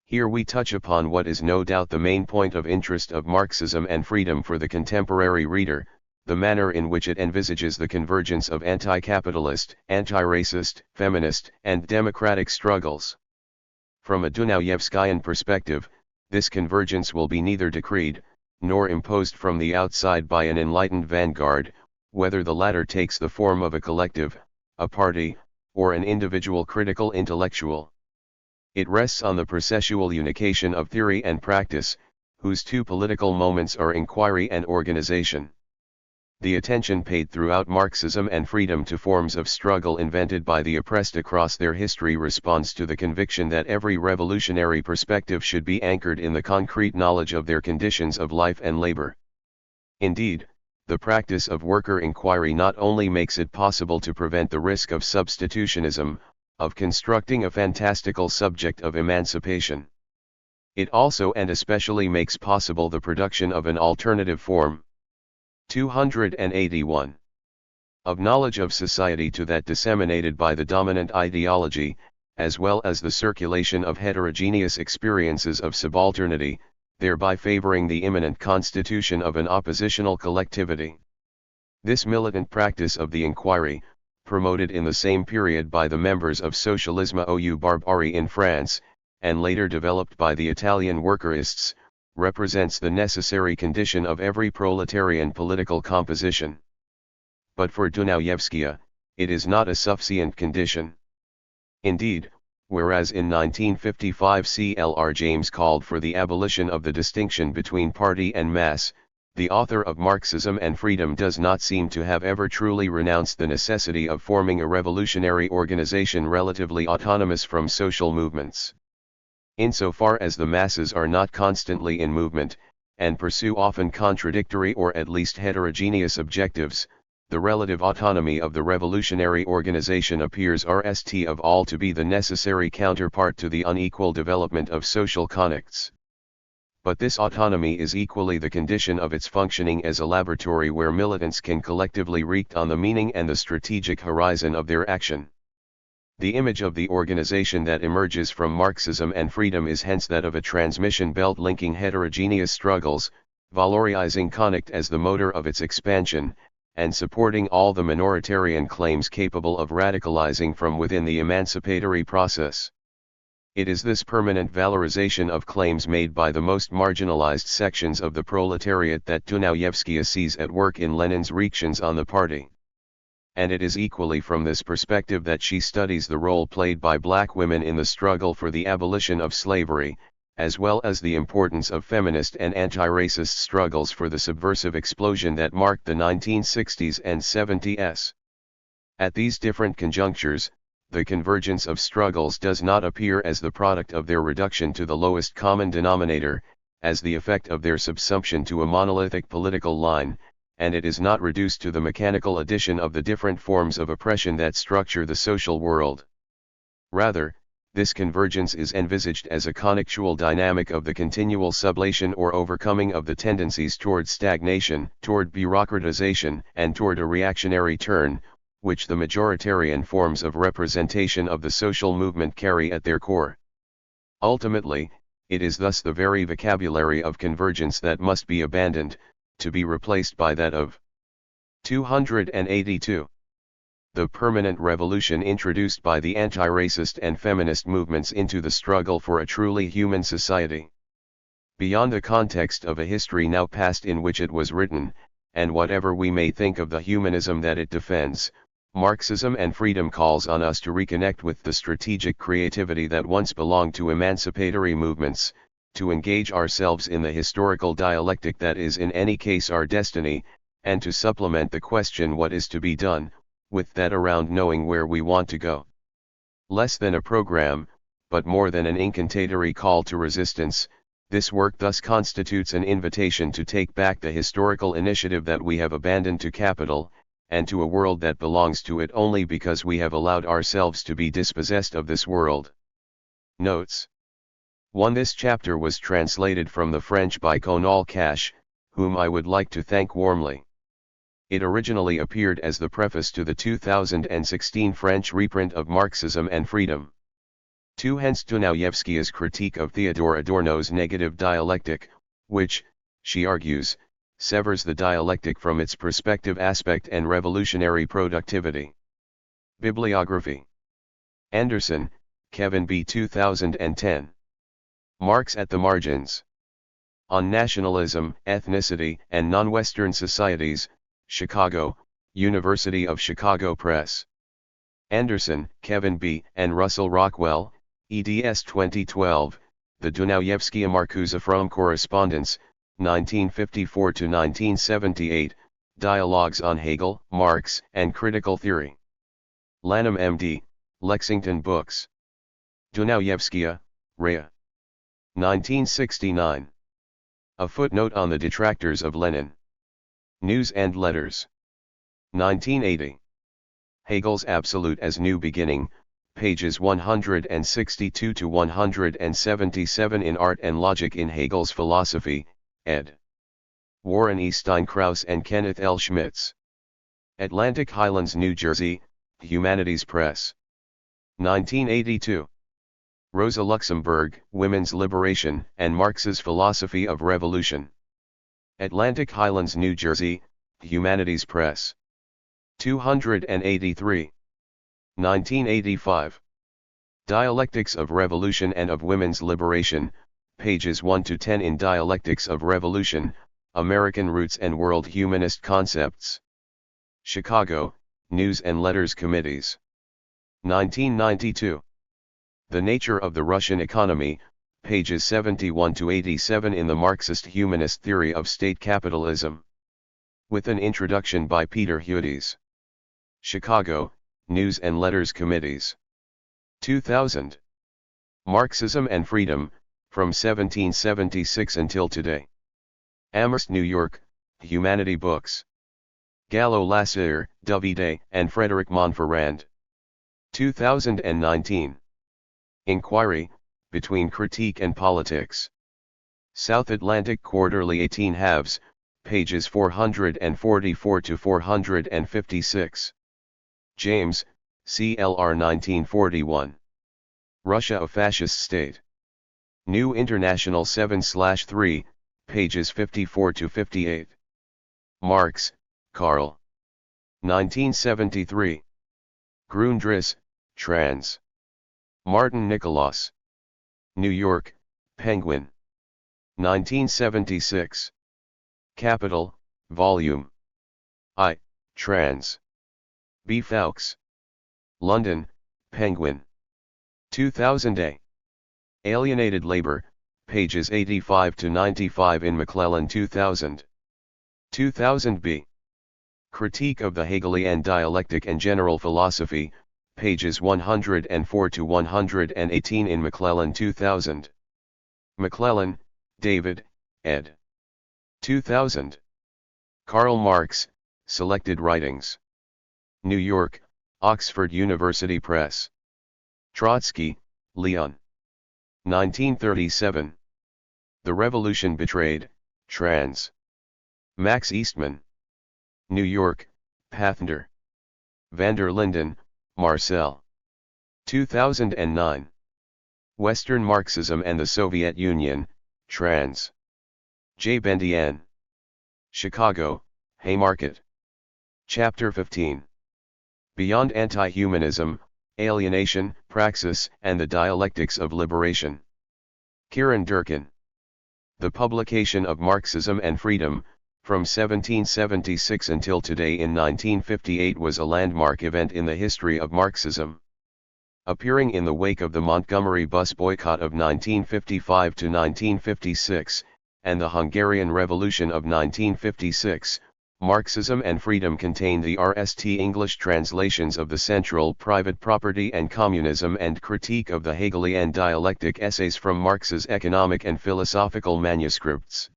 Here we touch upon what is no doubt the main point of interest of Marxism and freedom for the contemporary reader, the manner in which it envisages the convergence of anti-capitalist, anti-racist, feminist, and democratic struggles. From a Dunayevskayan perspective, this convergence will be neither decreed, nor imposed from the outside by an enlightened vanguard, whether the latter takes the form of a collective, a party, or an individual critical intellectual. It rests on the processual unication of theory and practice, whose two political moments are inquiry and organization. The attention paid throughout Marxism and freedom to forms of struggle invented by the oppressed across their history responds to the conviction that every revolutionary perspective should be anchored in the concrete knowledge of their conditions of life and labor. Indeed, the practice of worker inquiry not only makes it possible to prevent the risk of substitutionism, of constructing a fantastical subject of emancipation. It also and especially makes possible the production of an alternative form. 281. Of knowledge of society to that disseminated by the dominant ideology, as well as the circulation of heterogeneous experiences of subalternity, thereby favoring the imminent constitution of an oppositional collectivity. This militant practice of the inquiry, promoted in the same period by the members of Socialisme ou Barbarie in France, and later developed by the Italian workerists, represents the necessary condition of every proletarian political composition. But for Dunayevskaya, it is not a sufficient condition. Indeed, whereas in 1955 C.L.R. James called for the abolition of the distinction between party and mass, the author of Marxism and Freedom does not seem to have ever truly renounced the necessity of forming a revolutionary organization relatively autonomous from social movements. Insofar as the masses are not constantly in movement, and pursue often contradictory or at least heterogeneous objectives, the relative autonomy of the revolutionary organization appears rst of all to be the necessary counterpart to the unequal development of social connects. But this autonomy is equally the condition of its functioning as a laboratory where militants can collectively react on the meaning and the strategic horizon of their action. The image of the organization that emerges from Marxism and Freedom is hence that of a transmission belt linking heterogeneous struggles, valorizing connect as the motor of its expansion, and supporting all the minoritarian claims capable of radicalizing from within the emancipatory process. It is this permanent valorization of claims made by the most marginalized sections of the proletariat that Dunayevskaya sees at work in Lenin's reactions on the party. And it is equally from this perspective that she studies the role played by black women in the struggle for the abolition of slavery, as well as the importance of feminist and anti-racist struggles for the subversive explosion that marked the 1960s and 70s. At these different conjunctures, the convergence of struggles does not appear as the product of their reduction to the lowest common denominator, as the effect of their subsumption to a monolithic political line, and it is not reduced to the mechanical addition of the different forms of oppression that structure the social world. Rather, this convergence is envisaged as a connectual dynamic of the continual sublation or overcoming of the tendencies toward stagnation, toward bureaucratization, and toward a reactionary turn, which the majoritarian forms of representation of the social movement carry at their core. Ultimately, it is thus the very vocabulary of convergence that must be abandoned, to be replaced by that of 282. The permanent revolution introduced by the anti-racist and feminist movements into the struggle for a truly human society. Beyond the context of a history now past in which it was written, and whatever we may think of the humanism that it defends, Marxism and Freedom calls on us to reconnect with the strategic creativity that once belonged to emancipatory movements, to engage ourselves in the historical dialectic that is in any case our destiny, and to supplement the question what is to be done, with that around knowing where we want to go. Less than a program, but more than an incantatory call to resistance, this work thus constitutes an invitation to take back the historical initiative that we have abandoned to capital, and to a world that belongs to it only because we have allowed ourselves to be dispossessed of this world. Notes 1. This chapter was translated from the French by Conal Cash, whom I would like to thank warmly. It originally appeared as the preface to the 2016 French reprint of Marxism and Freedom. 2. Hence Dunayevskaya's critique of Theodore Adorno's negative dialectic, which, she argues, severs the dialectic from its prospective aspect and revolutionary productivity. Bibliography. Anderson, Kevin B. 2010. Marx at the Margins. On Nationalism, Ethnicity, and Non-Western Societies, Chicago, University of Chicago Press. Anderson, Kevin B., and Russell Rockwell, eds 2012, The Dunayevskaya-Marcuse from Correspondence, 1954–1978, Dialogues on Hegel, Marx, and Critical Theory. Lanham M.D., Lexington Books. Dunayevskaya, Raya. 1969. A footnote on the detractors of Lenin. News and Letters. 1980. Hegel's Absolute as New Beginning, pages 162–177 in Art and Logic in Hegel's Philosophy, ed. Warren E. Steinkraus and Kenneth L. Schmitz. Atlantic Highlands, New Jersey, Humanities Press. 1982. Rosa Luxemburg, Women's Liberation and Marx's Philosophy of Revolution. Atlantic Highlands, New Jersey, Humanities Press. 283. 1985. Dialectics of Revolution and of Women's Liberation, pages 1–10 in Dialectics of Revolution, American Roots and World Humanist Concepts. Chicago, News and Letters Committees. 1992. The Nature of the Russian Economy, pages 71 to 87 in the Marxist Humanist Theory of State Capitalism. With an introduction by Peter Hudes. Chicago, News and Letters Committees. 2000. Marxism and Freedom, from 1776 until today. Amherst, New York, Humanity Books. Gallo Lassaire, Davide, and Frederick Monferrand. 2019. Inquiry, Between Critique and Politics. South Atlantic Quarterly 18 halves, pages 444 to 456. James, CLR 1941. Russia a Fascist State. New International 7/3, pages 54 to 58. Marx, Karl. 1973. Grundriss, trans. Martin Nicholas. New York, Penguin. 1976. Capital, Volume I, trans. B. Fowkes. London, Penguin. 2000a. Alienated Labor, pages 85 to 95 in McClellan 2000. 2000b. Critique of the Hegelian Dialectic and General Philosophy, pages 104 to 118 in McClellan 2000. McClellan, David, ed. 2000. Karl Marx, Selected Writings. New York, Oxford University Press. Trotsky, Leon. 1937. The Revolution Betrayed, trans. Max Eastman. New York, Pathender. Van der Linden, Marcel. 2009. Western Marxism and the Soviet Union, trans. J. Bendian. Chicago, Haymarket. Chapter 15. Beyond Anti-Humanism, Alienation, Praxis, and the Dialectics of Liberation. Kieran, Durkin. The publication of Marxism and Freedom, from 1776 until today in 1958 was a landmark event in the history of Marxism. Appearing in the wake of the Montgomery bus boycott of 1955 to 1956, and the Hungarian Revolution of 1956, Marxism and Freedom contained the RST English translations of the Central, Private Property and Communism and Critique of the Hegelian Dialectic essays from Marx's economic and philosophical manuscripts.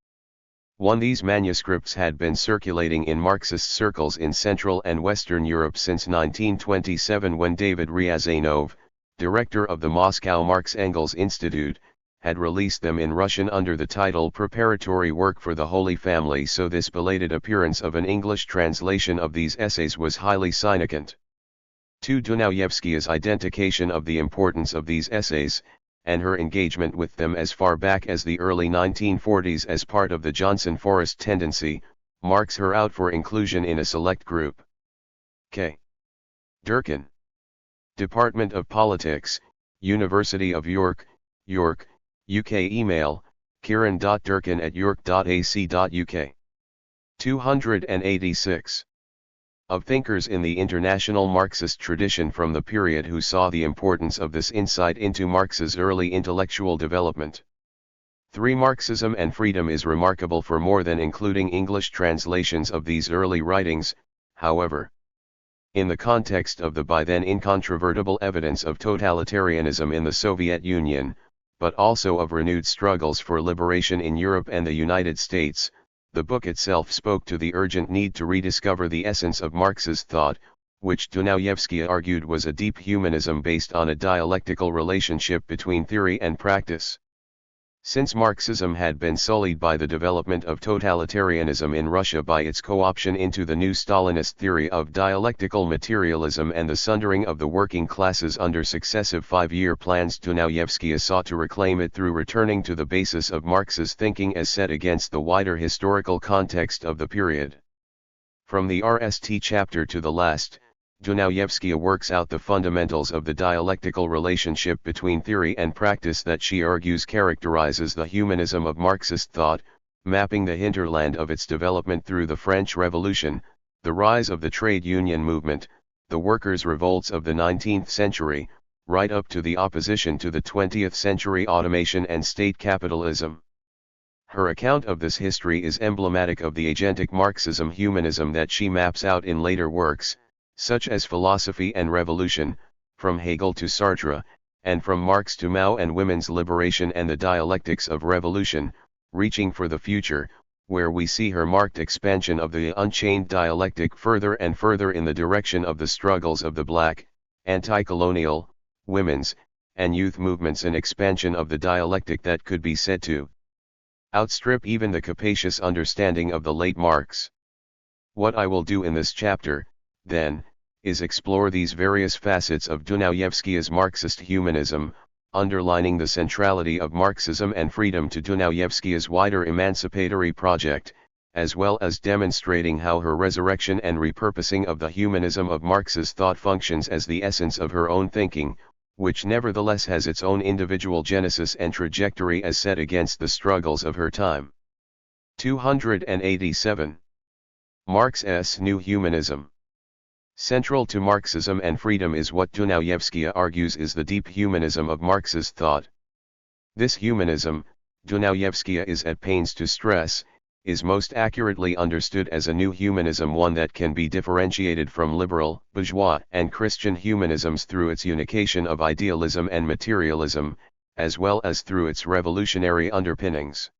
These manuscripts had been circulating in Marxist circles in Central and Western Europe since 1927 when David Ryazanov, director of the Moscow Marx-Engels Institute, had released them in Russian under the title Preparatory Work for the Holy Family, so this belated appearance of an English translation of these essays was highly significant. To Dunayevskaya's identification of the importance of these essays, and her engagement with them as far back as the early 1940s as part of the Johnson Forest tendency, marks her out for inclusion in a select group. K. Durkin. Department of Politics, University of York, York, UK. Email, kieran.durkin@york.ac.uk. 286. Of thinkers in the international Marxist tradition from the period who saw the importance of this insight into Marx's early intellectual development. 3. Marxism and Freedom is remarkable for more than including English translations of these early writings, however. In the context of the by then incontrovertible evidence of totalitarianism in the Soviet Union, but also of renewed struggles for liberation in Europe and the United States, the book itself spoke to the urgent need to rediscover the essence of Marx's thought, which Dunayevskaya argued was a deep humanism based on a dialectical relationship between theory and practice. Since Marxism had been sullied by the development of totalitarianism in Russia by its co-option into the new Stalinist theory of dialectical materialism and the sundering of the working classes under successive five-year plans, Dunayevskaya sought to reclaim it through returning to the basis of Marx's thinking as set against the wider historical context of the period. From the RST chapter to the last, Dunayevskaya works out the fundamentals of the dialectical relationship between theory and practice that she argues characterizes the humanism of Marxist thought, mapping the hinterland of its development through the French Revolution, the rise of the trade union movement, the workers' revolts of the 19th century, right up to the opposition to the 20th century automation and state capitalism. Her account of this history is emblematic of the agentic Marxism humanism that she maps out in later works, such as Philosophy and Revolution, from Hegel to Sartre, and from Marx to Mao and Women's Liberation and the Dialectics of Revolution, Reaching for the Future, where we see her marked expansion of the unchained dialectic further and further in the direction of the struggles of the black, anti-colonial, women's, and youth movements, an expansion of the dialectic that could be said to outstrip even the capacious understanding of the late Marx. What I will do in this chapter, then, is explore these various facets of Dunayevskaya's Marxist humanism, underlining the centrality of Marxism and freedom to Dunayevskaya's wider emancipatory project, as well as demonstrating how her resurrection and repurposing of the humanism of Marx's thought functions as the essence of her own thinking, which nevertheless has its own individual genesis and trajectory as set against the struggles of her time. 287. Marx's New Humanism. Central to Marxism and freedom is what Dunayevskaya argues is the deep humanism of Marx's thought. This humanism, Dunayevskaya is at pains to stress, is most accurately understood as a new humanism, one that can be differentiated from liberal, bourgeois, and Christian humanisms through its unification of idealism and materialism, as well as through its revolutionary underpinnings.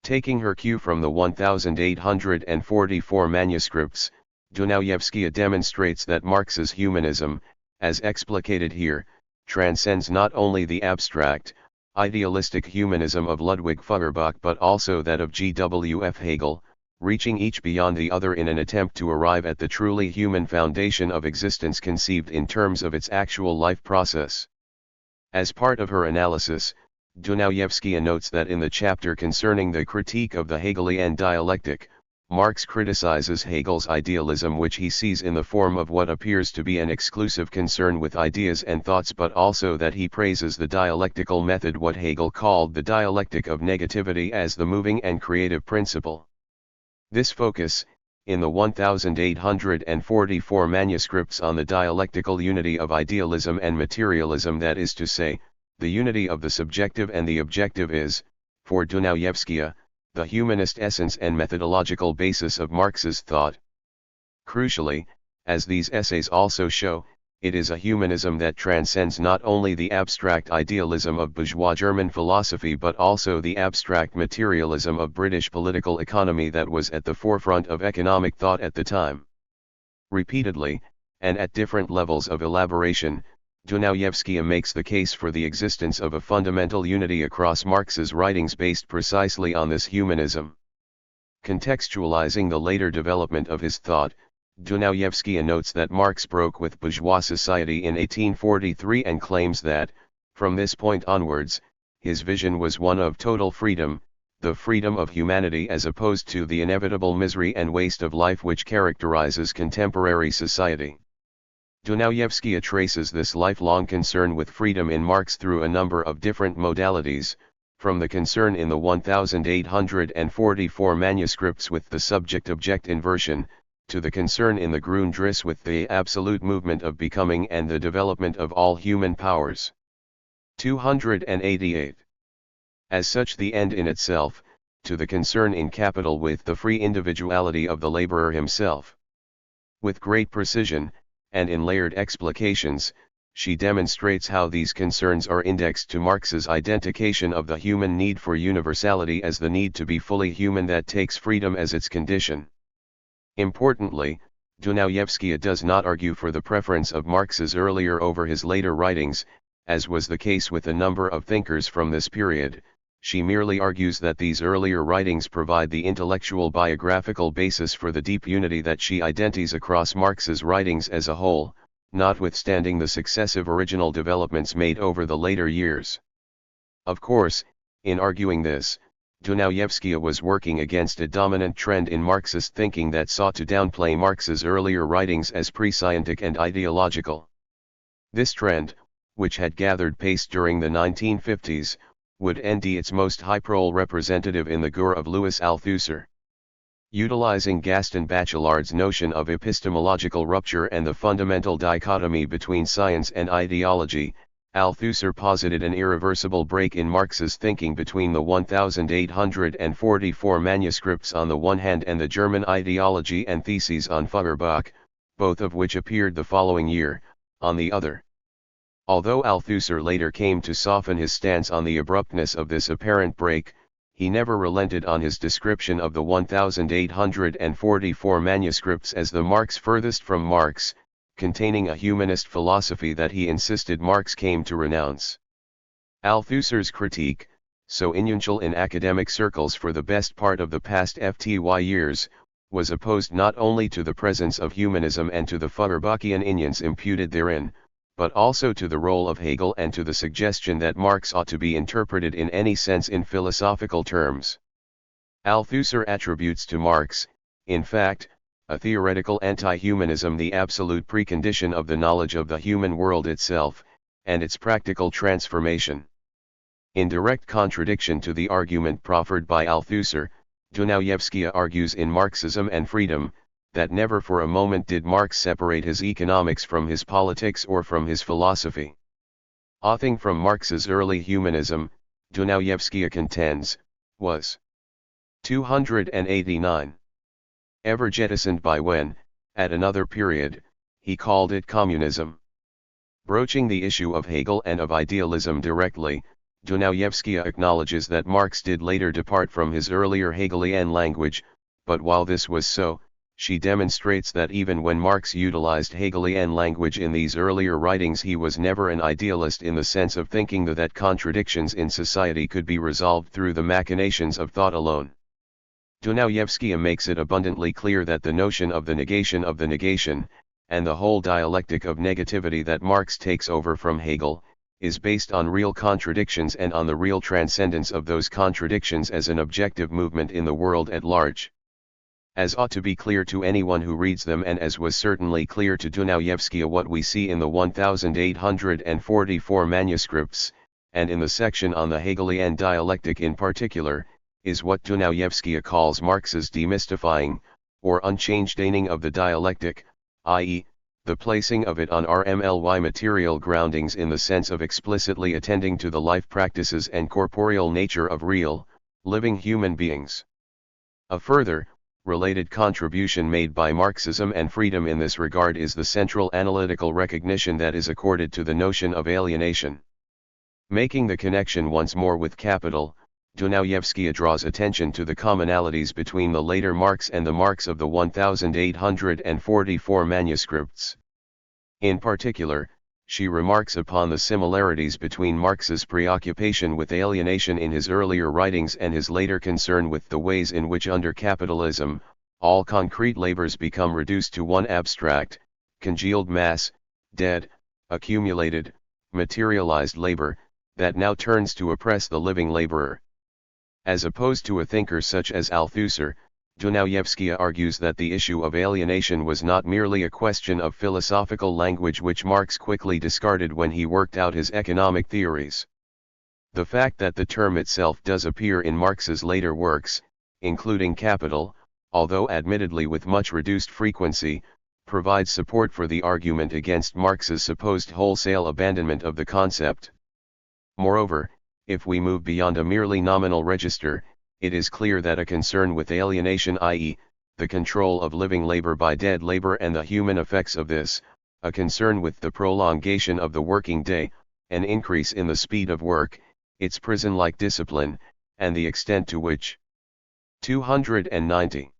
Taking her cue from the 1844 manuscripts, Dunayevskaya demonstrates that Marx's humanism, as explicated here, transcends not only the abstract, idealistic humanism of Ludwig Feuerbach but also that of G.W.F. Hegel, reaching each beyond the other in an attempt to arrive at the truly human foundation of existence conceived in terms of its actual life process. As part of her analysis, Dunayevskaya notes that in the chapter concerning the critique of the Hegelian dialectic, Marx criticizes Hegel's idealism, which he sees in the form of what appears to be an exclusive concern with ideas and thoughts, but also that he praises the dialectical method, what Hegel called the dialectic of negativity, as the moving and creative principle. This focus, in the 1844 manuscripts on the dialectical unity of idealism and materialism, that is to say, the unity of the subjective and the objective, is, for Dunayevskaya, the humanist essence and methodological basis of Marx's thought. Crucially, as these essays also show, it is a humanism that transcends not only the abstract idealism of bourgeois German philosophy but also the abstract materialism of British political economy that was at the forefront of economic thought at the time. Repeatedly, and at different levels of elaboration, Dunayevskaya makes the case for the existence of a fundamental unity across Marx's writings based precisely on this humanism. Contextualizing the later development of his thought, Dunayevskaya notes that Marx broke with bourgeois society in 1843 and claims that, from this point onwards, his vision was one of total freedom, the freedom of humanity as opposed to the inevitable misery and waste of life which characterizes contemporary society. Dunayevskaya traces this lifelong concern with freedom in Marx through a number of different modalities, from the concern in the 1844 manuscripts with the subject-object inversion, to the concern in the Grundriss with the absolute movement of becoming and the development of all human powers. 288. As such, the end in itself, to the concern in Capital with the free individuality of the laborer himself. With great precision, and in layered explications, she demonstrates how these concerns are indexed to Marx's identification of the human need for universality as the need to be fully human that takes freedom as its condition. Importantly, Dunayevskaya does not argue for the preference of Marx's earlier over his later writings, as was the case with a number of thinkers from this period. She merely argues that these earlier writings provide the intellectual biographical basis for the deep unity that she identifies across Marx's writings as a whole, notwithstanding the successive original developments made over the later years. Of course, in arguing this, Dunayevskaya was working against a dominant trend in Marxist thinking that sought to downplay Marx's earlier writings as pre-scientific and ideological. This trend, which had gathered pace during the 1950s, would end its most high-profile representative in the Gur of Louis Althusser. Utilizing Gaston Bachelard's notion of epistemological rupture and the fundamental dichotomy between science and ideology, Althusser posited an irreversible break in Marx's thinking between the 1844 manuscripts on the one hand and the German ideology and theses on Feuerbach, both of which appeared the following year, on the other. Although Althusser later came to soften his stance on the abruptness of this apparent break, he never relented on his description of the 1844 manuscripts as the Marx furthest from Marx, containing a humanist philosophy that he insisted Marx came to renounce. Althusser's critique, so influential in academic circles for the best part of the past FTY years, was opposed not only to the presence of humanism and to the Feuerbachian influence imputed therein, but also to the role of Hegel and to the suggestion that Marx ought to be interpreted in any sense in philosophical terms. Althusser attributes to Marx, in fact, a theoretical anti-humanism, the absolute precondition of the knowledge of the human world itself, and its practical transformation. In direct contradiction to the argument proffered by Althusser, Dunayevskaya argues in Marxism and Freedom, that never for a moment did Marx separate his economics from his politics or from his philosophy. Authing from Marx's early humanism, Dunayevskaya contends, was 289. Ever jettisoned by when, at another period, he called it communism. Broaching the issue of Hegel and of idealism directly, Dunayevskaya acknowledges that Marx did later depart from his earlier Hegelian language, but while this was so, she demonstrates that even when Marx utilized Hegelian language in these earlier writings, he was never an idealist in the sense of thinking that contradictions in society could be resolved through the machinations of thought alone. Dunayevskaya makes it abundantly clear that the notion of the negation, and the whole dialectic of negativity that Marx takes over from Hegel, is based on real contradictions and on the real transcendence of those contradictions as an objective movement in the world at large. As ought to be clear to anyone who reads them, and as was certainly clear to Dunayevskaya, what we see in the 1844 manuscripts, and in the section on the Hegelian dialectic in particular, is what Dunayevskaya calls Marx's demystifying, or unchangeding of the dialectic, i.e., the placing of it on RMLY material groundings in the sense of explicitly attending to the life practices and corporeal nature of real, living human beings. A further, related contribution made by Marxism and Freedom in this regard is the central analytical recognition that is accorded to the notion of alienation. Making the connection once more with capital, Dunayevskaya draws attention to the commonalities between the later Marx and the Marx of the 1844 manuscripts. In particular, she remarks upon the similarities between Marx's preoccupation with alienation in his earlier writings and his later concern with the ways in which under capitalism, all concrete labors become reduced to one abstract, congealed mass, dead, accumulated, materialized labor, that now turns to oppress the living laborer. As opposed to a thinker such as Althusser, Dunayevskaya argues that the issue of alienation was not merely a question of philosophical language which Marx quickly discarded when he worked out his economic theories. The fact that the term itself does appear in Marx's later works, including Capital, although admittedly with much reduced frequency, provides support for the argument against Marx's supposed wholesale abandonment of the concept. Moreover, if we move beyond a merely nominal register, it is clear that a concern with alienation, i.e., the control of living labor by dead labor and the human effects of this, a concern with the prolongation of the working day, an increase in the speed of work, its prison-like discipline, and the extent to which 290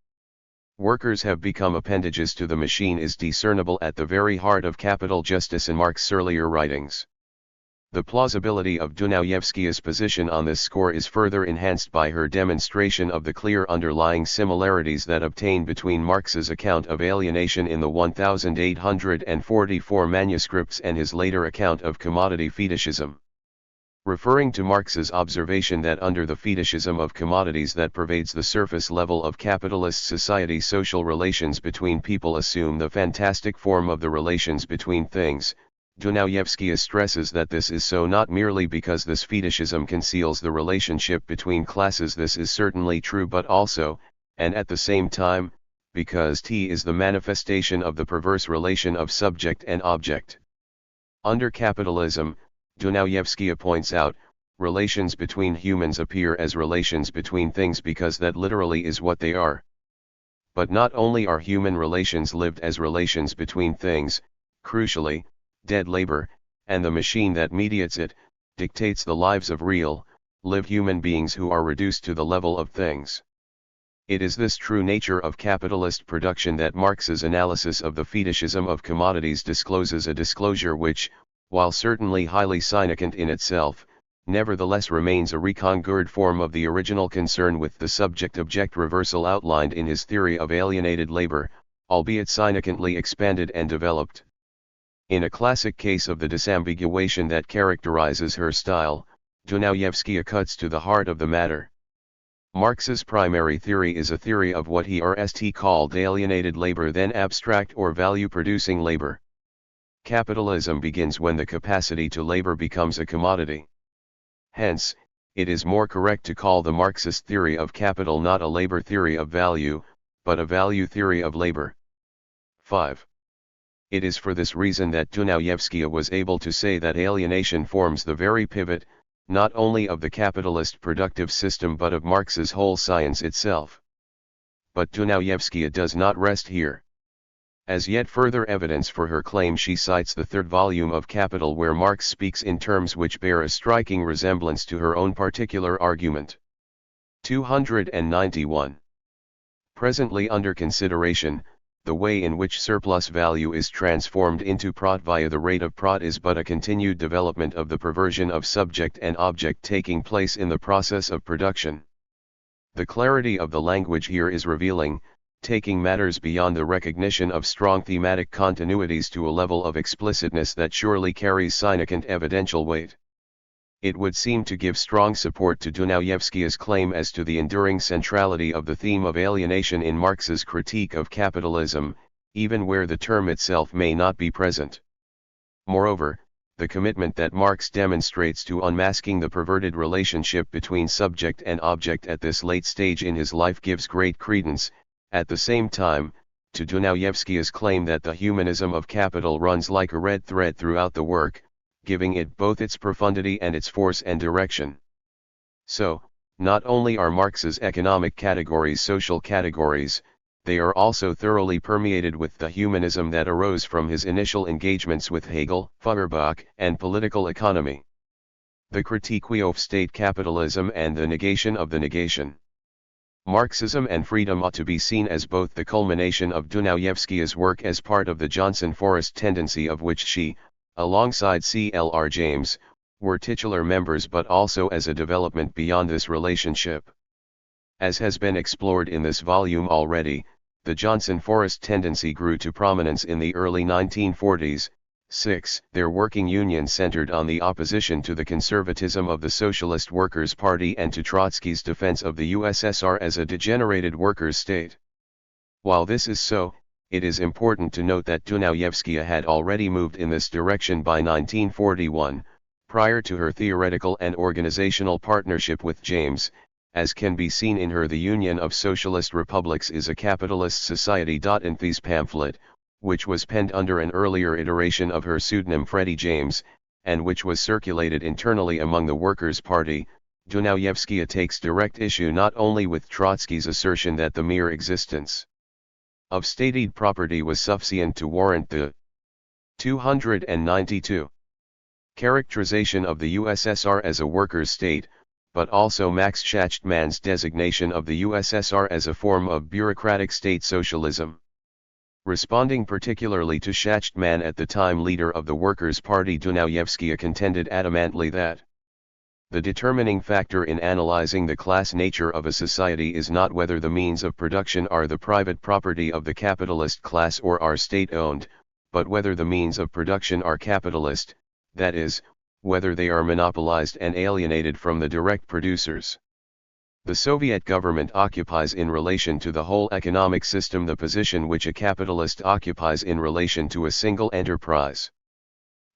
workers have become appendages to the machine is discernible at the very heart of capital justice in Marx's earlier writings. The plausibility of Dunayevskaya's position on this score is further enhanced by her demonstration of the clear underlying similarities that obtain between Marx's account of alienation in the 1844 manuscripts and his later account of commodity fetishism. Referring to Marx's observation that under the fetishism of commodities that pervades the surface level of capitalist society, social relations between people assume the fantastic form of the relations between things, Dunayevskaya stresses that this is so not merely because this fetishism conceals the relationship between classes, this is certainly true, but also, and at the same time, because T is the manifestation of the perverse relation of subject and object. Under capitalism, Dunayevskaya points out, relations between humans appear as relations between things because that literally is what they are. But not only are human relations lived as relations between things, crucially, dead labor, and the machine that mediates it, dictates the lives of real, live human beings who are reduced to the level of things. It is this true nature of capitalist production that Marx's analysis of the fetishism of commodities discloses, a disclosure which, while certainly highly significant in itself, nevertheless remains a recongured form of the original concern with the subject-object reversal outlined in his theory of alienated labor, albeit significantly expanded and developed. In a classic case of the disambiguation that characterizes her style, Dunayevskaya cuts to the heart of the matter. Marx's primary theory is a theory of what he called alienated labor, then abstract or value-producing labor. Capitalism begins when the capacity to labor becomes a commodity. Hence, it is more correct to call the Marxist theory of capital not a labor theory of value, but a value theory of labor. 5. It is for this reason that Dunayevskaya was able to say that alienation forms the very pivot, not only of the capitalist productive system but of Marx's whole science itself. But Dunayevskaya does not rest here. As yet further evidence for her claim, she cites the third volume of Capital, where Marx speaks in terms which bear a striking resemblance to her own particular argument. 291. Presently under consideration, the way in which surplus value is transformed into prot via the rate of prot is but a continued development of the perversion of subject and object taking place in the process of production. The clarity of the language here is revealing, taking matters beyond the recognition of strong thematic continuities to a level of explicitness that surely carries significant evidential weight. It would seem to give strong support to Dunayevskaya's claim as to the enduring centrality of the theme of alienation in Marx's critique of capitalism, even where the term itself may not be present. Moreover, the commitment that Marx demonstrates to unmasking the perverted relationship between subject and object at this late stage in his life gives great credence, at the same time, to Dunayevskaya's claim that the humanism of capital runs like a red thread throughout the work, giving it both its profundity and its force and direction. So, not only are Marx's economic categories social categories, they are also thoroughly permeated with the humanism that arose from his initial engagements with Hegel, Feuerbach, and political economy. The critique of state capitalism and the negation of the negation. Marxism and freedom ought to be seen as both the culmination of Dunayevskaya's work as part of the Johnson-Forrest tendency of which she, alongside C.L.R. James, were titular members, but also as a development beyond this relationship. As has been explored in this volume already, the Johnson-Forrest tendency grew to prominence in the early 1940s. 6. Their working union centered on the opposition to the conservatism of the Socialist Workers' Party and to Trotsky's defense of the USSR as a degenerated workers' state. While this is so, it is important to note that Dunayevskaya had already moved in this direction by 1941, prior to her theoretical and organizational partnership with James, as can be seen in her The Union of Socialist Republics is a Capitalist Society. In this pamphlet, which was penned under an earlier iteration of her pseudonym Freddie James, and which was circulated internally among the Workers' Party, Dunayevskaya takes direct issue not only with Trotsky's assertion that the mere existence of stated property was sufficient to warrant the 292 characterization of the USSR as a workers' state, but also Max Schachtmann's designation of the USSR as a form of bureaucratic state socialism. Responding particularly to Schachtmann, at the time leader of the Workers' Party, Dunayevskaya contended adamantly that the determining factor in analyzing the class nature of a society is not whether the means of production are the private property of the capitalist class or are state-owned, but whether the means of production are capitalist, that is, whether they are monopolized and alienated from the direct producers. The Soviet government occupies in relation to the whole economic system the position which a capitalist occupies in relation to a single enterprise.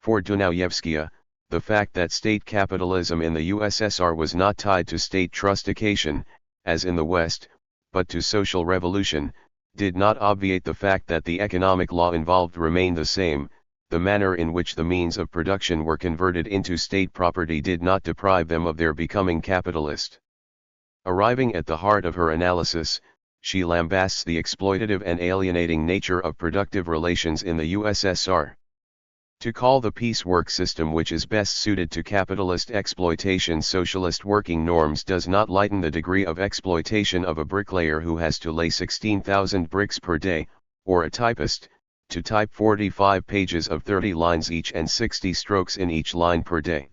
For Dunayevskaya, the fact that state capitalism in the USSR was not tied to state trustification, as in the West, but to social revolution, did not obviate the fact that the economic law involved remained the same, the manner in which the means of production were converted into state property did not deprive them of their becoming capitalist. Arriving at the heart of her analysis, she lambasts the exploitative and alienating nature of productive relations in the USSR. To call the piecework system which is best suited to capitalist exploitation socialist working norms does not lighten the degree of exploitation of a bricklayer who has to lay 16,000 bricks per day, or a typist, to type 45 pages of 30 lines each and 60 strokes in each line per day.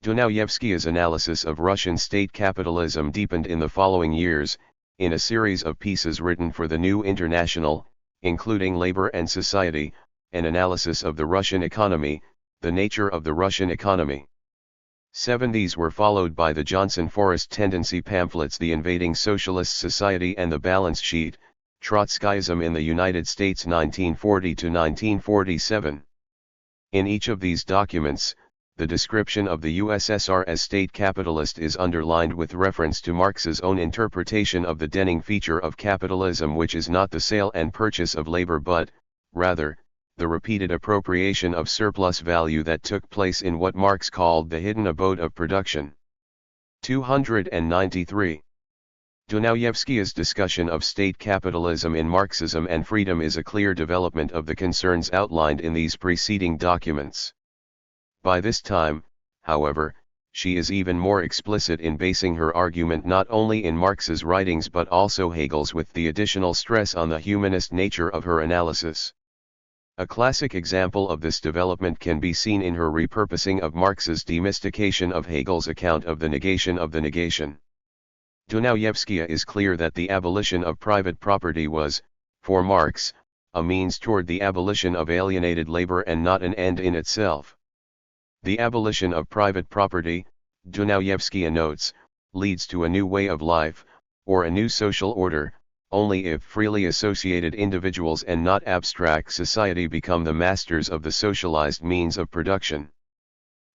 Dunayevskaya's analysis of Russian state capitalism deepened in the following years, in a series of pieces written for the New International, including Labor and Society, an analysis of the Russian economy, the nature of the Russian economy. 70s were followed by the Johnson Forrest tendency pamphlets The Invading Socialist Society and The Balance Sheet, Trotskyism in the United States 1940 to 1947. In each of these documents, the description of the USSR as state capitalist is underlined with reference to Marx's own interpretation of the Denning feature of capitalism, which is not the sale and purchase of labor but, rather, the repeated appropriation of surplus value that took place in what Marx called the hidden abode of production. 293. Dunayevskaya's discussion of state capitalism in Marxism and freedom is a clear development of the concerns outlined in these preceding documents. By this time, however, she is even more explicit in basing her argument not only in Marx's writings but also Hegel's, with the additional stress on the humanist nature of her analysis. A classic example of this development can be seen in her repurposing of Marx's demystification of Hegel's account of the negation of the negation. Dunayevskaya is clear that the abolition of private property was, for Marx, a means toward the abolition of alienated labor and not an end in itself. The abolition of private property, Dunayevskaya notes, leads to a new way of life, or a new social order, only if freely associated individuals and not abstract society become the masters of the socialized means of production.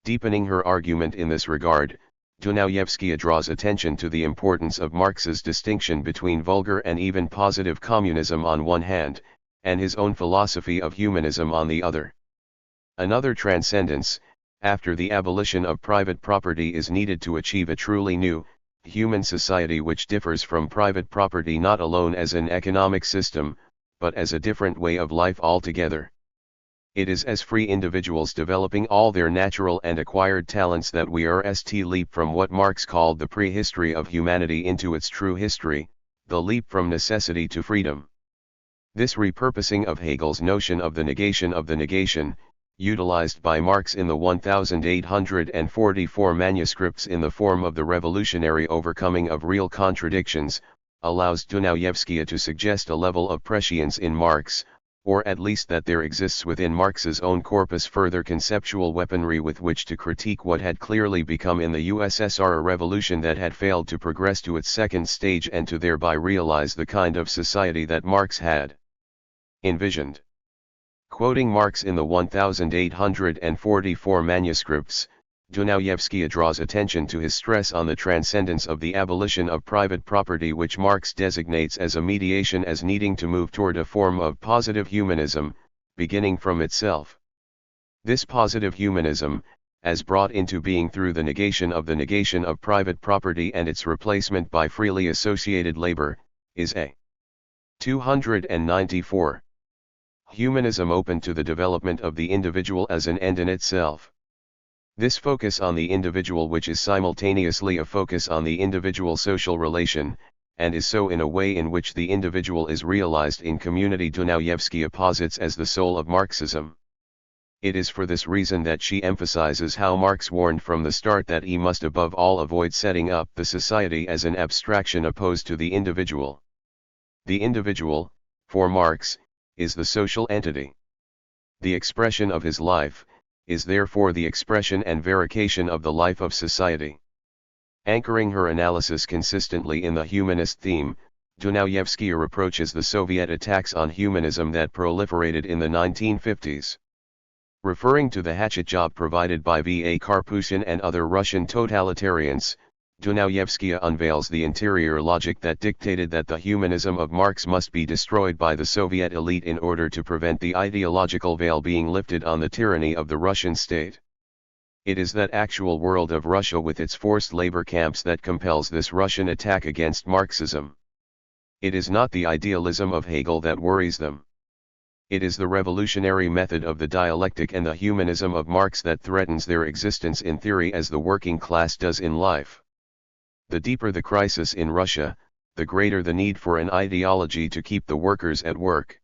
Deepening her argument in this regard, Dunayevskaya draws attention to the importance of Marx's distinction between vulgar and even positive communism on one hand, and his own philosophy of humanism on the other. Another transcendence, after the abolition of private property, is needed to achieve a truly new, human society which differs from private property not alone as an economic system, but as a different way of life altogether. It is as free individuals developing all their natural and acquired talents that we are to leap from what Marx called the prehistory of humanity into its true history, the leap from necessity to freedom. This repurposing of Hegel's notion of the negation, utilized by Marx in the 1844 manuscripts in the form of the revolutionary overcoming of real contradictions, allows Dunayevskaya to suggest a level of prescience in Marx, or at least that there exists within Marx's own corpus further conceptual weaponry with which to critique what had clearly become in the USSR a revolution that had failed to progress to its second stage and to thereby realize the kind of society that Marx had envisioned. Quoting Marx in the 1844 manuscripts, Dunayevskaya draws attention to his stress on the transcendence of the abolition of private property, which Marx designates as a mediation as needing to move toward a form of positive humanism, beginning from itself. This positive humanism, as brought into being through the negation of private property and its replacement by freely associated labor, is a 294. Humanism open to the development of the individual as an end in itself. This focus on the individual, which is simultaneously a focus on the individual social relation, and is so in a way in which the individual is realized in community, Dunayevskaya posits as the soul of Marxism. It is for this reason that she emphasizes how Marx warned from the start that he must above all avoid setting up the society as an abstraction opposed to the individual. The individual, for Marx, is the social entity. The expression of his life is therefore the expression and verification of the life of society. Anchoring her analysis consistently in the humanist theme, Dunayevskaya reproaches the Soviet attacks on humanism that proliferated in the 1950s. Referring to the hatchet job provided by V.A. Karpushin and other Russian totalitarians, Dunayevskaya unveils the interior logic that dictated that the humanism of Marx must be destroyed by the Soviet elite in order to prevent the ideological veil being lifted on the tyranny of the Russian state. It is that actual world of Russia with its forced labor camps that compels this Russian attack against Marxism. It is not the idealism of Hegel that worries them. It is the revolutionary method of the dialectic and the humanism of Marx that threatens their existence in theory as the working class does in life. The deeper the crisis in Russia, the greater the need for an ideology to keep the workers at work.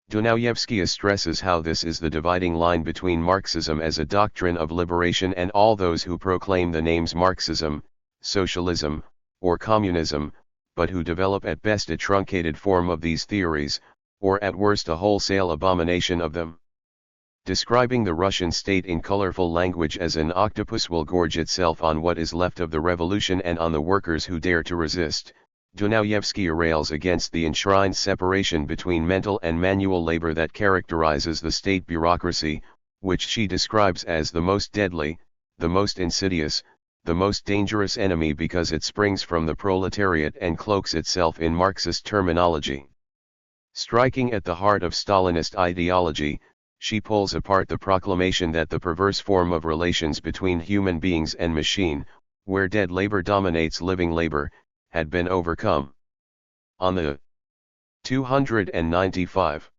Dunayevskaya stresses how this is the dividing line between Marxism as a doctrine of liberation and all those who proclaim the names Marxism, socialism, or communism, but who develop at best a truncated form of these theories, or at worst a wholesale abomination of them. Describing the Russian state in colorful language as an octopus will gorge itself on what is left of the revolution and on the workers who dare to resist, Dunayevskaya rails against the enshrined separation between mental and manual labor that characterizes the state bureaucracy, which she describes as the most deadly, the most insidious, the most dangerous enemy because it springs from the proletariat and cloaks itself in Marxist terminology. Striking at the heart of Stalinist ideology, she pulls apart the proclamation that the perverse form of relations between human beings and machine, where dead labor dominates living labor, had been overcome. On the 295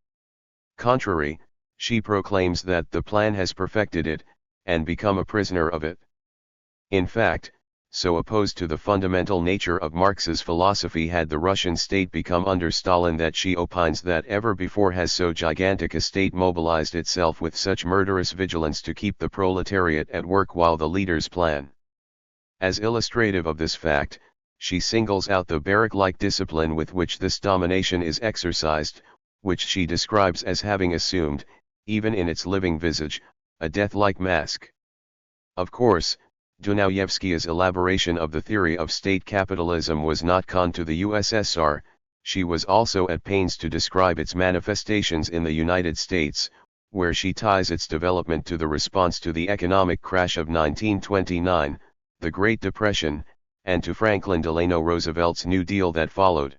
contrary, she proclaims that the plan has perfected it, and become a prisoner of it. In fact, so opposed to the fundamental nature of Marx's philosophy had the Russian state become under Stalin that she opines that ever before has so gigantic a state mobilized itself with such murderous vigilance to keep the proletariat at work while the leaders plan. As illustrative of this fact, she singles out the barrack-like discipline with which this domination is exercised, which she describes as having assumed, even in its living visage, a death-like mask. Of course, Dunayevskaya's elaboration of the theory of state capitalism was not confined to the USSR, she was also at pains to describe its manifestations in the United States, where she ties its development to the response to the economic crash of 1929, the Great Depression, and to Franklin Delano Roosevelt's New Deal that followed.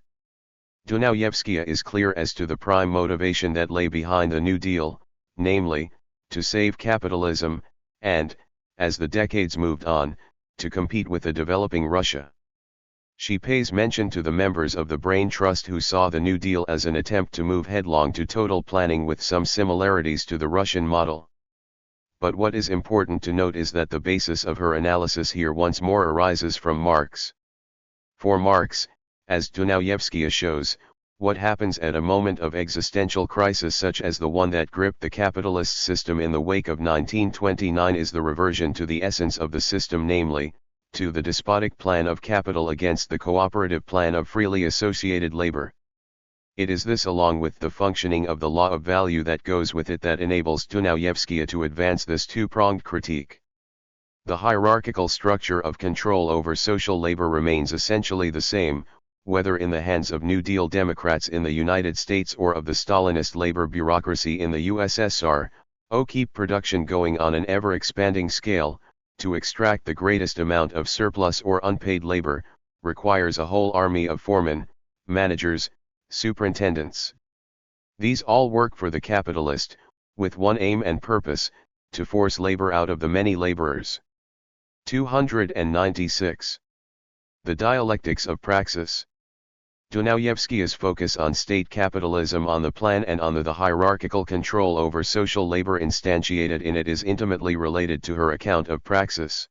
Dunayevskaya is clear as to the prime motivation that lay behind the New Deal, namely, to save capitalism, and, as the decades moved on, to compete with a developing Russia. She pays mention to the members of the Brain Trust who saw the New Deal as an attempt to move headlong to total planning with some similarities to the Russian model. But what is important to note is that the basis of her analysis here once more arises from Marx. For Marx, as Dunayevskaya shows, what happens at a moment of existential crisis such as the one that gripped the capitalist system in the wake of 1929 is the reversion to the essence of the system, namely, to the despotic plan of capital against the cooperative plan of freely associated labor. It is this along with the functioning of the law of value that goes with it that enables Dunayevskaya to advance this two-pronged critique. The hierarchical structure of control over social labor remains essentially the same, whether in the hands of New Deal Democrats in the United States or of the Stalinist labor bureaucracy in the USSR, keep production going on an ever-expanding scale, to extract the greatest amount of surplus or unpaid labor, requires a whole army of foremen, managers, superintendents. These all work for the capitalist, with one aim and purpose, to force labor out of the many laborers. 296. The dialectics of praxis. Dunayevskaya's focus on state capitalism on the plan and on the hierarchical control over social labor instantiated in it is intimately related to her account of praxis.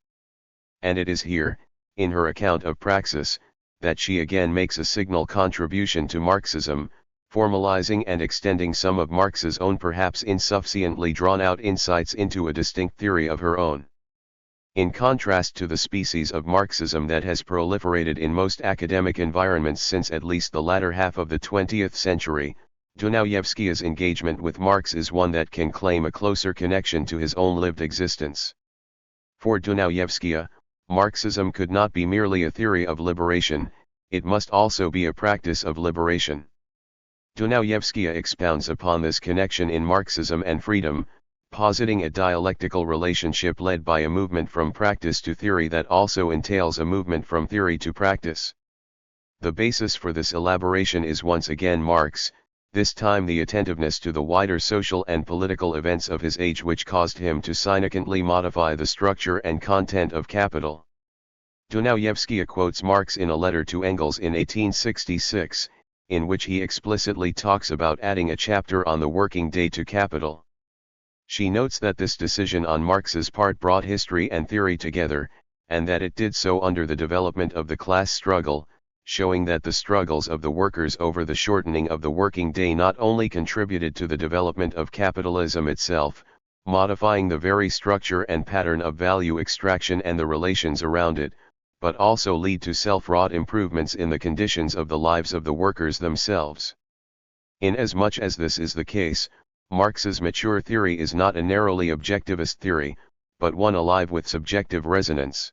And it is here, in her account of praxis, that she again makes a signal contribution to Marxism, formalizing and extending some of Marx's own perhaps insufficiently drawn-out insights into a distinct theory of her own. In contrast to the species of Marxism that has proliferated in most academic environments since at least the latter half of the 20th century, Dunayevskaya's engagement with Marx is one that can claim a closer connection to his own lived existence. For Dunayevskaya, Marxism could not be merely a theory of liberation, it must also be a practice of liberation. Dunayevskaya expounds upon this connection in Marxism and Freedom, positing a dialectical relationship led by a movement from practice to theory that also entails a movement from theory to practice. The basis for this elaboration is once again Marx, this time the attentiveness to the wider social and political events of his age which caused him to significantly modify the structure and content of Capital. Dunayevskaya quotes Marx in a letter to Engels in 1866, in which he explicitly talks about adding a chapter on the working day to Capital. She notes that this decision on Marx's part brought history and theory together, and that it did so under the development of the class struggle, showing that the struggles of the workers over the shortening of the working day not only contributed to the development of capitalism itself, modifying the very structure and pattern of value extraction and the relations around it, but also lead to self-wrought improvements in the conditions of the lives of the workers themselves. Inasmuch as this is the case, Marx's mature theory is not a narrowly objectivist theory, but one alive with subjective resonance.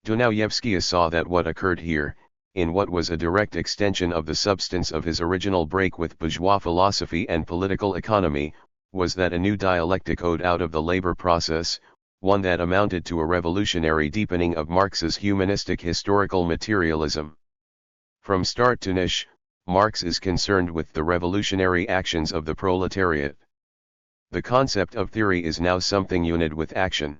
Dunayevskaya saw that what occurred here, in what was a direct extension of the substance of his original break with bourgeois philosophy and political economy, was that a new dialectic owed out of the labor process, one that amounted to a revolutionary deepening of Marx's humanistic historical materialism. From start to finish, Marx is concerned with the revolutionary actions of the proletariat. The concept of theory is now something unit with action.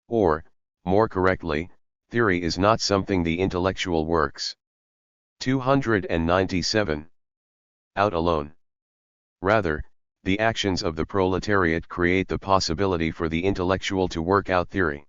Or, more correctly, theory is not something the intellectual works. 297. Out alone. Rather, the actions of the proletariat create the possibility for the intellectual to work out theory.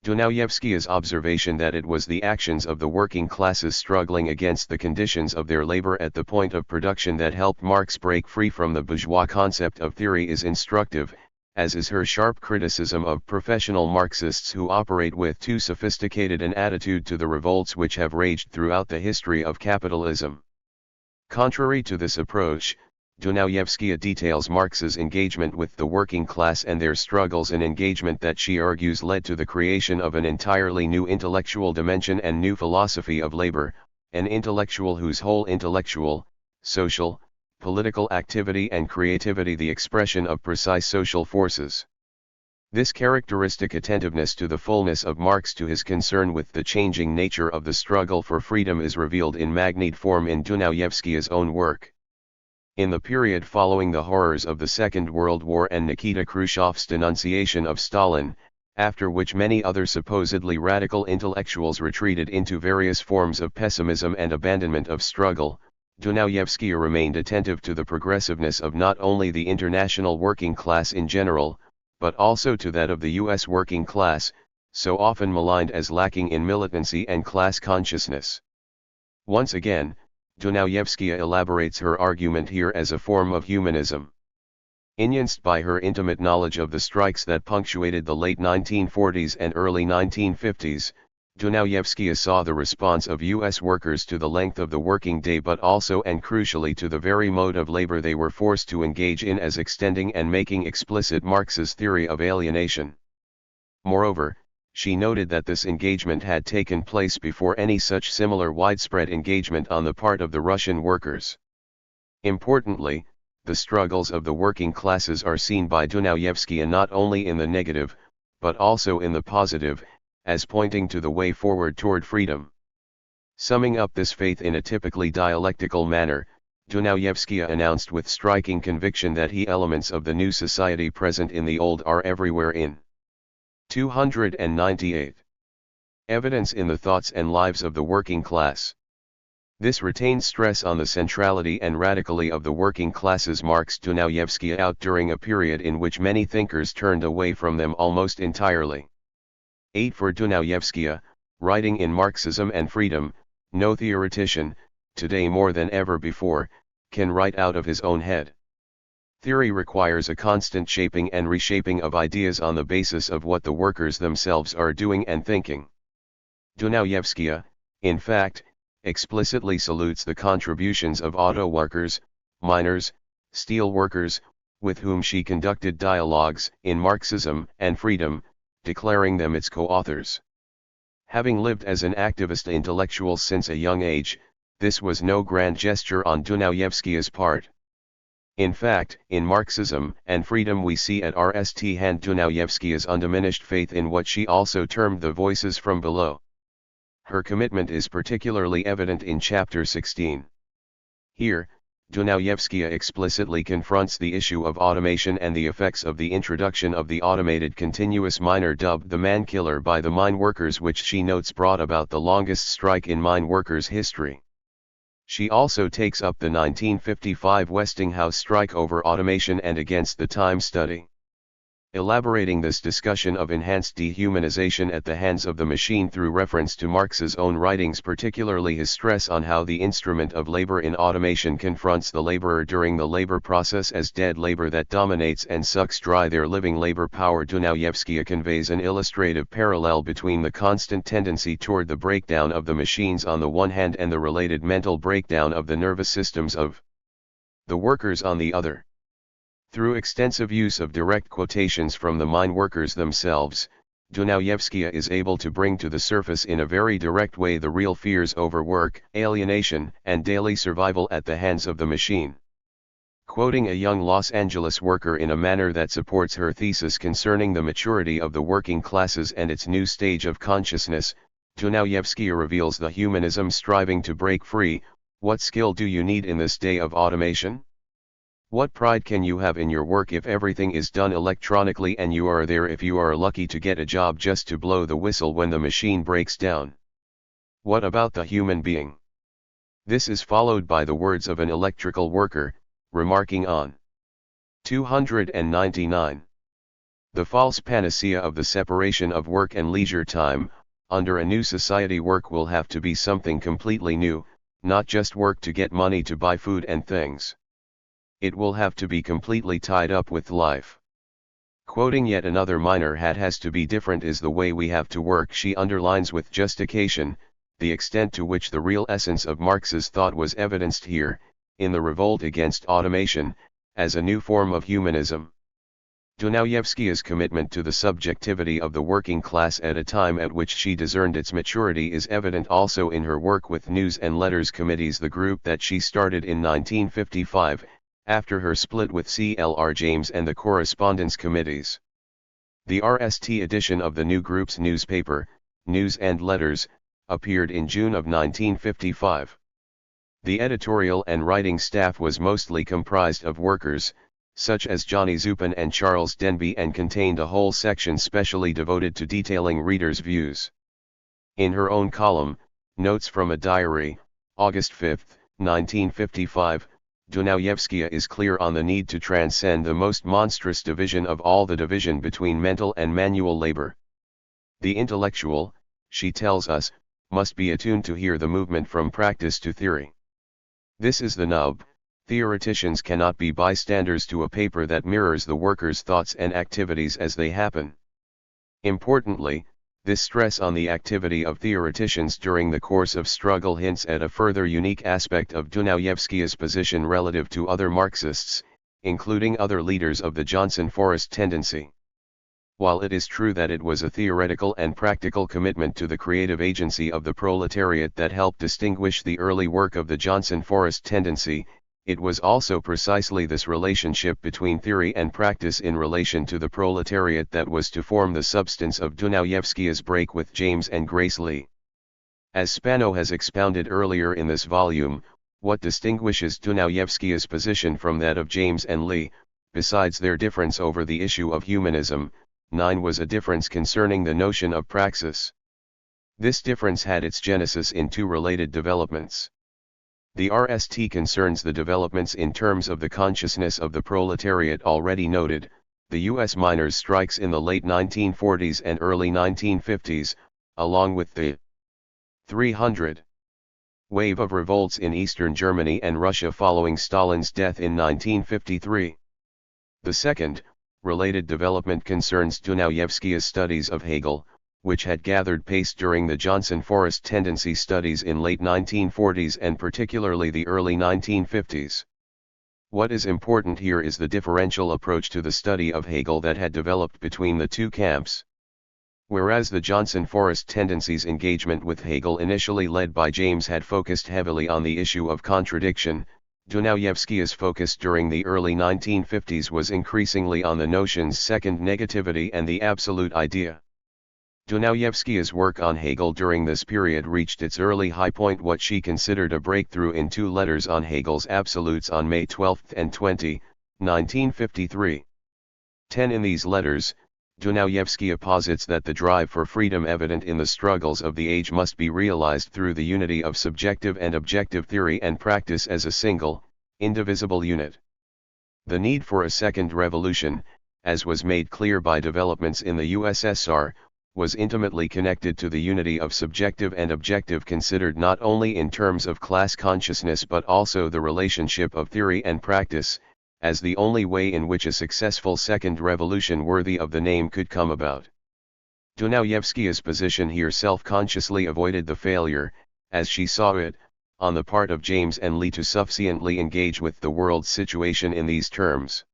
Dunayevskaya's observation that it was the actions of the working classes struggling against the conditions of their labor at the point of production that helped Marx break free from the bourgeois concept of theory is instructive, as is her sharp criticism of professional Marxists who operate with too sophisticated an attitude to the revolts which have raged throughout the history of capitalism. Contrary to this approach, Dunayevskaya details Marx's engagement with the working class and their struggles, an engagement that she argues led to the creation of an entirely new intellectual dimension and new philosophy of labor, an intellectual whose whole intellectual, social, political activity and creativity the expression of precise social forces. This characteristic attentiveness to the fullness of Marx to his concern with the changing nature of the struggle for freedom is revealed in magnified form in Dunayevskaya's own work. In the period following the horrors of the Second World War and Nikita Khrushchev's denunciation of Stalin, after which many other supposedly radical intellectuals retreated into various forms of pessimism and abandonment of struggle, Dunayevskaya remained attentive to the progressiveness of not only the international working class in general, but also to that of the U.S. working class, so often maligned as lacking in militancy and class consciousness. Once again, Dunayevskaya elaborates her argument here as a form of humanism. Influenced by her intimate knowledge of the strikes that punctuated the late 1940s and early 1950s, Dunayevskaya saw the response of U.S. workers to the length of the working day, but also and crucially to the very mode of labor they were forced to engage in, as extending and making explicit Marx's theory of alienation. Moreover, she noted that this engagement had taken place before any such similar widespread engagement on the part of the Russian workers. Importantly, the struggles of the working classes are seen by Dunayevskaya not only in the negative, but also in the positive, as pointing to the way forward toward freedom. Summing up this faith in a typically dialectical manner, Dunayevskaya announced with striking conviction that the elements of the new society present in the old are everywhere in 298. Evidence in the thoughts and lives of the working class. This retained stress on the centrality and radicality of the working classes marks Dunayevskaya out during a period in which many thinkers turned away from them almost entirely. 8. For Dunayevskaya, writing in Marxism and Freedom, no theoretician, today more than ever before, can write out of his own head. Theory requires a constant shaping and reshaping of ideas on the basis of what the workers themselves are doing and thinking. Dunayevskaya, in fact, explicitly salutes the contributions of auto workers, miners, steel workers, with whom she conducted dialogues in Marxism and Freedom, declaring them its co-authors. Having lived as an activist intellectual since a young age, this was no grand gesture on Dunayevskaya's part. In fact, in Marxism and freedom we see at RST hand Dunayevskaya's undiminished faith in what she also termed the voices from below. Her commitment is particularly evident in chapter 16. Here, Dunayevskaya explicitly confronts the issue of automation and the effects of the introduction of the automated continuous miner dubbed the man-killer by the mine workers, which she notes brought about the longest strike in mine workers' history. She also takes up the 1955 Westinghouse strike over automation and against the time study. Elaborating this discussion of enhanced dehumanization at the hands of the machine through reference to Marx's own writings, particularly his stress on how the instrument of labor in automation confronts the laborer during the labor process as dead labor that dominates and sucks dry their living labor power, Dunayevskaya conveys an illustrative parallel between the constant tendency toward the breakdown of the machines on the one hand and the related mental breakdown of the nervous systems of the workers on the other. Through extensive use of direct quotations from the mine workers themselves, Dunayevskaya is able to bring to the surface in a very direct way the real fears over work, alienation, and daily survival at the hands of the machine. Quoting a young Los Angeles worker in a manner that supports her thesis concerning the maturity of the working classes and its new stage of consciousness, Dunayevskaya reveals the humanism striving to break free. What skill do you need in this day of automation? What pride can you have in your work if everything is done electronically and you are there if you are lucky to get a job just to blow the whistle when the machine breaks down? What about the human being? This is followed by the words of an electrical worker, remarking on 299. The false panacea of the separation of work and leisure time. Under a new society, work will have to be something completely new, not just work to get money to buy food and things. It will have to be completely tied up with life. Quoting yet another miner, has to be different is the way we have to work, she underlines with justification, the extent to which the real essence of Marx's thought was evidenced here, in the revolt against automation, as a new form of humanism. Dunayevskaya's commitment to the subjectivity of the working class at a time at which she discerned its maturity is evident also in her work with News and Letters Committees, the group that she started in 1955, after her split with C.L.R. James and the Correspondence Committees. The RST edition of the new group's newspaper, News and Letters, appeared in June of 1955. The editorial and writing staff was mostly comprised of workers, such as Johnny Zupin and Charles Denby, and contained a whole section specially devoted to detailing readers' views. In her own column, Notes from a Diary, August 5, 1955, Dunayevskaya is clear on the need to transcend the most monstrous division of all, the division between mental and manual labor. The intellectual, she tells us, must be attuned to hear the movement from practice to theory. This is the nub. Theoreticians cannot be bystanders to a paper that mirrors the workers' thoughts and activities as they happen. Importantly, this stress on the activity of theoreticians during the course of struggle hints at a further unique aspect of Dunayevskaya's position relative to other Marxists, including other leaders of the Johnson Forest tendency. While it is true that it was a theoretical and practical commitment to the creative agency of the proletariat that helped distinguish the early work of the Johnson Forest tendency, it was also precisely this relationship between theory and practice in relation to the proletariat that was to form the substance of Dunayevskaya's break with James and Grace Lee. As Spano has expounded earlier in this volume, what distinguishes Dunayevskaya's position from that of James and Lee, besides their difference over the issue of humanism, was a difference concerning the notion of praxis. This difference had its genesis in two related developments. The RST concerns the developments in terms of the consciousness of the proletariat already noted, the U.S. miners' strikes in the late 1940s and early 1950s, along with the 300 wave of revolts in Eastern Germany and Russia following Stalin's death in 1953. The second, related development concerns Dunayevskaya's studies of Hegel, which had gathered pace during the Johnson Forest tendency studies in late 1940s and particularly the early 1950s. What is important here is the differential approach to the study of Hegel that had developed between the two camps. Whereas the Johnson Forest tendency's engagement with Hegel, initially led by James, had focused heavily on the issue of contradiction, Dunayevskaya's focus during the early 1950s was increasingly on the notions second negativity and the absolute idea. Dunayevskaya's work on Hegel during this period reached its early high point, what she considered a breakthrough, in two letters on Hegel's absolutes on May 12 and 20, 1953. 10 In these letters, Dunayevskaya posits that the drive for freedom evident in the struggles of the age must be realized through the unity of subjective and objective theory and practice as a single, indivisible unit. The need for a second revolution, as was made clear by developments in the USSR, was intimately connected to the unity of subjective and objective, considered not only in terms of class consciousness but also the relationship of theory and practice, as the only way in which a successful second revolution worthy of the name could come about. Dunayevskaya's position here self-consciously avoided the failure, as she saw it, on the part of James and Lee to sufficiently engage with the world's situation in these terms.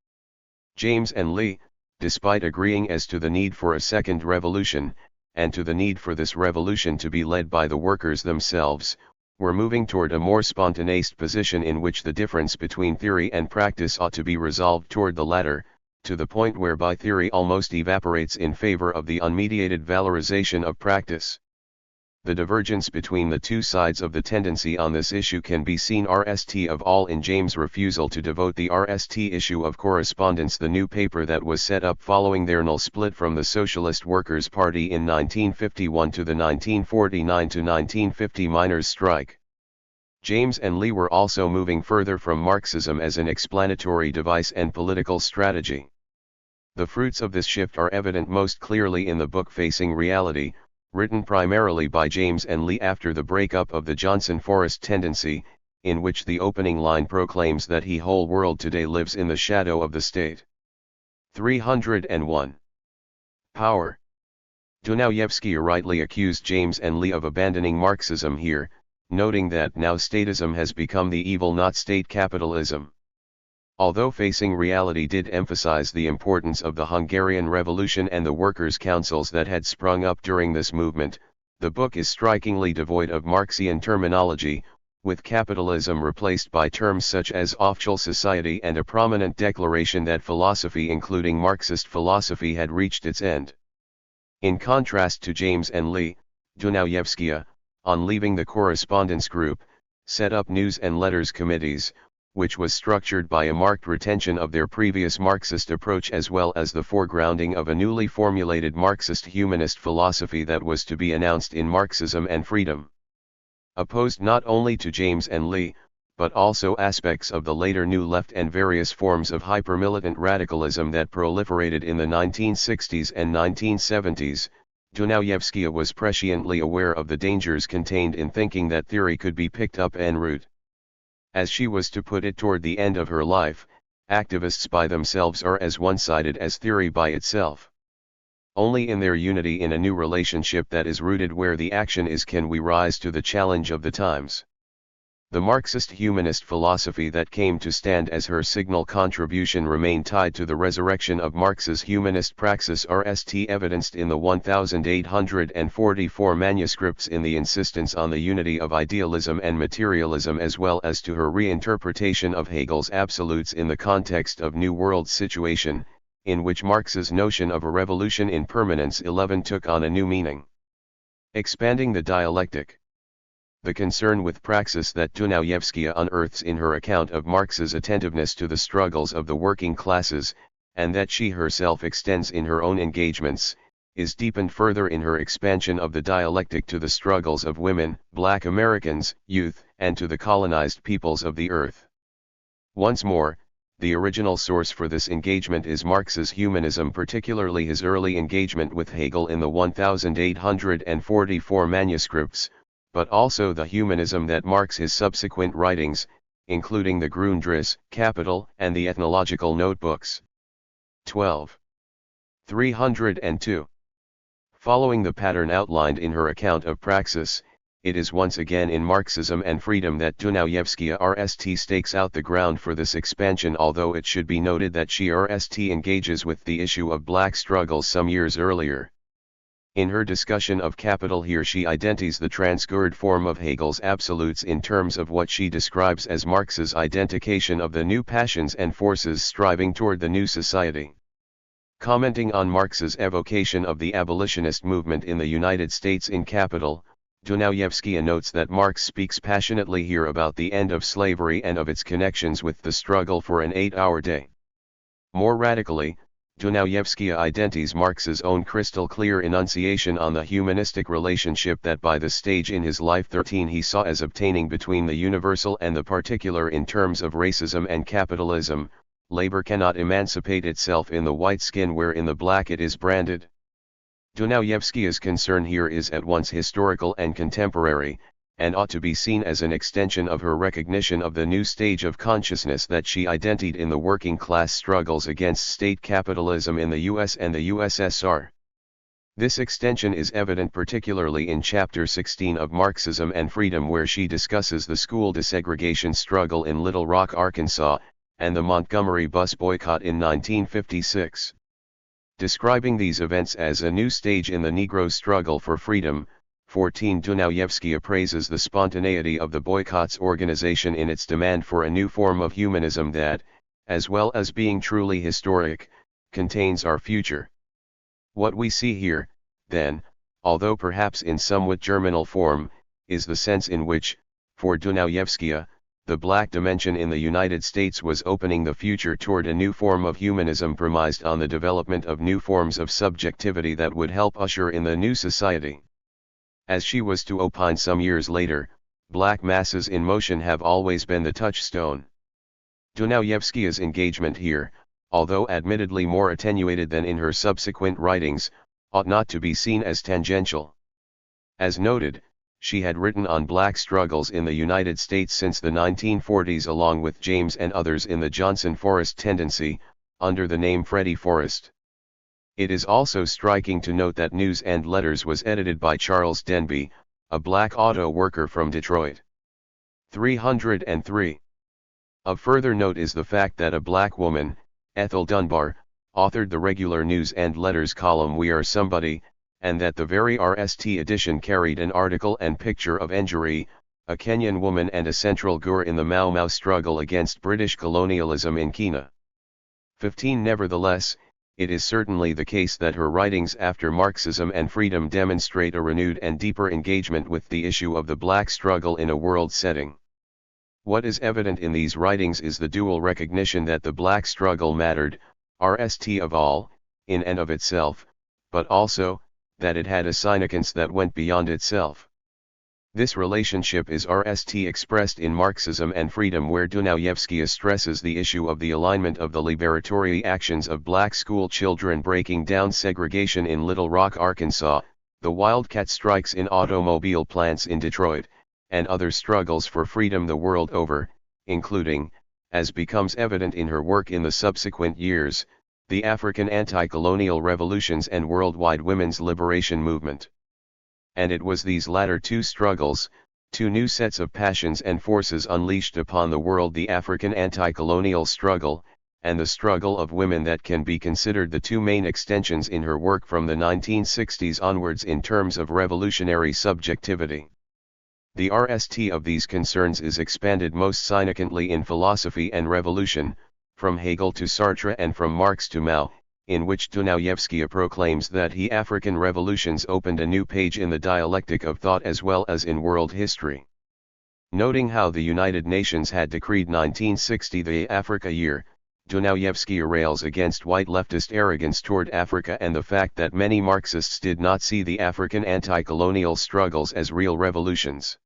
James and Lee, despite agreeing as to the need for a second revolution, and to the need for this revolution to be led by the workers themselves, were moving toward a more spontaneous position in which the difference between theory and practice ought to be resolved toward the latter, to the point whereby theory almost evaporates in favor of the unmediated valorization of practice. The divergence between the two sides of the tendency on this issue can be seen RST of all in James' refusal to devote the RST issue of Correspondence, the new paper that was set up following their null split from the Socialist Workers' Party in 1951 to the 1949–1950 miners' strike. James and Lee were also moving further from Marxism as an explanatory device and political strategy. The fruits of this shift are evident most clearly in the book Facing Reality, written primarily by James and Lee after the breakup of the Johnson-Forrest tendency, in which the opening line proclaims that the whole world today lives in the shadow of the state. 301. Power. Dunayevskaya rightly accused James and Lee of abandoning Marxism here, noting that now statism has become the evil, not state capitalism. Although Facing Reality did emphasize the importance of the Hungarian Revolution and the workers' councils that had sprung up during this movement, the book is strikingly devoid of Marxian terminology, with capitalism replaced by terms such as official society and a prominent declaration that philosophy, including Marxist philosophy, had reached its end. In contrast to James and Lee, Dunayevskaya, on leaving the Correspondence Group, set up News and Letters Committees, which was structured by a marked retention of their previous Marxist approach as well as the foregrounding of a newly formulated Marxist humanist philosophy that was to be announced in Marxism and Freedom. Opposed not only to James and Lee, but also aspects of the later New Left and various forms of hyper-militant radicalism that proliferated in the 1960s and 1970s, Dunayevskaya was presciently aware of the dangers contained in thinking that theory could be picked up en route. As she was to put it toward the end of her life, activists by themselves are as one-sided as theory by itself. Only in their unity in a new relationship that is rooted where the action is can we rise to the challenge of the times. The Marxist humanist philosophy that came to stand as her signal contribution remained tied to the resurrection of Marx's humanist praxis RST, evidenced in the 1844 manuscripts, in the insistence on the unity of idealism and materialism, as well as to her reinterpretation of Hegel's absolutes in the context of New World situation, in which Marx's notion of a revolution in permanence 11 took on a new meaning. Expanding the dialectic. The concern with praxis that Dunayevskaya unearths in her account of Marx's attentiveness to the struggles of the working classes, and that she herself extends in her own engagements, is deepened further in her expansion of the dialectic to the struggles of women, Black Americans, youth, and to the colonized peoples of the earth. Once more, the original source for this engagement is Marx's humanism, particularly his early engagement with Hegel in the 1844 manuscripts, but also the humanism that marks his subsequent writings, including the Grundrisse, Capital, and the Ethnological Notebooks. 12. 302. Following the pattern outlined in her account of praxis, it is once again in Marxism and Freedom that Dunayevskaya RST stakes out the ground for this expansion, although it should be noted that she RST engages with the issue of black struggles some years earlier. In her discussion of capital here she identifies the transgurred form of Hegel's absolutes in terms of what she describes as Marx's identification of the new passions and forces striving toward the new society. Commenting on Marx's evocation of the abolitionist movement in the United States in Capital, Dunayevskaya notes that Marx speaks passionately here about the end of slavery and of its connections with the struggle for an 8-hour day. More radically, Dunayevskaya identifies Marx's own crystal-clear enunciation on the humanistic relationship that by this stage in his life 13 he saw as obtaining between the universal and the particular in terms of racism and capitalism. Labor cannot emancipate itself in the white skin where in the black it is branded. Dunayevskaya's concern here is at once historical and contemporary, and ought to be seen as an extension of her recognition of the new stage of consciousness that she identified in the working class struggles against state capitalism in the US and the USSR. This extension is evident particularly in Chapter 16 of Marxism and Freedom, where she discusses the school desegregation struggle in Little Rock, Arkansas, and the Montgomery bus boycott in 1956. Describing these events as a new stage in the Negro struggle for freedom, 14 Dunayevskaya praises the spontaneity of the boycott's organization in its demand for a new form of humanism that, as well as being truly historic, contains our future. What we see here, then, although perhaps in somewhat germinal form, is the sense in which, for Dunayevskaya, the black dimension in the United States was opening the future toward a new form of humanism premised on the development of new forms of subjectivity that would help usher in the new society. As she was to opine some years later, black masses in motion have always been the touchstone. Dunayevskaya's engagement here, although admittedly more attenuated than in her subsequent writings, ought not to be seen as tangential. As noted, she had written on black struggles in the United States since the 1940s along with James and others in the Johnson Forrest tendency, under the name Freddie Forrest. It is also striking to note that News and Letters was edited by Charles Denby, a black auto worker from Detroit. 303. Of further note is the fact that a black woman, Ethel Dunbar, authored the regular News and Letters column We Are Somebody, and that the very RST edition carried an article and picture of Njeri, a Kenyan woman and a central Gur in the Mau Mau struggle against British colonialism in Kenya. 15. Nevertheless, it is certainly the case that her writings after Marxism and Freedom demonstrate a renewed and deeper engagement with the issue of the black struggle in a world setting. What is evident in these writings is the dual recognition that the black struggle mattered, RST of all, in and of itself, but also, that it had a significance that went beyond itself. This relationship is RST expressed in Marxism and Freedom, where Dunayevskaya stresses the issue of the alignment of the liberatory actions of black school children breaking down segregation in Little Rock, Arkansas, the wildcat strikes in automobile plants in Detroit, and other struggles for freedom the world over, including, as becomes evident in her work in the subsequent years, the African anti-colonial revolutions and worldwide women's liberation movement. And it was these latter two struggles, two new sets of passions and forces unleashed upon the world, the African anti-colonial struggle, and the struggle of women, that can be considered the two main extensions in her work from the 1960s onwards in terms of revolutionary subjectivity. The RST of these concerns is expanded most significantly in Philosophy and Revolution, from Hegel to Sartre and from Marx to Mao, in which Dunayevskaya proclaims that the African revolutions opened a new page in the dialectic of thought as well as in world history. Noting how the United Nations had decreed 1960 the Africa Year, Dunayevskaya rails against white leftist arrogance toward Africa and the fact that many Marxists did not see the African anti-colonial struggles as real revolutions.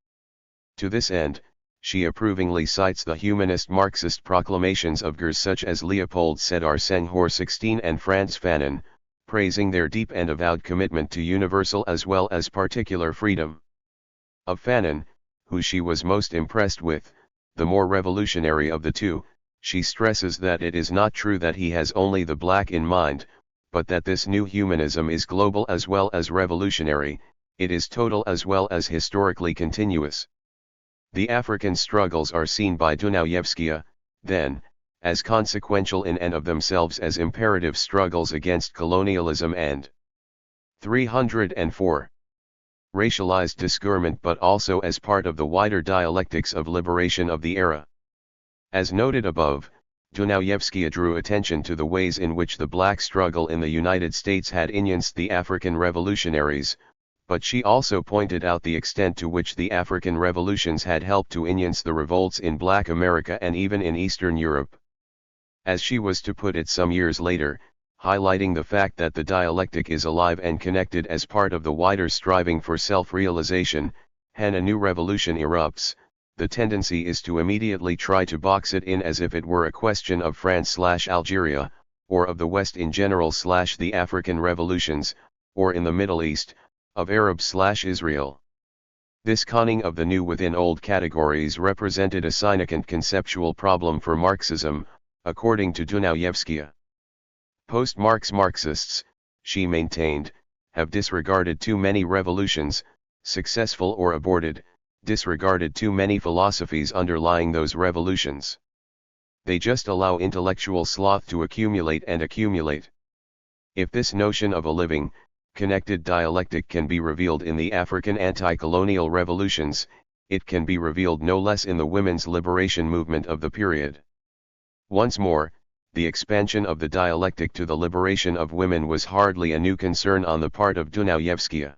To this end, she approvingly cites the humanist Marxist proclamations of Gurs such as Leopold Sédar Senghor 16 and Frantz Fanon, praising their deep and avowed commitment to universal as well as particular freedom. Of Fanon, who she was most impressed with, the more revolutionary of the two, she stresses that it is not true that he has only the black in mind, but that this new humanism is global as well as revolutionary, it is total as well as historically continuous. The African struggles are seen by Dunayevskaya, then, as consequential in and of themselves as imperative struggles against colonialism and 304. Racialized discurrement, but also as part of the wider dialectics of liberation of the era. As noted above, Dunayevskaya drew attention to the ways in which the black struggle in the United States had influenced the African revolutionaries, but she also pointed out the extent to which the African revolutions had helped to influence the revolts in Black America and even in Eastern Europe. As she was to put it some years later, highlighting the fact that the dialectic is alive and connected as part of the wider striving for self-realization, when a new revolution erupts, the tendency is to immediately try to box it in as if it were a question of France/Algeria, or of the West in general/the African revolutions, or in the Middle East, of Arab/Israel. This conning of the new within old categories represented a significant conceptual problem for Marxism, according to Dunayevskaya. Post-Marx Marxists, she maintained, have disregarded too many revolutions, successful or aborted, disregarded too many philosophies underlying those revolutions. They just allow intellectual sloth to accumulate and accumulate. If this notion of a living, connected dialectic can be revealed in the African anti-colonial revolutions, it can be revealed no less in the women's liberation movement of the period. Once more, the expansion of the dialectic to the liberation of women was hardly a new concern on the part of Dunayevskaya.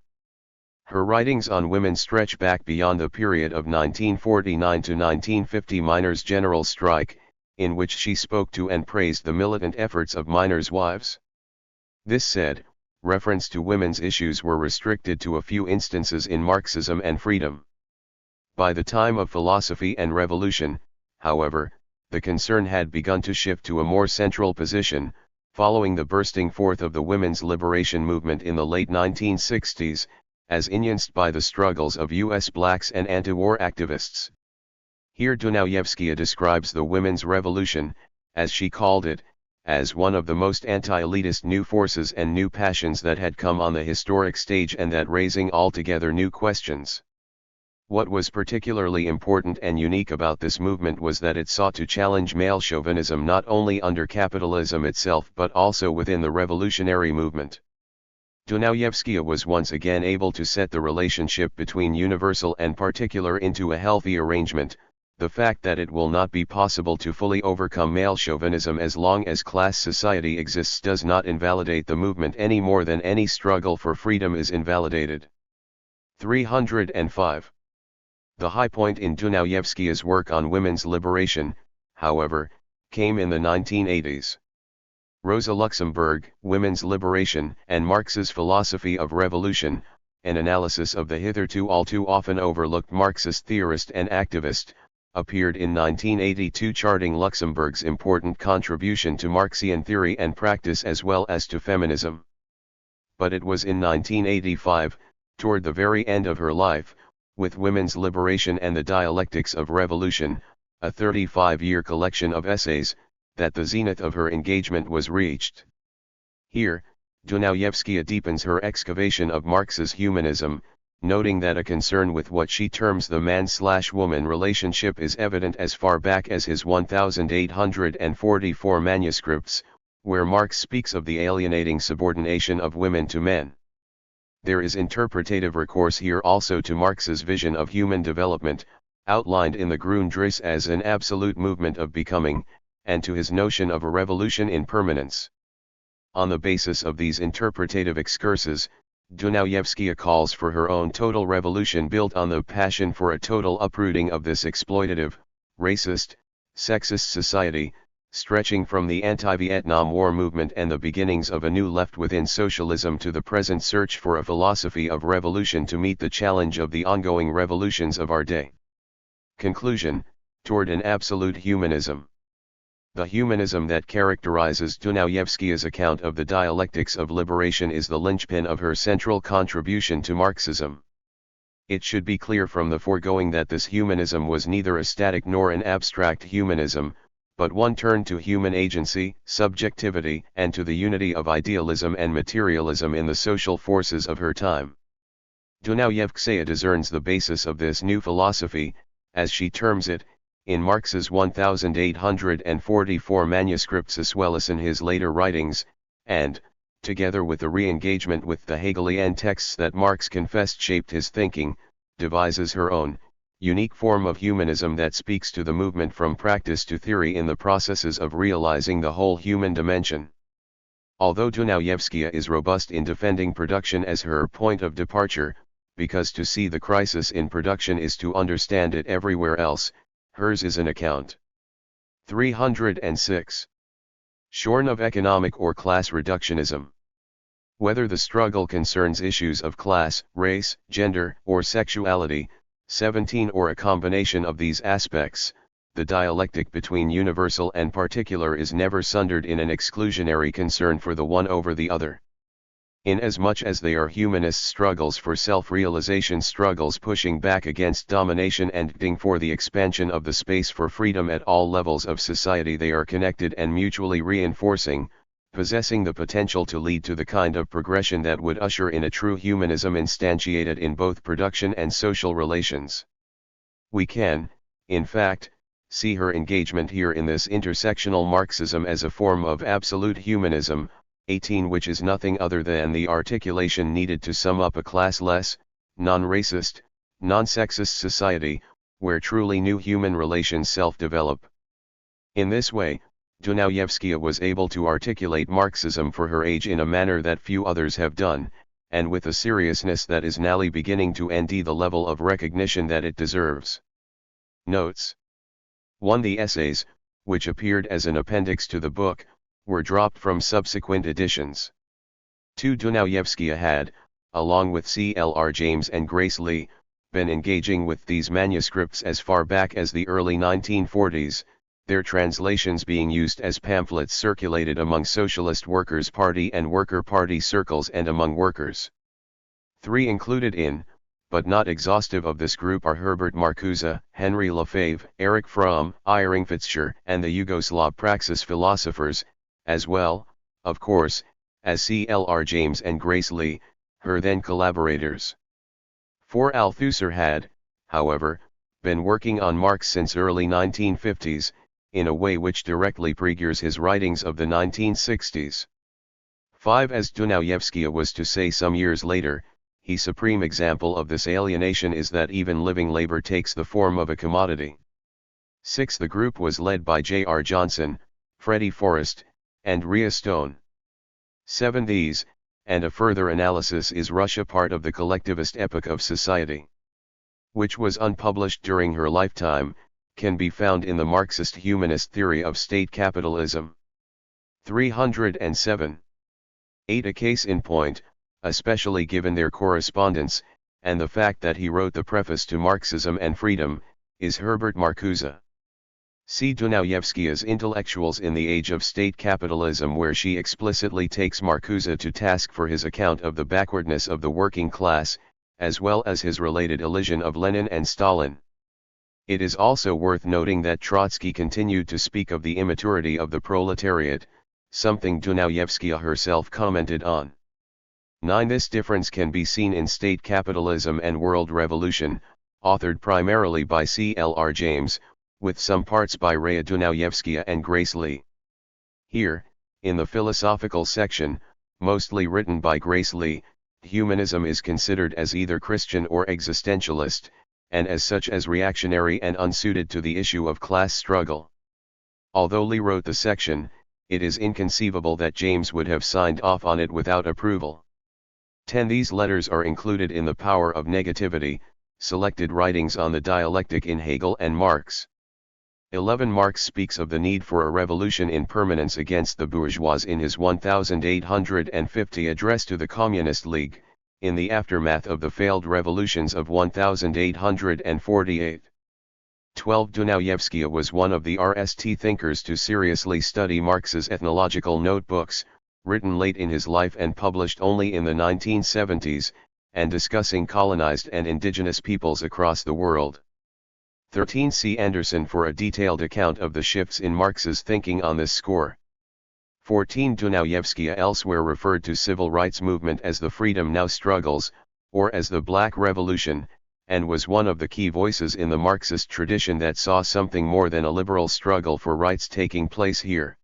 Her writings on women stretch back beyond the period of 1949 to 1950 miners' general strike, in which she spoke to and praised the militant efforts of miners' wives. This said, reference to women's issues were restricted to a few instances in Marxism and freedom. By the time of Philosophy and Revolution, however, the concern had begun to shift to a more central position, following the bursting forth of the women's liberation movement in the late 1960s, as influenced by the struggles of U.S. blacks and anti-war activists. Here Dunayevskaya describes the women's revolution, as she called it, as one of the most anti-elitist new forces and new passions that had come on the historic stage, and that raising altogether new questions. What was particularly important and unique about this movement was that it sought to challenge male chauvinism not only under capitalism itself but also within the revolutionary movement. Dunayevskaya was once again able to set the relationship between universal and particular into a healthy arrangement. The fact that it will not be possible to fully overcome male chauvinism as long as class society exists does not invalidate the movement any more than any struggle for freedom is invalidated. 305. The high point in Dunayevskaya's work on women's liberation, however, came in the 1980s. Rosa Luxemburg, Women's Liberation and Marx's Philosophy of Revolution, an analysis of the hitherto all too often overlooked Marxist theorist and activist, appeared in 1982, charting Luxemburg's important contribution to Marxian theory and practice as well as to feminism. But it was in 1985, toward the very end of her life, with Women's Liberation and the Dialectics of Revolution, a 35-year collection of essays, that the zenith of her engagement was reached. Here, Dunayevskaya deepens her excavation of Marx's humanism, noting that a concern with what she terms the man/woman relationship is evident as far back as his 1844 manuscripts, where Marx speaks of the alienating subordination of women to men. There is interpretative recourse here also to Marx's vision of human development, outlined in the Grundrisse as an absolute movement of becoming, and to his notion of a revolution in permanence. On the basis of these interpretative excursus, Dunayevskaya calls for her own total revolution built on the passion for a total uprooting of this exploitative, racist, sexist society, stretching from the anti-Vietnam War movement and the beginnings of a new left within socialism to the present search for a philosophy of revolution to meet the challenge of the ongoing revolutions of our day. Conclusion, toward an absolute humanism. The humanism that characterizes Dunayevskaya's account of the dialectics of liberation is the linchpin of her central contribution to Marxism. It should be clear from the foregoing that this humanism was neither a static nor an abstract humanism, but one turned to human agency, subjectivity, and to the unity of idealism and materialism in the social forces of her time. Dunayevskaya discerns the basis of this new philosophy, as she terms it, in Marx's 1844 manuscripts as well as in his later writings, and, together with the re-engagement with the Hegelian texts that Marx confessed shaped his thinking, devises her own, unique form of humanism that speaks to the movement from practice to theory in the processes of realizing the whole human dimension. Although Dunayevskaya is robust in defending production as her point of departure, because to see the crisis in production is to understand it everywhere else, hers is an account. 306. Shorn of economic or class reductionism. Whether the struggle concerns issues of class, race, gender, or sexuality, 17 or a combination of these aspects, the dialectic between universal and particular is never sundered in an exclusionary concern for the one over the other. Inasmuch as they are humanist struggles for self-realization, struggles pushing back against domination and acting for the expansion of the space for freedom at all levels of society, they are connected and mutually reinforcing, possessing the potential to lead to the kind of progression that would usher in a true humanism instantiated in both production and social relations. We can, in fact, see her engagement here in this intersectional Marxism as a form of absolute humanism, 18, which is nothing other than the articulation needed to sum up a classless, non-racist, non-sexist society, where truly new human relations self-develop. In this way, Dunayevskaya was able to articulate Marxism for her age in a manner that few others have done, and with a seriousness that is now beginning to nd the level of recognition that it deserves. Notes. 1. The essays, which appeared as an appendix to the book, were dropped from subsequent editions. 2. Dunayevskaya had, along with C.L.R. James and Grace Lee, been engaging with these manuscripts as far back as the early 1940s, their translations being used as pamphlets circulated among Socialist Workers' Party and Worker Party circles and among workers. 3. Included in, but not exhaustive of this group are Herbert Marcuse, Henry Lefebvre, Erich Fromm, Irving Fitzgerald, and the Yugoslav Praxis philosophers, as well, of course, as C.L.R. James and Grace Lee, her then collaborators. 4. Althusser had, however, been working on Marx since early 1950s, in a way which directly prefigures his writings of the 1960s. 5. As Dunayevskaya was to say some years later, the supreme example of this alienation is that even living labor takes the form of a commodity. 6. The group was led by J.R. Johnson, Freddie Forrest, and Rhea Stone. 7. These, and a further analysis is Russia part of the collectivist epoch of society, which was unpublished during her lifetime, can be found in the Marxist humanist theory of state capitalism. 307. 8. A case in point, especially given their correspondence, and the fact that he wrote the preface to Marxism and Freedom, is Herbert Marcuse. See Dunayevskaya's Intellectuals in the Age of State Capitalism, where she explicitly takes Marcuse to task for his account of the backwardness of the working class, as well as his related elision of Lenin and Stalin. It is also worth noting that Trotsky continued to speak of the immaturity of the proletariat, something Dunayevskaya herself commented on. 9. This difference can be seen in State Capitalism and World Revolution, authored primarily by C.L.R. James, with some parts by Raya Dunayevskaya and Grace Lee. Here, in the philosophical section, mostly written by Grace Lee, humanism is considered as either Christian or existentialist, and as such as reactionary and unsuited to the issue of class struggle. Although Lee wrote the section, it is inconceivable that James would have signed off on it without approval. 10. These letters are included in The Power of Negativity, selected writings on the dialectic in Hegel and Marx. 11. Marx speaks of the need for a revolution in permanence against the bourgeois in his 1850 address to the Communist League, in the aftermath of the failed revolutions of 1848. 12. Dunayevskaya was one of the RST thinkers to seriously study Marx's ethnological notebooks, written late in his life and published only in the 1970s, and discussing colonized and indigenous peoples across the world. 13. See Anderson for a detailed account of the shifts in Marx's thinking on this score. 14. Dunayevskaya elsewhere referred to civil rights movement as the Freedom Now struggles, or as the Black Revolution, and was one of the key voices in the Marxist tradition that saw something more than a liberal struggle for rights taking place here.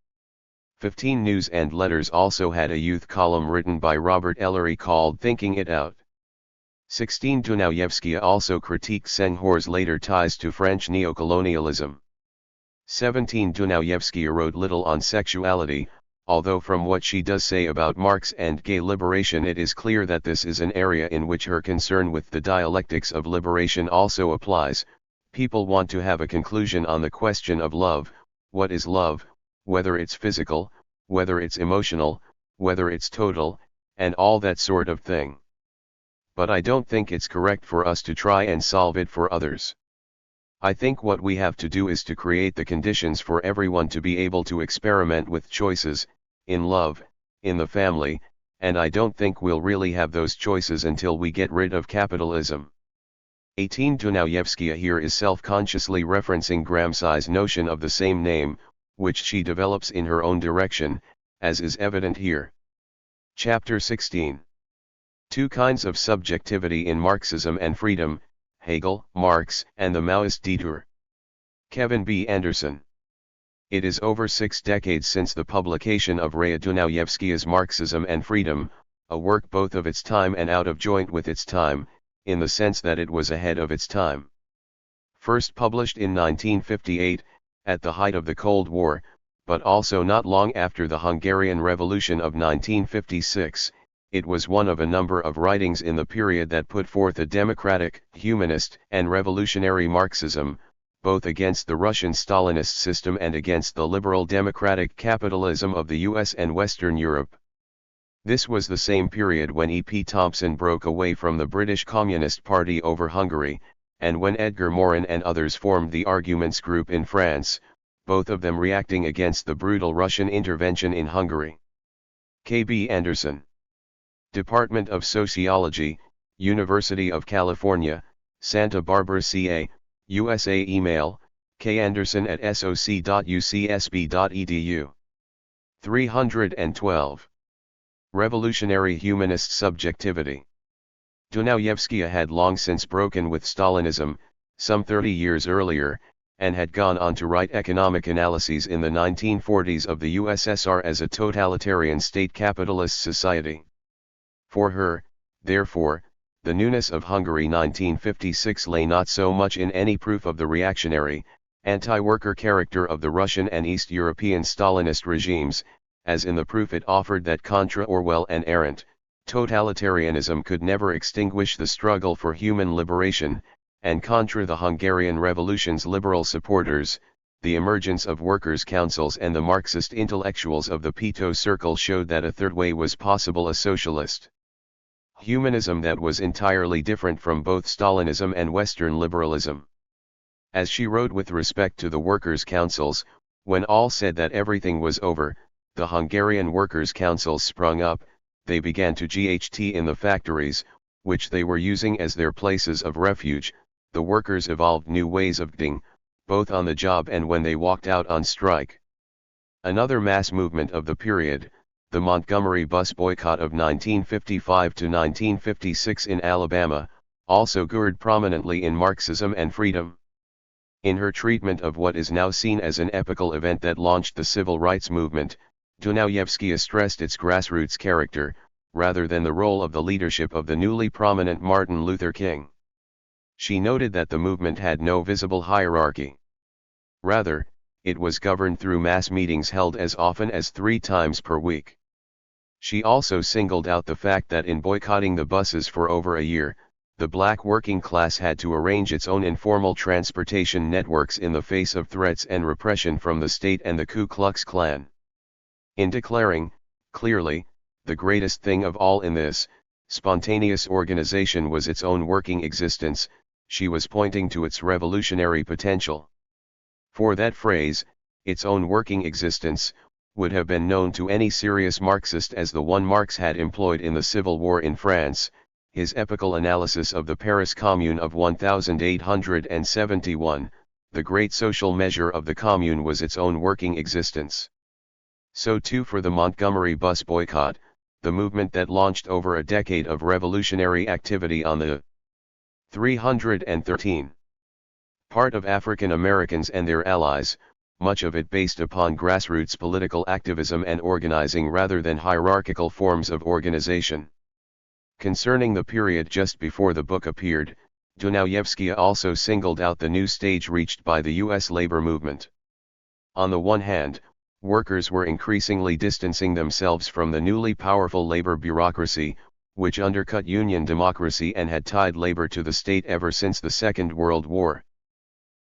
15 News and Letters also had a youth column written by Robert Ellery called Thinking It Out. 16 Dunayevskaya also critiqued Senghor's later ties to French neocolonialism. 17 Dunayevskaya wrote little on sexuality, although from what she does say about Marx and gay liberation it is clear that this is an area in which her concern with the dialectics of liberation also applies. People want to have a conclusion on the question of love, what is love, whether it's physical, whether it's emotional, whether it's total, and all that sort of thing. But I don't think it's correct for us to try and solve it for others. I think what we have to do is to create the conditions for everyone to be able to experiment with choices, in love, in the family, and I don't think we'll really have those choices until we get rid of capitalism. 18 Dunayevskaya here is self-consciously referencing Gramsci's notion of the same name, which she develops in her own direction, as is evident here. Chapter 16. Two kinds of subjectivity in Marxism and freedom, Hegel, Marx, and the Maoist detour. Kevin B. Anderson. It is over 6 decades since the publication of Raya Dunayevskaya's Marxism and Freedom, a work both of its time and out of joint with its time, in the sense that it was ahead of its time. First published in 1958, at the height of the Cold War, but also not long after the Hungarian Revolution of 1956, it was one of a number of writings in the period that put forth a democratic, humanist, and revolutionary Marxism, both against the Russian Stalinist system and against the liberal democratic capitalism of the US and Western Europe. This was the same period when E. P. Thompson broke away from the British Communist Party over Hungary, and when Edgar Morin and others formed the Arguments Group in France, both of them reacting against the brutal Russian intervention in Hungary. K. B. Anderson. Department of Sociology, University of California, Santa Barbara, CA, USA. Email, kanderson@soc.ucsb.edu. 312. Revolutionary Humanist Subjectivity. Dunayevskaya had long since broken with Stalinism, some 30 years earlier, and had gone on to write economic analyses in the 1940s of the USSR as a totalitarian state capitalist society. For her, therefore, the newness of Hungary 1956 lay not so much in any proof of the reactionary, anti-worker character of the Russian and East European Stalinist regimes, as in the proof it offered that contra Orwell and Arendt, totalitarianism could never extinguish the struggle for human liberation, and contra the Hungarian Revolution's liberal supporters, the emergence of workers' councils and the Marxist intellectuals of the Peto Circle showed that a third way was possible, a socialist humanism that was entirely different from both Stalinism and Western liberalism. As she wrote with respect to the workers' councils, when all said that everything was over, the Hungarian workers' councils sprung up, they began to GHT in the factories, which they were using as their places of refuge, the workers evolved new ways of GTing, both on the job and when they walked out on strike. Another mass movement of the period, the Montgomery bus boycott of 1955 to 1956 in Alabama, also figured prominently in Marxism and Freedom. In her treatment of what is now seen as an epochal event that launched the civil rights movement, Dunayevskaya stressed its grassroots character, rather than the role of the leadership of the newly prominent Martin Luther King. She noted that the movement had no visible hierarchy. Rather, it was governed through mass meetings held as often as 3 times per week. She also singled out the fact that in boycotting the buses for over a year, the black working class had to arrange its own informal transportation networks in the face of threats and repression from the state and the Ku Klux Klan. In declaring, clearly, the greatest thing of all in this, spontaneous organization was its own working existence, she was pointing to its revolutionary potential. For that phrase, its own working existence, would have been known to any serious Marxist as the one Marx had employed in the Civil War in France, his epochal analysis of the Paris Commune of 1871, the great social measure of the Commune was its own working existence. So too for the Montgomery bus boycott, the movement that launched over a decade of revolutionary activity on the 313 part of African Americans and their allies, much of it based upon grassroots political activism and organizing rather than hierarchical forms of organization. Concerning the period just before the book appeared, Dunayevskaya also singled out the new stage reached by the U.S. labor movement. On the one hand, workers were increasingly distancing themselves from the newly powerful labor bureaucracy, which undercut union democracy and had tied labor to the state ever since the Second World War.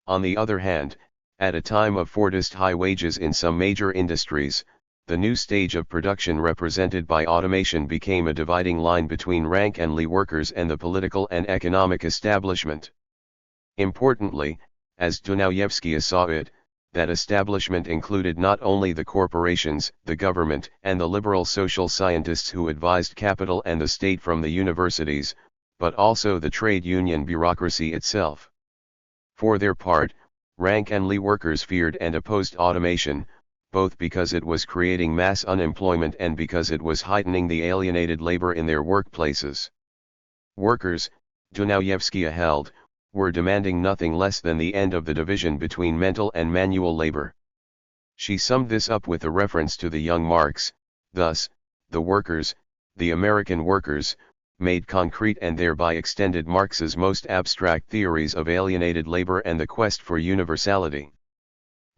On the other hand, at a time of Fordist high wages in some major industries, the new stage of production represented by automation became a dividing line between rank-and-file workers and the political and economic establishment. Importantly, as Dunayevskaya saw it, that establishment included not only the corporations, the government, and the liberal social scientists who advised capital and the state from the universities, but also the trade union bureaucracy itself. For their part, rank-and-file workers feared and opposed automation, both because it was creating mass unemployment and because it was heightening the alienated labor in their workplaces. Workers, Dunayevskaya held, were demanding nothing less than the end of the division between mental and manual labor. She summed this up with a reference to the young Marx, thus, the workers, the American workers, made concrete and thereby extended Marx's most abstract theories of alienated labor and the quest for universality.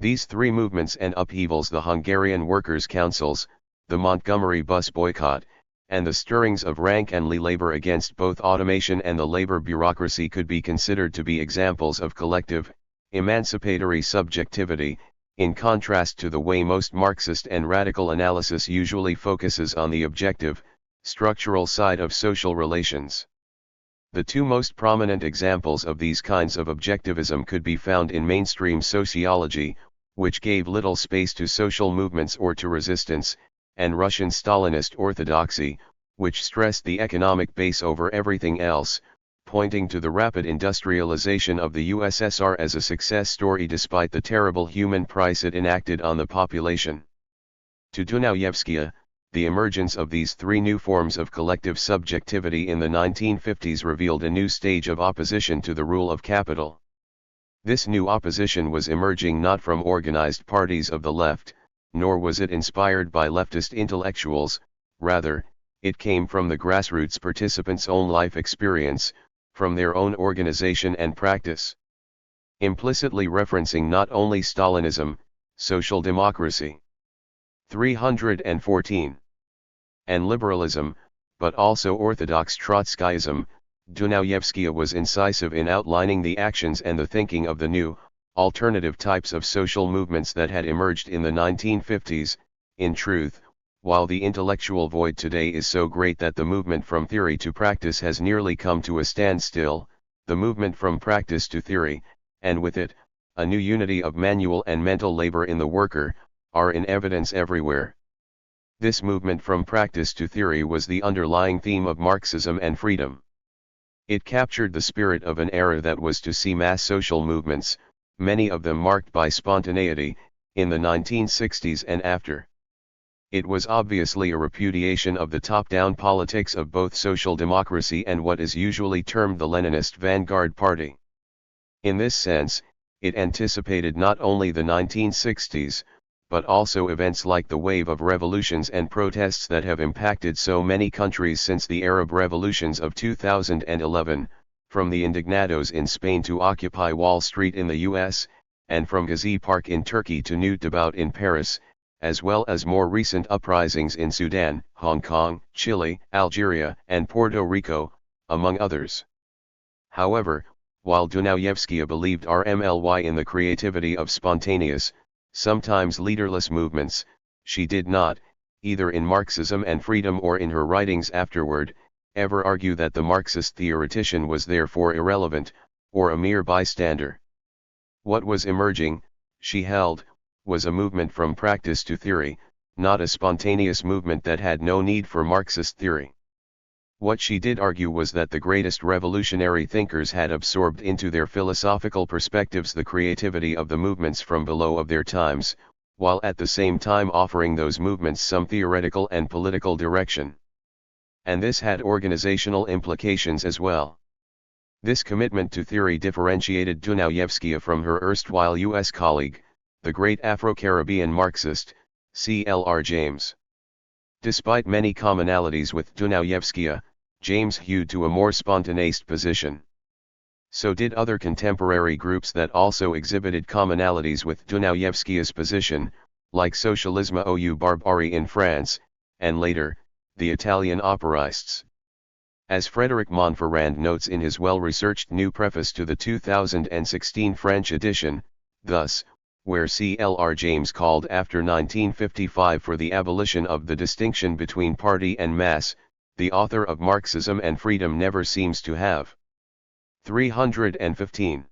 These three movements and upheavals, the Hungarian Workers' Councils, the Montgomery bus boycott, and the stirrings of rank-and-file labor against both automation and the labor bureaucracy could be considered to be examples of collective, emancipatory subjectivity, in contrast to the way most Marxist and radical analysis usually focuses on the objective, structural side of social relations. The two most prominent examples of these kinds of objectivism could be found in mainstream sociology, which gave little space to social movements or to resistance, and Russian Stalinist orthodoxy, which stressed the economic base over everything else, pointing to the rapid industrialization of the USSR as a success story despite the terrible human price it enacted on the population. To Dunayevskaya, the emergence of these three new forms of collective subjectivity in the 1950s revealed a new stage of opposition to the rule of capital. This new opposition was emerging not from organized parties of the left, nor was it inspired by leftist intellectuals, rather, it came from the grassroots participants' own life experience, from their own organization and practice. Implicitly referencing not only Stalinism, social democracy, 314, and liberalism, but also orthodox Trotskyism, Dunayevskaya was incisive in outlining the actions and the thinking of the new, alternative types of social movements that had emerged in the 1950s. In truth, while the intellectual void today is so great that the movement from theory to practice has nearly come to a standstill, the movement from practice to theory, and with it, a new unity of manual and mental labor in the worker, are in evidence everywhere. This movement from practice to theory was the underlying theme of Marxism and freedom. It captured the spirit of an era that was to see mass social movements, many of them marked by spontaneity, in the 1960s and after. It was obviously a repudiation of the top-down politics of both social democracy and what is usually termed the Leninist vanguard party. In this sense, it anticipated not only the 1960s, but also events like the wave of revolutions and protests that have impacted so many countries since the Arab revolutions of 2011, from the Indignados in Spain to Occupy Wall Street in the US, and from Gezi Park in Turkey to Nuit Debout in Paris, as well as more recent uprisings in Sudan, Hong Kong, Chile, Algeria, and Puerto Rico, among others. However, while Dunayevskaya believed RMLY in the creativity of spontaneous, sometimes leaderless movements, she did not, either in Marxism and Freedom or in her writings afterward, ever argue that the Marxist theoretician was therefore irrelevant, or a mere bystander. What was emerging, she held, was a movement from practice to theory, not a spontaneous movement that had no need for Marxist theory. What she did argue was that the greatest revolutionary thinkers had absorbed into their philosophical perspectives the creativity of the movements from below of their times, while at the same time offering those movements some theoretical and political direction. And this had organizational implications as well. This commitment to theory differentiated Dunayevskaya from her erstwhile U.S. colleague, the great Afro-Caribbean Marxist, C.L.R. James. Despite many commonalities with Dunayevskaya, James hewed to a more spontaneist position. So did other contemporary groups that also exhibited commonalities with Dunayevskaya's position, like Socialisme ou Barbarie in France, and later, the Italian operists. As Frédéric Montferrand notes in his well-researched new preface to the 2016 French edition, thus, where C.L.R. James called after 1955 for the abolition of the distinction between party and mass, the author of Marxism and Freedom never seems to have 315.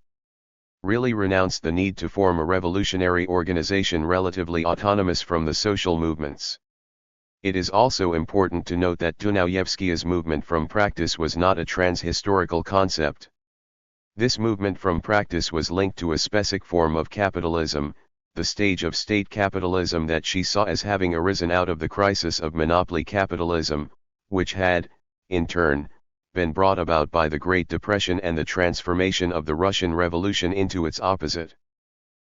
Really renounced the need to form a revolutionary organization relatively autonomous from the social movements. It is also important to note that Dunayevskaya's movement from practice was not a trans-historical concept. This movement from practice was linked to a specific form of capitalism, the stage of state capitalism that she saw as having arisen out of the crisis of monopoly capitalism, which had, in turn, been brought about by the Great Depression and the transformation of the Russian Revolution into its opposite.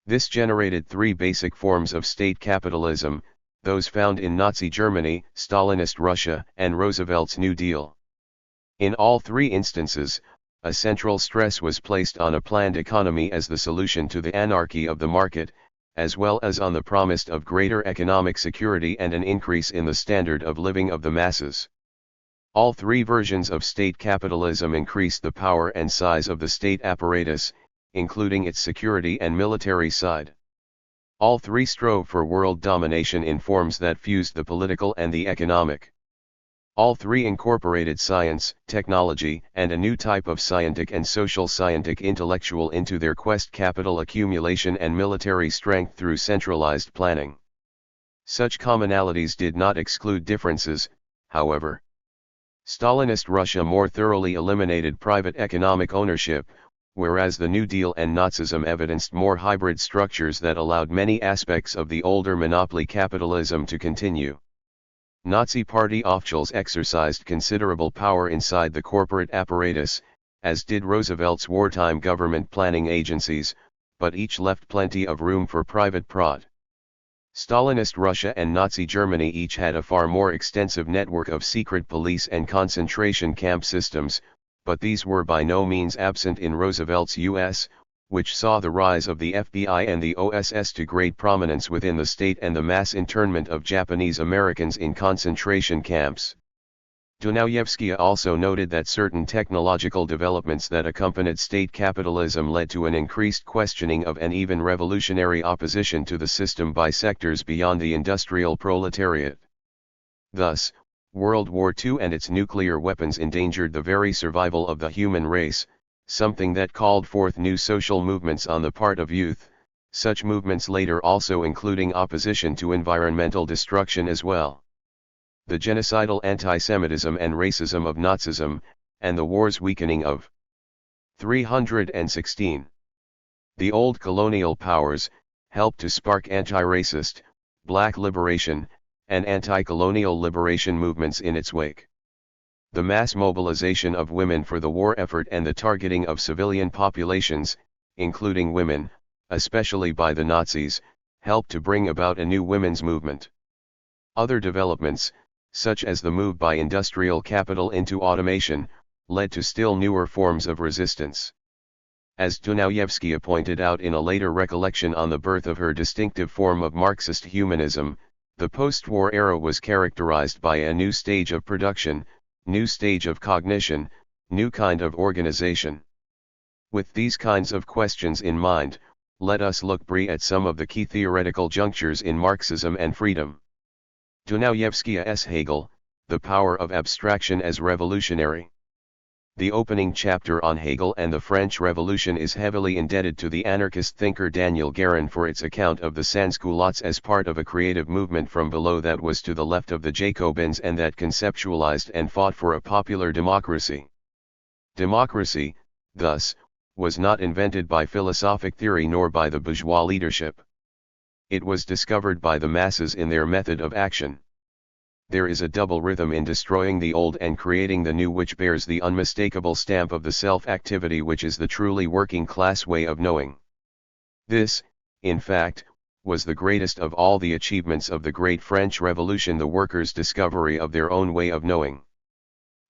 This generated three basic forms of state capitalism, those found in Nazi Germany, Stalinist Russia, and Roosevelt's New Deal. In all three instances, a central stress was placed on a planned economy as the solution to the anarchy of the market, as well as on the promise of greater economic security and an increase in the standard of living of the masses. All three versions of state capitalism increased the power and size of the state apparatus, including its security and military side. All three strove for world domination in forms that fused the political and the economic. All three incorporated science, technology, and a new type of scientific and social scientific intellectual into their quest capital accumulation and military strength through centralized planning. Such commonalities did not exclude differences, however. Stalinist Russia more thoroughly eliminated private economic ownership, whereas the New Deal and Nazism evidenced more hybrid structures that allowed many aspects of the older monopoly capitalism to continue. Nazi party officials exercised considerable power inside the corporate apparatus, as did Roosevelt's wartime government planning agencies, but each left plenty of room for private prod. Stalinist Russia and Nazi Germany each had a far more extensive network of secret police and concentration camp systems, but these were by no means absent in Roosevelt's U.S., which saw the rise of the FBI and the OSS to great prominence within the state and the mass internment of Japanese Americans in concentration camps. Dunayevskaya also noted that certain technological developments that accompanied state capitalism led to an increased questioning of and even revolutionary opposition to the system by sectors beyond the industrial proletariat. Thus, World War II and its nuclear weapons endangered the very survival of the human race, something that called forth new social movements on the part of youth, such movements later also including opposition to environmental destruction as well. The genocidal antisemitism and racism of Nazism, and the war's weakening of 316. The old colonial powers, helped to spark anti-racist, black liberation, and anti-colonial liberation movements in its wake. The mass mobilization of women for the war effort and the targeting of civilian populations, including women, especially by the Nazis, helped to bring about a new women's movement. Other developments, such as the move by industrial capital into automation, led to still newer forms of resistance. As Dunayevskaya pointed out in a later recollection on the birth of her distinctive form of Marxist humanism, the post-war era was characterized by a new stage of production, new stage of cognition, new kind of organization. With these kinds of questions in mind, let us look briefly at some of the key theoretical junctures in Marxism and freedom. Dunayevskaya's Hegel, the power of abstraction as revolutionary. The opening chapter on Hegel and the French Revolution is heavily indebted to the anarchist thinker Daniel Guérin for its account of the sans-culottes as part of a creative movement from below that was to the left of the Jacobins and that conceptualized and fought for a popular democracy. Democracy, thus, was not invented by philosophic theory nor by the bourgeois leadership. It was discovered by the masses in their method of action. There is a double rhythm in destroying the old and creating the new which bears the unmistakable stamp of the self-activity which is the truly working class way of knowing. This, in fact, was the greatest of all the achievements of the Great French Revolution, the workers' discovery of their own way of knowing.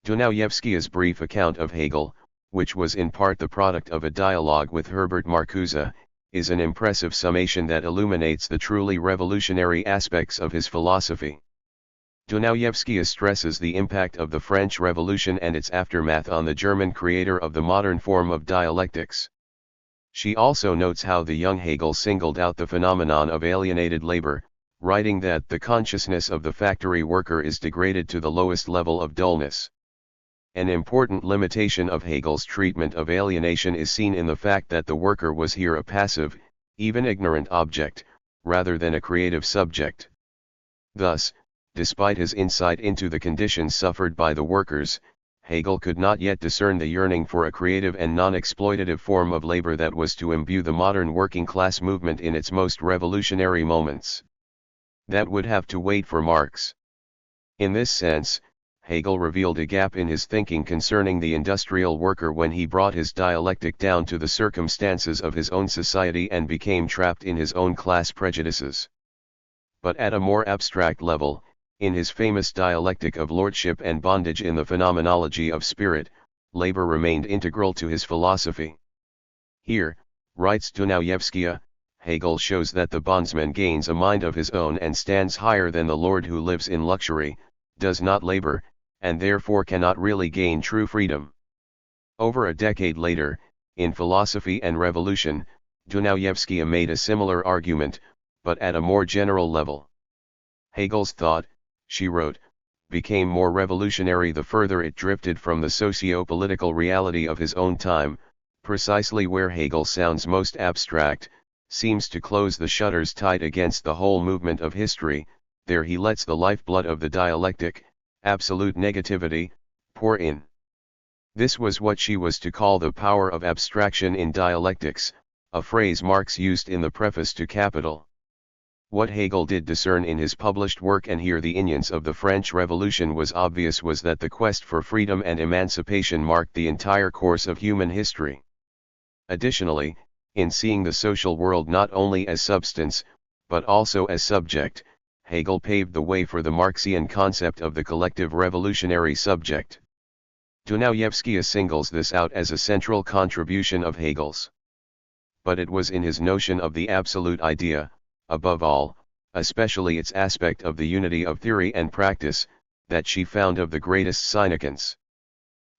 Dunayevskaya's brief account of Hegel, which was in part the product of a dialogue with Herbert Marcuse, is an impressive summation that illuminates the truly revolutionary aspects of his philosophy. Dunayevskaya stresses the impact of the French Revolution and its aftermath on the German creator of the modern form of dialectics. She also notes how the young Hegel singled out the phenomenon of alienated labor, writing that the consciousness of the factory worker is degraded to the lowest level of dullness. An important limitation of Hegel's treatment of alienation is seen in the fact that the worker was here a passive, even ignorant object, rather than a creative subject. Thus, despite his insight into the conditions suffered by the workers, Hegel could not yet discern the yearning for a creative and non-exploitative form of labor that was to imbue the modern working class movement in its most revolutionary moments. That would have to wait for Marx. In this sense, Hegel revealed a gap in his thinking concerning the industrial worker when he brought his dialectic down to the circumstances of his own society and became trapped in his own class prejudices. But at a more abstract level, in his famous dialectic of lordship and bondage in the phenomenology of spirit, labor remained integral to his philosophy. Here, writes Dunayevskaya, Hegel shows that the bondsman gains a mind of his own and stands higher than the lord who lives in luxury, does not labor, and therefore cannot really gain true freedom. Over a decade later, in Philosophy and Revolution, Dunayevskaya made a similar argument, but at a more general level. Hegel's thought, she wrote, became more revolutionary the further it drifted from the socio-political reality of his own time, precisely where Hegel sounds most abstract, seems to close the shutters tight against the whole movement of history. There he lets the lifeblood of the dialectic, absolute negativity, pour in. This was what she was to call the power of abstraction in dialectics, a phrase Marx used in the preface to Capital. What Hegel did discern in his published work and hear the incience of the French Revolution was obvious was that the quest for freedom and emancipation marked the entire course of human history. Additionally, in seeing the social world not only as substance, but also as subject, Hegel paved the way for the Marxian concept of the collective revolutionary subject. Dunayevskaya singles this out as a central contribution of Hegel's. But it was in his notion of the absolute idea, above all, especially its aspect of the unity of theory and practice, that she found of the greatest significance.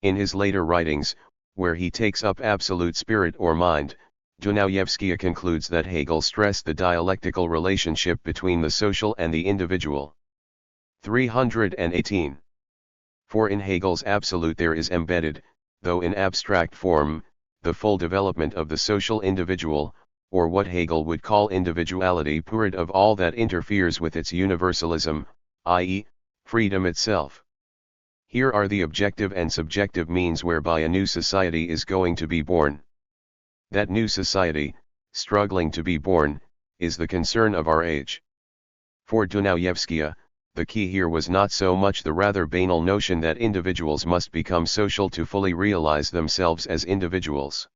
In his later writings, where he takes up absolute spirit or mind, Dunayevskaya concludes that Hegel stressed the dialectical relationship between the social and the individual. 318. For in Hegel's absolute there is embedded, though in abstract form, the full development of the social individual, or what Hegel would call individuality pure of all that interferes with its universalism, i.e., freedom itself. Here are the objective and subjective means whereby a new society is going to be born. That new society, struggling to be born, is the concern of our age. For Dunayevskaya, the key here was not so much the rather banal notion that individuals must become social to fully realize themselves as individuals.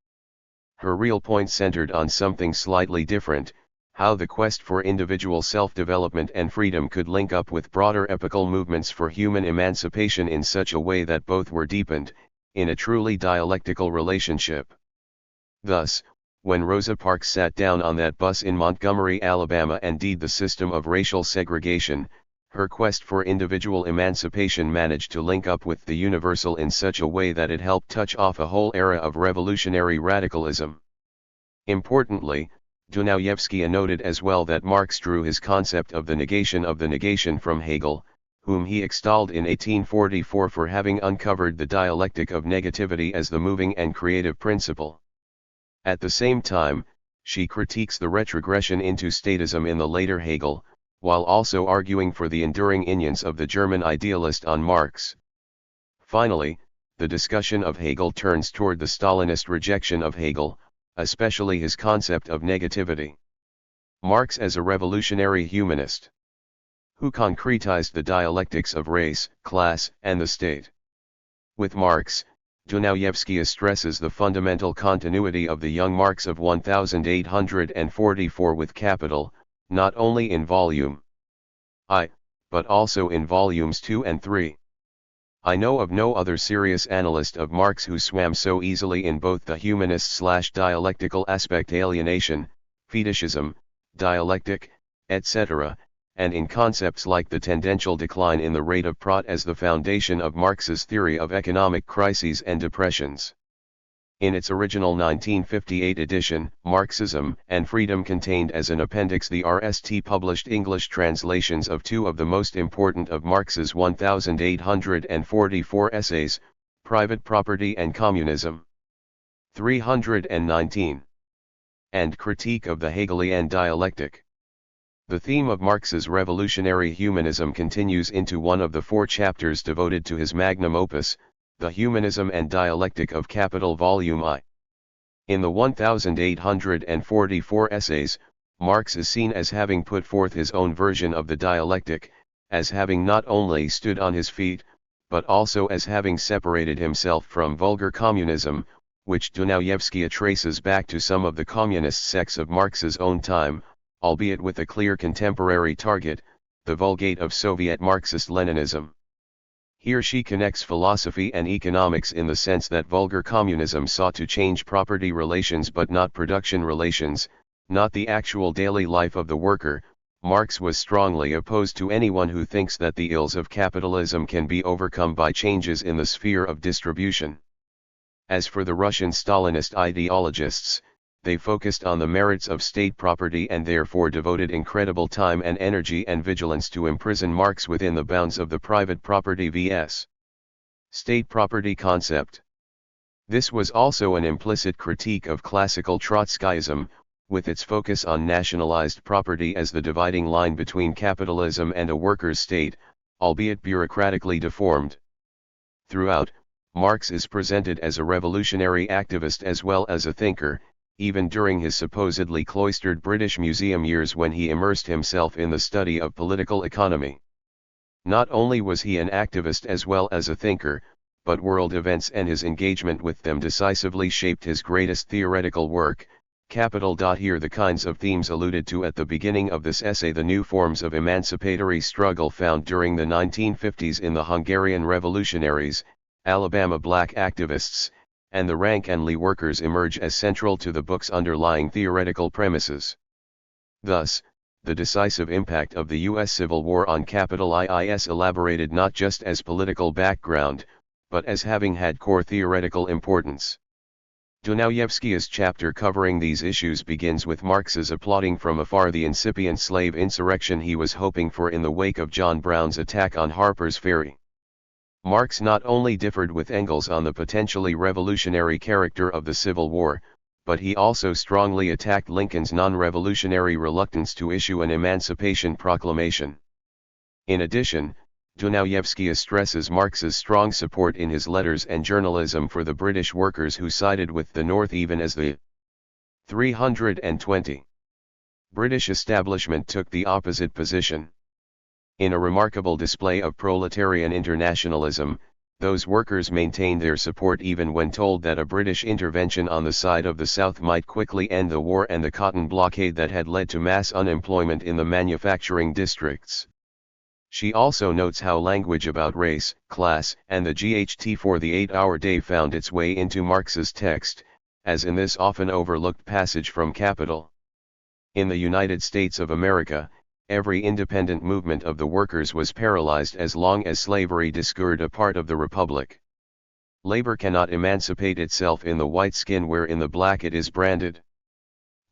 Her real point centered on something slightly different, how the quest for individual self-development and freedom could link up with broader epochal movements for human emancipation in such a way that both were deepened, in a truly dialectical relationship. Thus, when Rosa Parks sat down on that bus in Montgomery, Alabama and deed the system of racial segregation, her quest for individual emancipation managed to link up with the universal in such a way that it helped touch off a whole era of revolutionary radicalism. Importantly, Dunayevskaya noted as well that Marx drew his concept of the negation from Hegel, whom he extolled in 1844 for having uncovered the dialectic of negativity as the moving and creative principle. At the same time, she critiques the retrogression into statism in the later Hegel, while also arguing for the enduring incience of the German idealist on Marx. Finally, the discussion of Hegel turns toward the Stalinist rejection of Hegel, especially his concept of negativity. Marx as a revolutionary humanist, who concretized the dialectics of race, class, and the state. With Marx, Dunayevskaya stresses the fundamental continuity of the young Marx of 1844 with Capital, not only in volume I, but also in volumes 2 and 3. I know of no other serious analyst of Marx who swam so easily in both the humanist/dialectical aspect, alienation, fetishism, dialectic, etc., and in concepts like the tendential decline in the rate of profit as the foundation of Marx's theory of economic crises and depressions. In its original 1958 edition, Marxism and Freedom contained as an appendix the RST published English translations of two of the most important of Marx's 1,844 essays, Private Property and Communism, 319, and Critique of the Hegelian Dialectic. The theme of Marx's revolutionary humanism continues into one of the 4 chapters devoted to his magnum opus, The Humanism and Dialectic of Capital Volume I. In the 1,844 essays, Marx is seen as having put forth his own version of the dialectic, as having not only stood on his feet, but also as having separated himself from vulgar communism, which Dunayevskaya traces back to some of the communist sects of Marx's own time, albeit with a clear contemporary target, the Vulgate of Soviet Marxist-Leninism. Here she connects philosophy and economics in the sense that vulgar communism sought to change property relations but not production relations, not the actual daily life of the worker. Marx was strongly opposed to anyone who thinks that the ills of capitalism can be overcome by changes in the sphere of distribution. As for the Russian Stalinist ideologists, they focused on the merits of state property and therefore devoted incredible time and energy and vigilance to imprison Marx within the bounds of the private property vs. state property concept. This was also an implicit critique of classical Trotskyism, with its focus on nationalized property as the dividing line between capitalism and a workers' state, albeit bureaucratically deformed. Throughout, Marx is presented as a revolutionary activist as well as a thinker, even during his supposedly cloistered British Museum years when he immersed himself in the study of political economy. Not only was he an activist as well as a thinker, but world events and his engagement with them decisively shaped his greatest theoretical work, Capital. Here the kinds of themes alluded to at the beginning of this essay, the new forms of emancipatory struggle found during the 1950s in the Hungarian revolutionaries, Alabama black activists, and the rank-and-file workers emerge as central to the book's underlying theoretical premises. Thus, the decisive impact of the U.S. Civil War on capital is elaborated not just as political background, but as having had core theoretical importance. Dunayevskaya's chapter covering these issues begins with Marx's applauding from afar the incipient slave insurrection he was hoping for in the wake of John Brown's attack on Harper's Ferry. Marx not only differed with Engels on the potentially revolutionary character of the Civil War, but he also strongly attacked Lincoln's non-revolutionary reluctance to issue an emancipation proclamation. In addition, Dunayevskaya stresses Marx's strong support in his letters and journalism for the British workers who sided with the North even as the 320 British establishment took the opposite position. In a remarkable display of proletarian internationalism, those workers maintained their support even when told that a British intervention on the side of the South might quickly end the war and the cotton blockade that had led to mass unemployment in the manufacturing districts. She also notes how language about race, class, and the GHT for the 8-hour day found its way into Marx's text, as in this often overlooked passage from Capital. In the United States of America, every independent movement of the workers was paralyzed as long as slavery discouraged a part of the republic. Labor cannot emancipate itself in the white skin where in the black it is branded.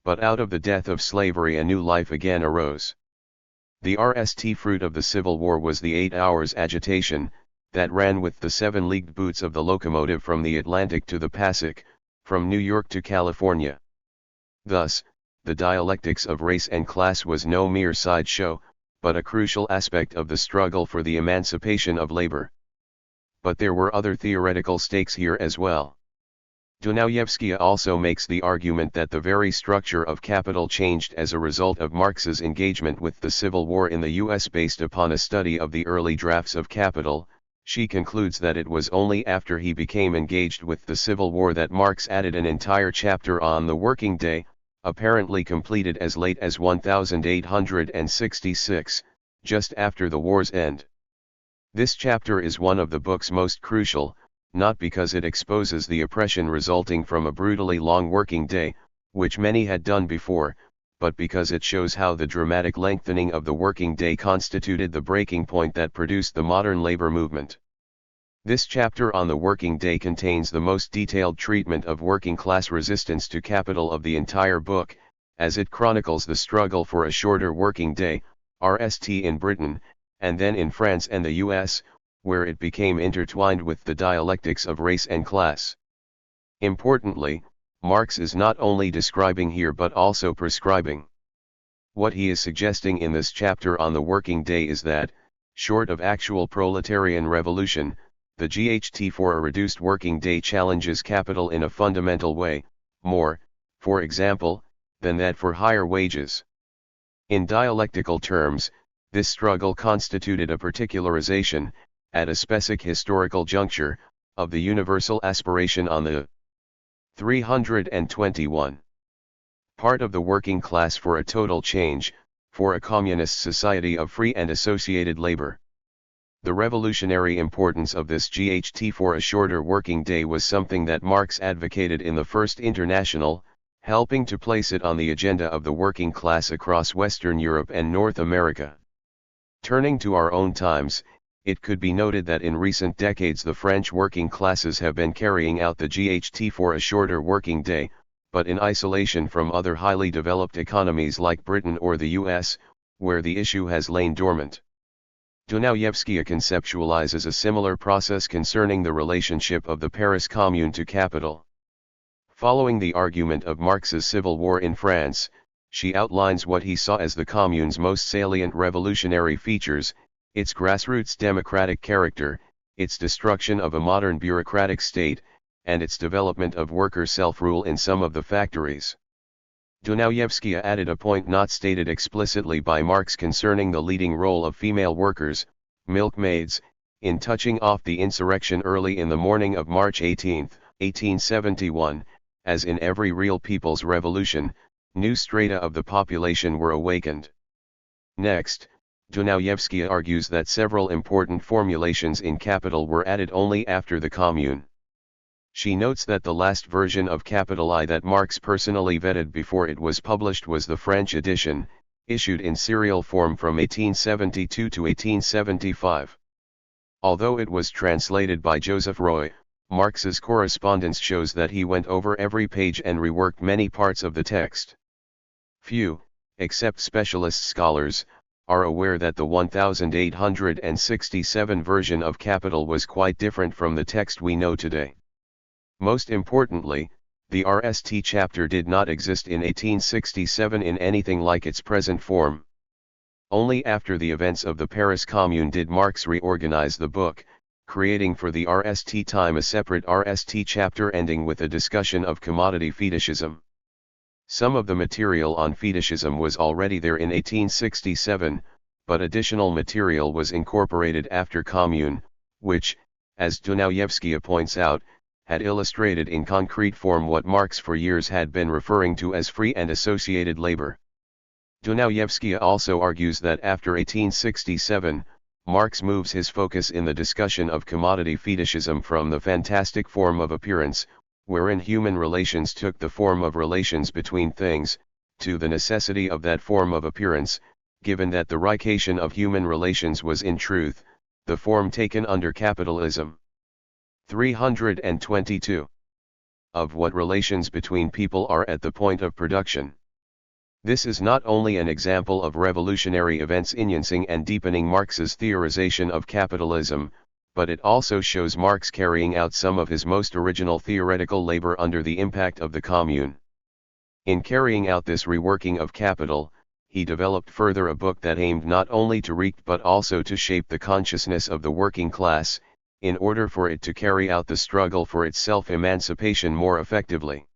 But out of the death of slavery a new life again arose. The RST fruit of the Civil War was the 8 hours agitation, that ran with the 7-leagued boots of the locomotive from the Atlantic to the Pacific, from New York to California. Thus, the dialectics of race and class was no mere sideshow, but a crucial aspect of the struggle for the emancipation of labor. But there were other theoretical stakes here as well. Dunayevskaya also makes the argument that the very structure of capital changed as a result of Marx's engagement with the Civil War in the U.S. Based upon a study of the early drafts of Capital, she concludes that it was only after he became engaged with the Civil War that Marx added an entire chapter on the working day, apparently completed as late as 1866, just after the war's end. This chapter is one of the book's most crucial, not because it exposes the oppression resulting from a brutally long working day, which many had done before, but because it shows how the dramatic lengthening of the working day constituted the breaking point that produced the modern labor movement. This chapter on the working day contains the most detailed treatment of working class resistance to capital of the entire book, as it chronicles the struggle for a shorter working day, RST in Britain, and then in France and the US, where it became intertwined with the dialectics of race and class. Importantly, Marx is not only describing here but also prescribing. What he is suggesting in this chapter on the working day is that, short of actual proletarian revolution, the GHT for a reduced working day challenges capital in a fundamental way, more, for example, than that for higher wages. In dialectical terms, this struggle constituted a particularization, at a specific historical juncture, of the universal aspiration on the 321 part of the working class for a total change, for a communist society of free and associated labor. The revolutionary importance of this GHT for a shorter working day was something that Marx advocated in the First International, helping to place it on the agenda of the working class across Western Europe and North America. Turning to our own times, it could be noted that in recent decades the French working classes have been carrying out the GHT for a shorter working day, but in isolation from other highly developed economies like Britain or the US, where the issue has lain dormant. Dunayevskaya conceptualizes a similar process concerning the relationship of the Paris Commune to capital. Following the argument of Marx's civil war in France, she outlines what he saw as the Commune's most salient revolutionary features: its grassroots democratic character, its destruction of a modern bureaucratic state, and its development of worker self-rule in some of the factories. Dunayevskaya added a point not stated explicitly by Marx concerning the leading role of female workers, milkmaids, in touching off the insurrection early in the morning of March 18, 1871, as in every real people's revolution, new strata of the population were awakened. Next, Dunayevskaya argues that several important formulations in Capital were added only after the Commune. She notes that the last version of Capital I that Marx personally vetted before it was published was the French edition, issued in serial form from 1872 to 1875. Although it was translated by Joseph Roy, Marx's correspondence shows that he went over every page and reworked many parts of the text. Few, except specialist scholars, are aware that the 1867 version of Capital was quite different from the text we know today. Most importantly, the RST chapter did not exist in 1867 in anything like its present form. Only after the events of the Paris Commune did Marx reorganize the book, creating for the RST time a separate RST chapter ending with a discussion of commodity fetishism. Some of the material on fetishism was already there in 1867, but additional material was incorporated after Commune, which, as Dunayevskaya points out, had illustrated in concrete form what Marx for years had been referring to as free and associated labor. Dunayevskaya also argues that after 1867, Marx moves his focus in the discussion of commodity fetishism from the fantastic form of appearance, wherein human relations took the form of relations between things, to the necessity of that form of appearance, given that the reification of human relations was in truth, the form taken under capitalism. 322. Of what relations between people are at the point of production. This is not only an example of revolutionary events enhancing and deepening Marx's theorization of capitalism, but it also shows Marx carrying out some of his most original theoretical labor under the impact of the Commune. In carrying out this reworking of capital, he developed further a book that aimed not only to reach but also to shape the consciousness of the working class, in order for it to carry out the struggle for its self-emancipation more effectively.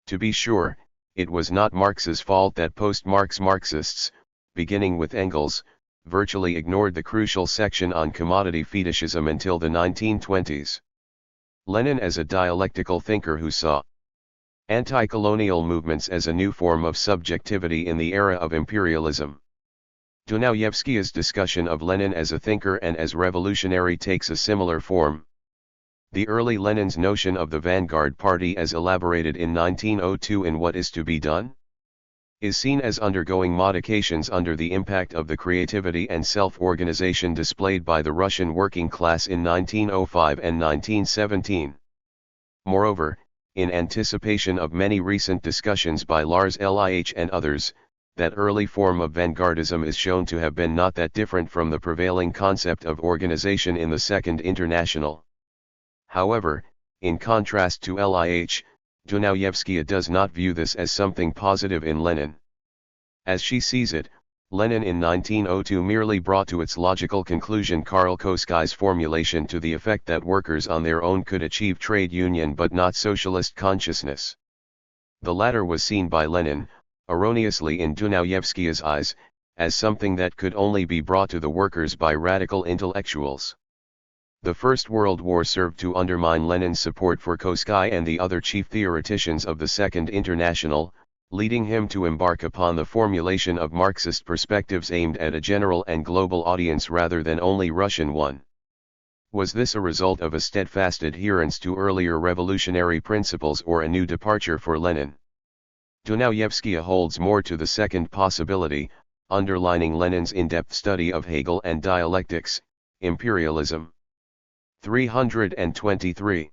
To be sure, it was not Marx's fault that post-Marx Marxists, beginning with Engels, virtually ignored the crucial section on commodity fetishism until the 1920s. Lenin, as a dialectical thinker who saw Anti-colonial movements as a new form of subjectivity in the era of imperialism. Dunayevskaya's discussion of Lenin as a thinker and as revolutionary takes a similar form. The early Lenin's notion of the vanguard party as elaborated in 1902 in What Is to Be Done? Is seen as undergoing modifications under the impact of the creativity and self-organization displayed by the Russian working class in 1905 and 1917. Moreover, in anticipation of many recent discussions by Lars Lih and others, that early form of vanguardism is shown to have been not that different from the prevailing concept of organization in the Second International. However, in contrast to Lih, Dunayevskaya does not view this as something positive in Lenin. As she sees it, Lenin in 1902 merely brought to its logical conclusion Karl Koskai's formulation to the effect that workers on their own could achieve trade union but not socialist consciousness. The latter was seen by Lenin, erroneously in Dunayevskaya's eyes, as something that could only be brought to the workers by radical intellectuals. The First World War served to undermine Lenin's support for Koskai and the other chief theoreticians of the Second International, leading him to embark upon the formulation of Marxist perspectives aimed at a general and global audience rather than only Russian one. Was this a result of a steadfast adherence to earlier revolutionary principles or a new departure for Lenin? Dunayevskaya holds more to the second possibility, underlining Lenin's in-depth study of Hegel and dialectics, imperialism. 323.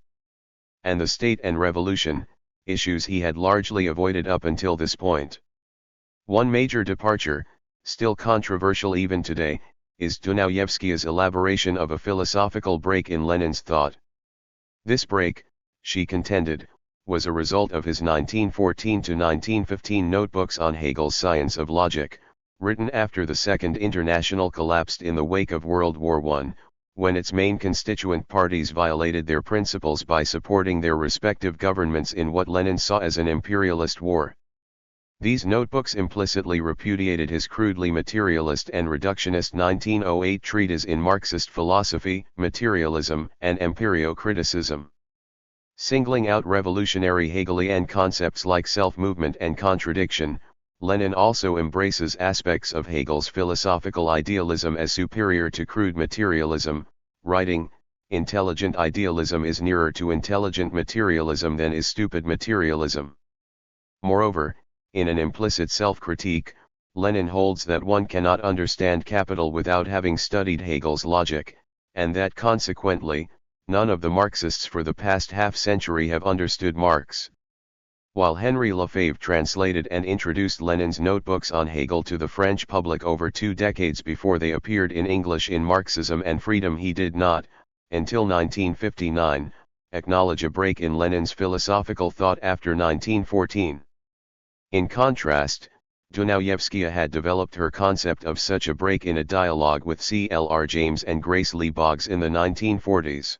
And the state and revolution, issues he had largely avoided up until this point. One major departure, still controversial even today, is Dunayevskaya's elaboration of a philosophical break in Lenin's thought. This break, she contended, was a result of his 1914 to 1915 notebooks on Hegel's Science of Logic, written after the Second International collapsed in the wake of World War I, when its main constituent parties violated their principles by supporting their respective governments in what Lenin saw as an imperialist war. These notebooks implicitly repudiated his crudely materialist and reductionist 1908 treatise in Marxist philosophy, materialism, and empirio-criticism. Singling out revolutionary Hegelian concepts like self-movement and contradiction, Lenin also embraces aspects of Hegel's philosophical idealism as superior to crude materialism, writing, "Intelligent idealism is nearer to intelligent materialism than is stupid materialism." Moreover, in an implicit self-critique, Lenin holds that one cannot understand capital without having studied Hegel's logic, and that consequently, none of the Marxists for the past half-century have understood Marx. While Henry Lefebvre translated and introduced Lenin's notebooks on Hegel to the French public over 2 decades before they appeared in English in Marxism and Freedom, he did not, until 1959, acknowledge a break in Lenin's philosophical thought after 1914. In contrast, Dunayevskaya had developed her concept of such a break in a dialogue with C.L.R. James and Grace Lee Boggs in the 1940s.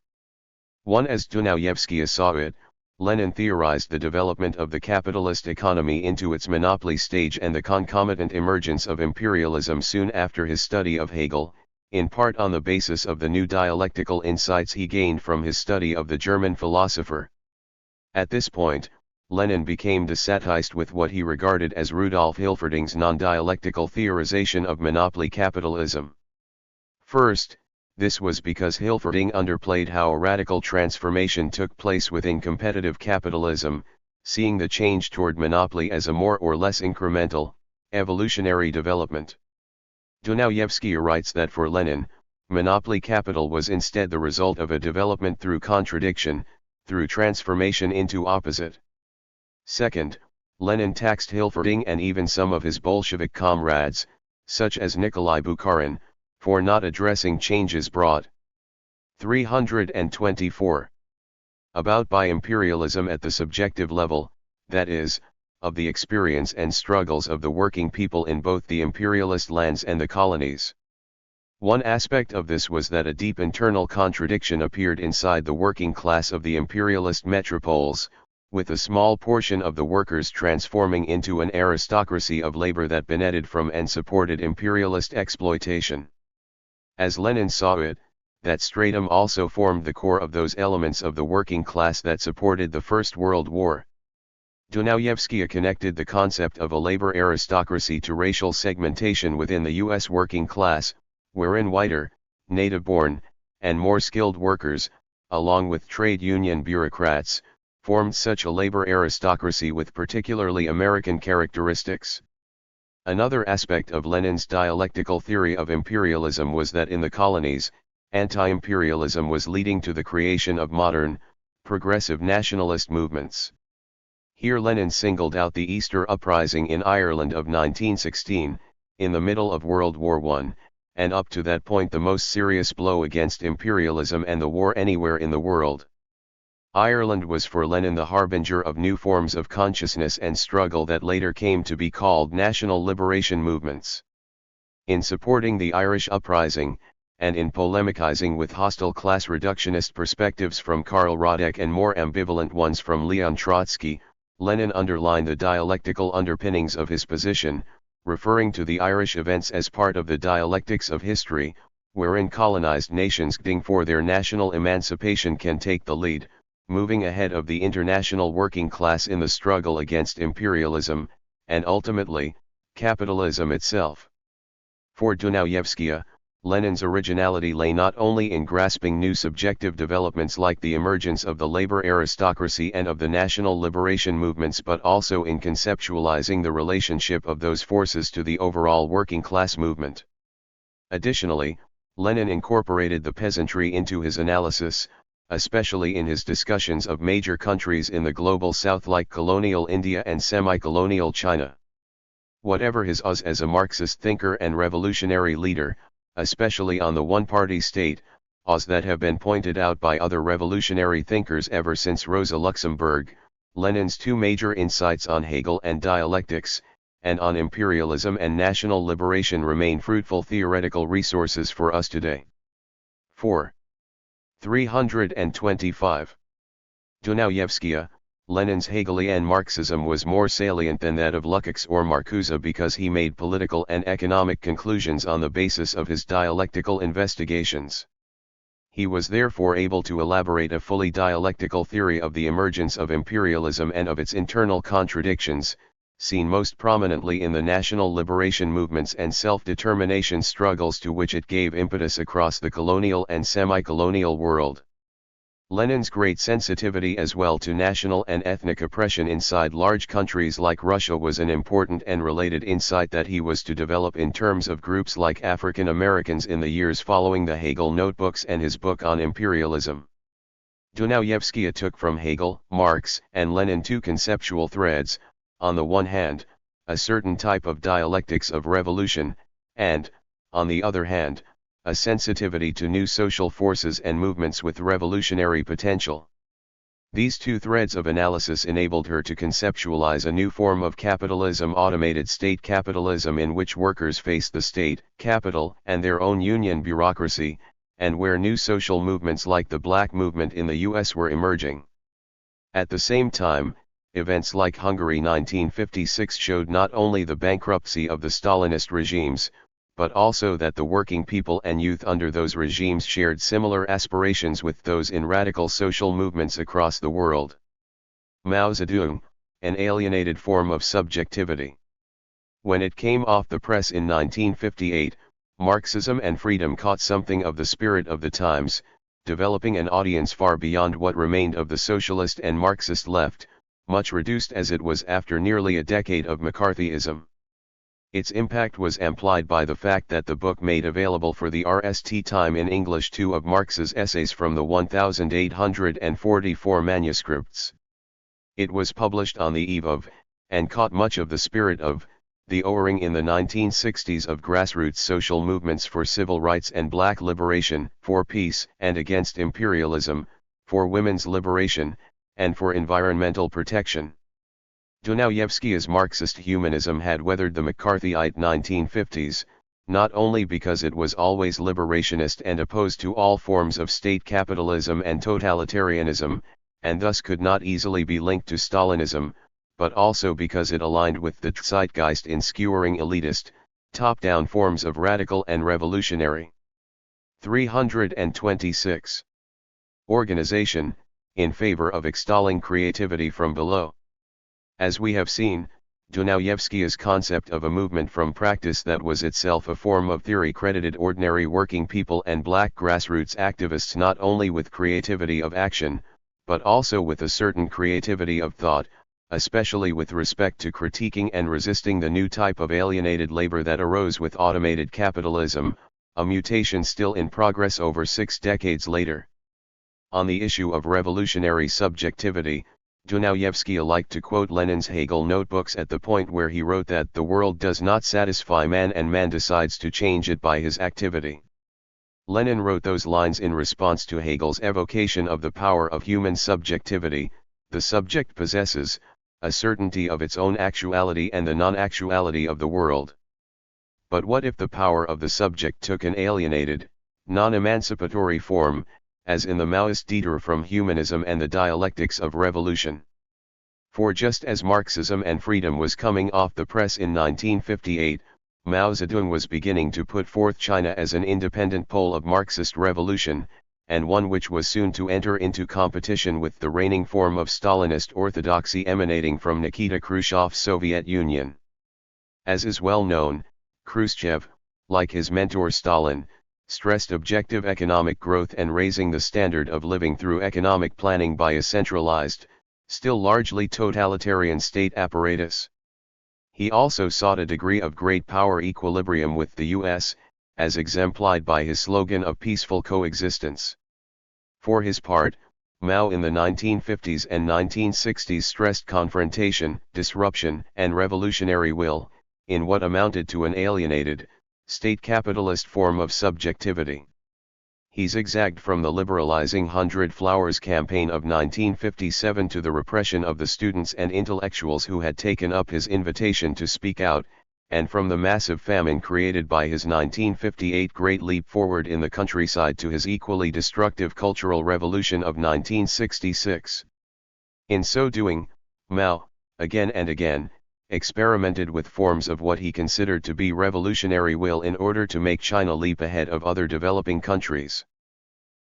One, as Dunayevskaya saw it, Lenin theorized the development of the capitalist economy into its monopoly stage and the concomitant emergence of imperialism soon after his study of Hegel, in part on the basis of the new dialectical insights he gained from his study of the German philosopher. At this point, Lenin became dissatisfied with what he regarded as Rudolf Hilferding's non-dialectical theorization of monopoly capitalism. First, this was because Hilferding underplayed how a radical transformation took place within competitive capitalism, seeing the change toward monopoly as a more or less incremental, evolutionary development. Dunayevskaya writes that for Lenin, monopoly capital was instead the result of a development through contradiction, through transformation into opposite. Second, Lenin taxed Hilferding and even some of his Bolshevik comrades, such as Nikolai Bukharin, for not addressing changes brought. 324. About by imperialism at the subjective level, that is, of the experience and struggles of the working people in both the imperialist lands and the colonies. One aspect of this was that a deep internal contradiction appeared inside the working class of the imperialist metropoles, with a small portion of the workers transforming into an aristocracy of labor that benefited from and supported imperialist exploitation. As Lenin saw it, that stratum also formed the core of those elements of the working class that supported the First World War. Dunayevskaya connected the concept of a labor aristocracy to racial segmentation within the U.S. working class, wherein whiter, native-born, and more skilled workers, along with trade union bureaucrats, formed such a labor aristocracy with particularly American characteristics. Another aspect of Lenin's dialectical theory of imperialism was that in the colonies, anti-imperialism was leading to the creation of modern, progressive nationalist movements. Here Lenin singled out the Easter Uprising in Ireland of 1916, in the middle of World War I, and up to that point the most serious blow against imperialism and the war anywhere in the world. Ireland was for Lenin the harbinger of new forms of consciousness and struggle that later came to be called national liberation movements. In supporting the Irish uprising, and in polemicizing with hostile class reductionist perspectives from Karl Radek and more ambivalent ones from Leon Trotsky, Lenin underlined the dialectical underpinnings of his position, referring to the Irish events as part of the dialectics of history, wherein colonized nations fighting for their national emancipation can take the lead, moving ahead of the international working class in the struggle against imperialism, and ultimately, capitalism itself. For Dunayevskaya, Lenin's originality lay not only in grasping new subjective developments like the emergence of the labor aristocracy and of the national liberation movements but also in conceptualizing the relationship of those forces to the overall working class movement. Additionally, Lenin incorporated the peasantry into his analysis, especially in his discussions of major countries in the global south like colonial India and semi-colonial China. Whatever his us as a Marxist thinker and revolutionary leader, especially on the one-party state, as that have been pointed out by other revolutionary thinkers ever since Rosa Luxemburg, Lenin's two major insights on Hegel and dialectics, and on imperialism and national liberation remain fruitful theoretical resources for us today. 4. 325. Dunayevskaya, Lenin's Hegelian Marxism was more salient than that of Lukács or Marcuse because he made political and economic conclusions on the basis of his dialectical investigations. He was therefore able to elaborate a fully dialectical theory of the emergence of imperialism and of its internal contradictions, seen most prominently in the national liberation movements and self-determination struggles to which it gave impetus across the colonial and semi-colonial world. Lenin's great sensitivity as well to national and ethnic oppression inside large countries like Russia was an important and related insight that he was to develop in terms of groups like African Americans in the years following the Hegel notebooks and his book on imperialism. Dunayevskaya took from Hegel, Marx, and Lenin two conceptual threads, on the one hand, a certain type of dialectics of revolution, and, on the other hand, a sensitivity to new social forces and movements with revolutionary potential. These two threads of analysis enabled her to conceptualize a new form of capitalism, automated state capitalism, in which workers face the state, capital, and their own union bureaucracy, and where new social movements like the Black movement in the US were emerging. At the same time, events like Hungary 1956 showed not only the bankruptcy of the Stalinist regimes, but also that the working people and youth under those regimes shared similar aspirations with those in radical social movements across the world. Mao Zedong, an alienated form of subjectivity. When it came off the press in 1958, Marxism and Freedom caught something of the spirit of the times, developing an audience far beyond what remained of the socialist and Marxist left, much reduced as it was after nearly a decade of McCarthyism. Its impact was amplified by the fact that the book made available for the RST time in English two of Marx's essays from the 1844 manuscripts. It was published on the eve of, and caught much of the spirit of, the O-ring in the 1960s of grassroots social movements for civil rights and black liberation, for peace and against imperialism, for women's liberation, and for environmental protection. Dunayevskaya's Marxist humanism had weathered the McCarthyite 1950s, not only because it was always liberationist and opposed to all forms of state capitalism and totalitarianism, and thus could not easily be linked to Stalinism, but also because it aligned with the zeitgeist in skewering elitist, top-down forms of radical and revolutionary. 326. Organization, in favor of extolling creativity from below. As we have seen, Dunayevskaya's concept of a movement from practice that was itself a form of theory credited ordinary working people and black grassroots activists not only with creativity of action, but also with a certain creativity of thought, especially with respect to critiquing and resisting the new type of alienated labor that arose with automated capitalism, a mutation still in progress over 6 decades later. On the issue of revolutionary subjectivity, Dunayevskaya liked to quote Lenin's Hegel notebooks at the point where he wrote that the world does not satisfy man and man decides to change it by his activity. Lenin wrote those lines in response to Hegel's evocation of the power of human subjectivity. The subject possesses a certainty of its own actuality and the non-actuality of the world. But what if the power of the subject took an alienated, non-emancipatory form, as in the Maoist detour from humanism and the dialectics of revolution? For just as Marxism and freedom was coming off the press in 1958, Mao Zedong was beginning to put forth China as an independent pole of Marxist revolution, and one which was soon to enter into competition with the reigning form of Stalinist orthodoxy emanating from Nikita Khrushchev's Soviet Union. As is well known, Khrushchev, like his mentor Stalin, stressed objective economic growth and raising the standard of living through economic planning by a centralized, still largely totalitarian state apparatus. He also sought a degree of great power equilibrium with the US, as exemplified by his slogan of peaceful coexistence. For his part, Mao in the 1950s and 1960s stressed confrontation, disruption, and revolutionary will, in what amounted to an alienated, state capitalist form of subjectivity. He zigzagged from the liberalizing 100 Flowers campaign of 1957 to the repression of the students and intellectuals who had taken up his invitation to speak out, and from the massive famine created by his 1958 Great Leap Forward in the countryside to his equally destructive Cultural Revolution of 1966. In so doing, Mao, again and again, experimented with forms of what he considered to be revolutionary will in order to make China leap ahead of other developing countries.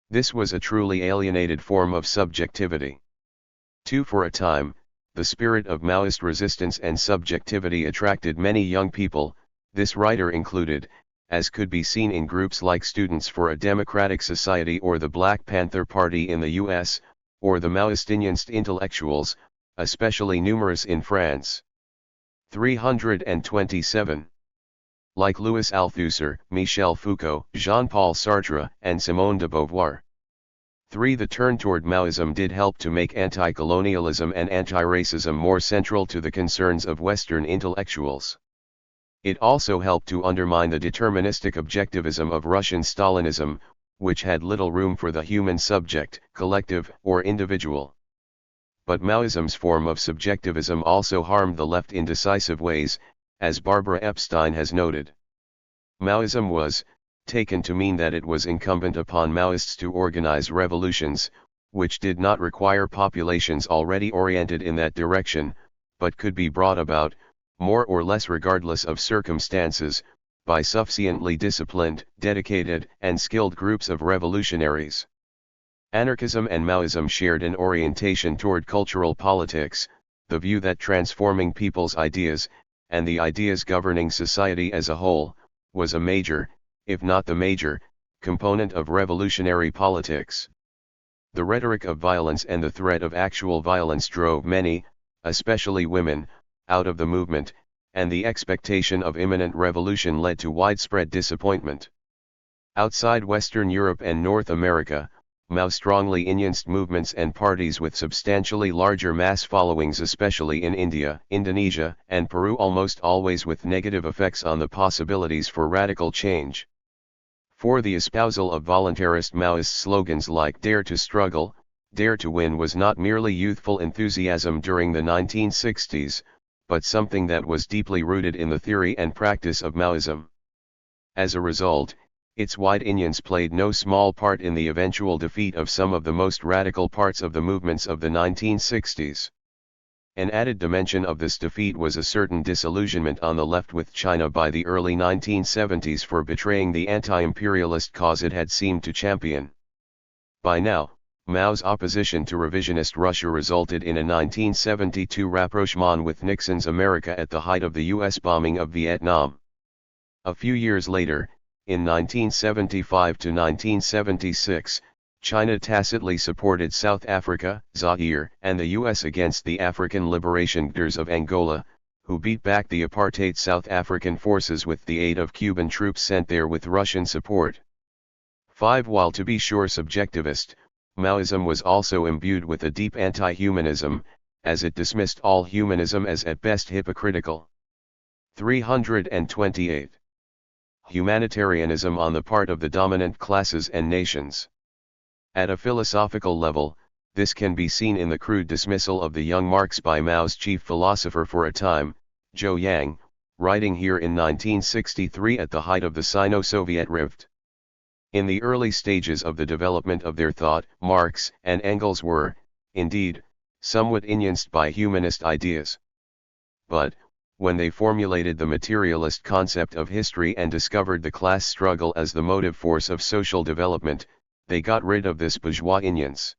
This was a truly alienated form of subjectivity. For a time, the spirit of Maoist resistance and subjectivity attracted many young people, this writer included, as could be seen in groups like Students for a Democratic Society or the Black Panther Party in the US, or the Maoistinianist intellectuals, especially numerous in France. 327. Like Louis Althusser, Michel Foucault, Jean-Paul Sartre, and Simone de Beauvoir. 3. The turn toward Maoism did help to make anti-colonialism and anti-racism more central to the concerns of Western intellectuals. It also helped to undermine the deterministic objectivism of Russian Stalinism, which had little room for the human subject, collective, or individual. But Maoism's form of subjectivism also harmed the left in decisive ways, as Barbara Epstein has noted. Maoism was taken to mean that it was incumbent upon Maoists to organize revolutions, which did not require populations already oriented in that direction, but could be brought about, more or less regardless of circumstances, by sufficiently disciplined, dedicated, and skilled groups of revolutionaries. Anarchism and Maoism shared an orientation toward cultural politics, the view that transforming people's ideas, and the ideas governing society as a whole, was a major, if not the major, component of revolutionary politics. The rhetoric of violence and the threat of actual violence drove many, especially women, out of the movement, and the expectation of imminent revolution led to widespread disappointment. Outside Western Europe and North America, Mao strongly influenced movements and parties with substantially larger mass followings, especially in India, Indonesia, and Peru, almost always with negative effects on the possibilities for radical change. For the espousal of voluntarist Maoist slogans like "Dare to Struggle, Dare to Win" was not merely youthful enthusiasm during the 1960s, but something that was deeply rooted in the theory and practice of Maoism. As a result, its wide influence played no small part in the eventual defeat of some of the most radical parts of the movements of the 1960s. An added dimension of this defeat was a certain disillusionment on the left with China by the early 1970s for betraying the anti-imperialist cause it had seemed to champion. By now, Mao's opposition to revisionist Russia resulted in a 1972 rapprochement with Nixon's America at the height of the U.S. bombing of Vietnam. A few years later, in 1975 to 1976, China tacitly supported South Africa, Zaire, and the U.S. against the African Liberation Guerrillas of Angola, who beat back the apartheid South African forces with the aid of Cuban troops sent there with Russian support. 5. While to be sure subjectivist, Maoism was also imbued with a deep anti-humanism, as it dismissed all humanism as at best hypocritical. 328. Humanitarianism on the part of the dominant classes and nations. At a philosophical level, this can be seen in the crude dismissal of the young Marx by Mao's chief philosopher for a time, Zhou Yang, writing here in 1963 at the height of the Sino-Soviet rift. In the early stages of the development of their thought, Marx and Engels were, indeed, somewhat influenced by humanist ideas. But, when they formulated the materialist concept of history and discovered the class struggle as the motive force of social development, they got rid of this bourgeois influence.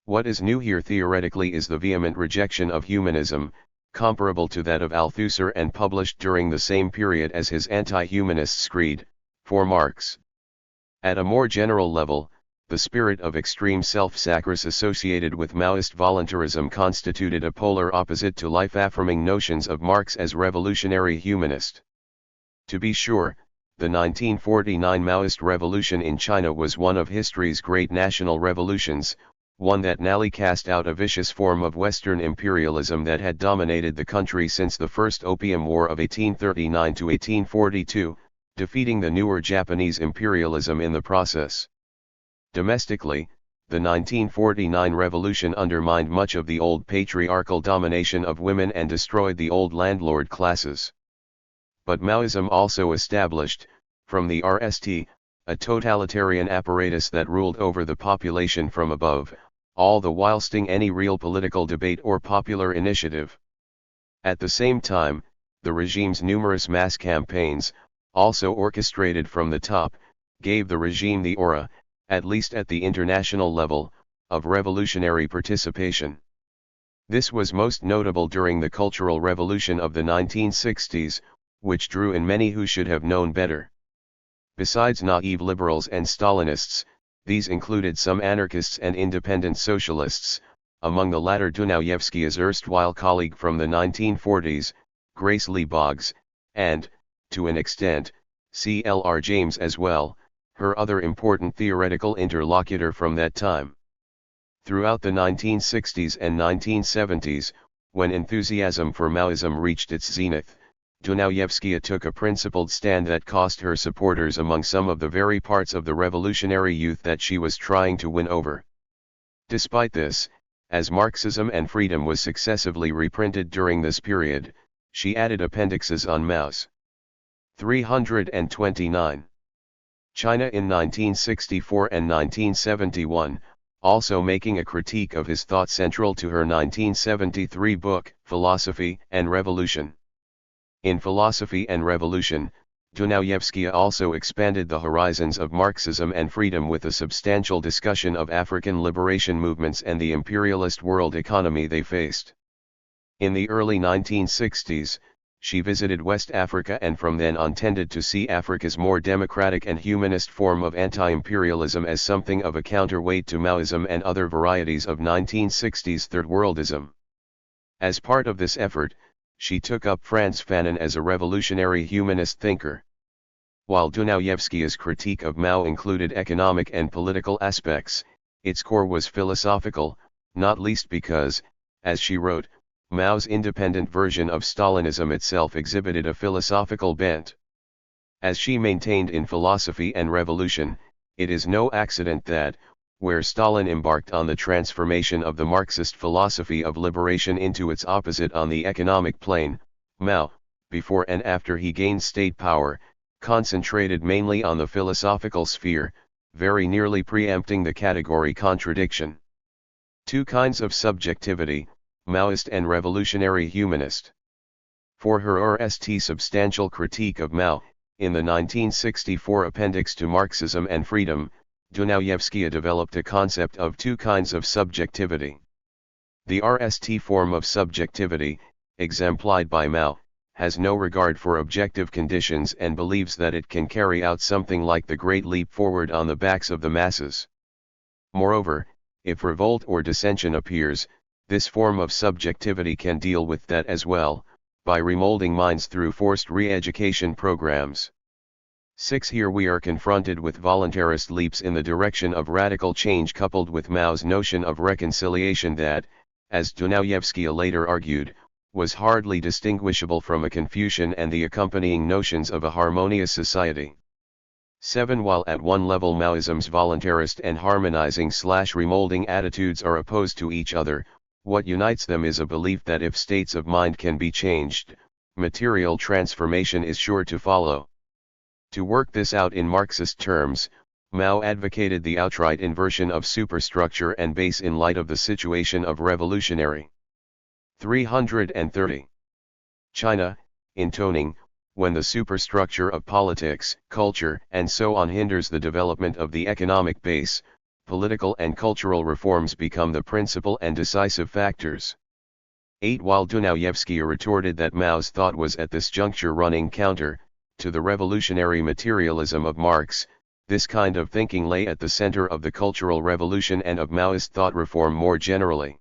What is new here theoretically is the vehement rejection of humanism, comparable to that of Althusser and published during the same period as his anti-humanist's creed, for Marx. At a more general level, the spirit of extreme self-sacrifice associated with Maoist voluntarism constituted a polar opposite to life-affirming notions of Marx as revolutionary humanist. To be sure, the 1949 Maoist revolution in China was one of history's great national revolutions, one that narrowly cast out a vicious form of Western imperialism that had dominated the country since the First Opium War of 1839 to 1842, defeating the newer Japanese imperialism in the process. Domestically, the 1949 revolution undermined much of the old patriarchal domination of women and destroyed the old landlord classes. But Maoism also established, from the RST, a totalitarian apparatus that ruled over the population from above, all the while sting any real political debate or popular initiative. At the same time, the regime's numerous mass campaigns, also orchestrated from the top, gave the regime the aura, at least at the international level, of revolutionary participation. This was most notable during the Cultural Revolution of the 1960s, which drew in many who should have known better. Besides naive liberals and Stalinists, these included some anarchists and independent socialists, among the latter Dunayevskaya's erstwhile colleague from the 1940s, Grace Lee Boggs, and, to an extent, C.L.R. James as well, her other important theoretical interlocutor from that time. Throughout the 1960s and 1970s, when enthusiasm for Maoism reached its zenith, Dunayevskaya took a principled stand that cost her supporters among some of the very parts of the revolutionary youth that she was trying to win over. Despite this, as Marxism and Freedom was successively reprinted during this period, she added appendixes on Mao's. 329. China in 1964 and 1971, also making a critique of his thought central to her 1973 book, Philosophy and Revolution. In Philosophy and Revolution, Dunayevskaya also expanded the horizons of Marxism and freedom with a substantial discussion of African liberation movements and the imperialist world economy they faced. In the early 1960s, she visited West Africa and from then on tended to see Africa's more democratic and humanist form of anti-imperialism as something of a counterweight to Maoism and other varieties of 1960s third-worldism. As part of this effort, she took up Frantz Fanon as a revolutionary humanist thinker. While Dunayevskaya's critique of Mao included economic and political aspects, its core was philosophical, not least because, as she wrote, Mao's independent version of Stalinism itself exhibited a philosophical bent. As she maintained in Philosophy and Revolution, it is no accident that, where Stalin embarked on the transformation of the Marxist philosophy of liberation into its opposite on the economic plane, Mao, before and after he gained state power, concentrated mainly on the philosophical sphere, very nearly preempting the category contradiction. Two kinds of subjectivity, Maoist and revolutionary humanist. For her RST substantial critique of Mao, in the 1964 appendix to Marxism and Freedom, Dunayevskaya developed a concept of two kinds of subjectivity. The RST form of subjectivity, exemplified by Mao, has no regard for objective conditions and believes that it can carry out something like the Great Leap Forward on the backs of the masses. Moreover, if revolt or dissension appears, this form of subjectivity can deal with that as well, by remolding minds through forced re-education programs. 6. Here we are confronted with voluntarist leaps in the direction of radical change coupled with Mao's notion of reconciliation that, as Dunayevskaya later argued, was hardly distinguishable from a Confucian and the accompanying notions of a harmonious society. 7. While at one level Maoism's voluntarist and harmonizing/remolding attitudes are opposed to each other, what unites them is a belief that if states of mind can be changed, material transformation is sure to follow. To work this out in Marxist terms, Mao advocated the outright inversion of superstructure and base in light of the situation of revolutionary. 330. China, intoning, when the superstructure of politics, culture, and so on hinders the development of the economic base, political and cultural reforms become the principal and decisive factors. 8. While Dunayevskaya retorted that Mao's thought was at this juncture running counter to the revolutionary materialism of Marx, this kind of thinking lay at the center of the Cultural Revolution and of Maoist thought reform more generally.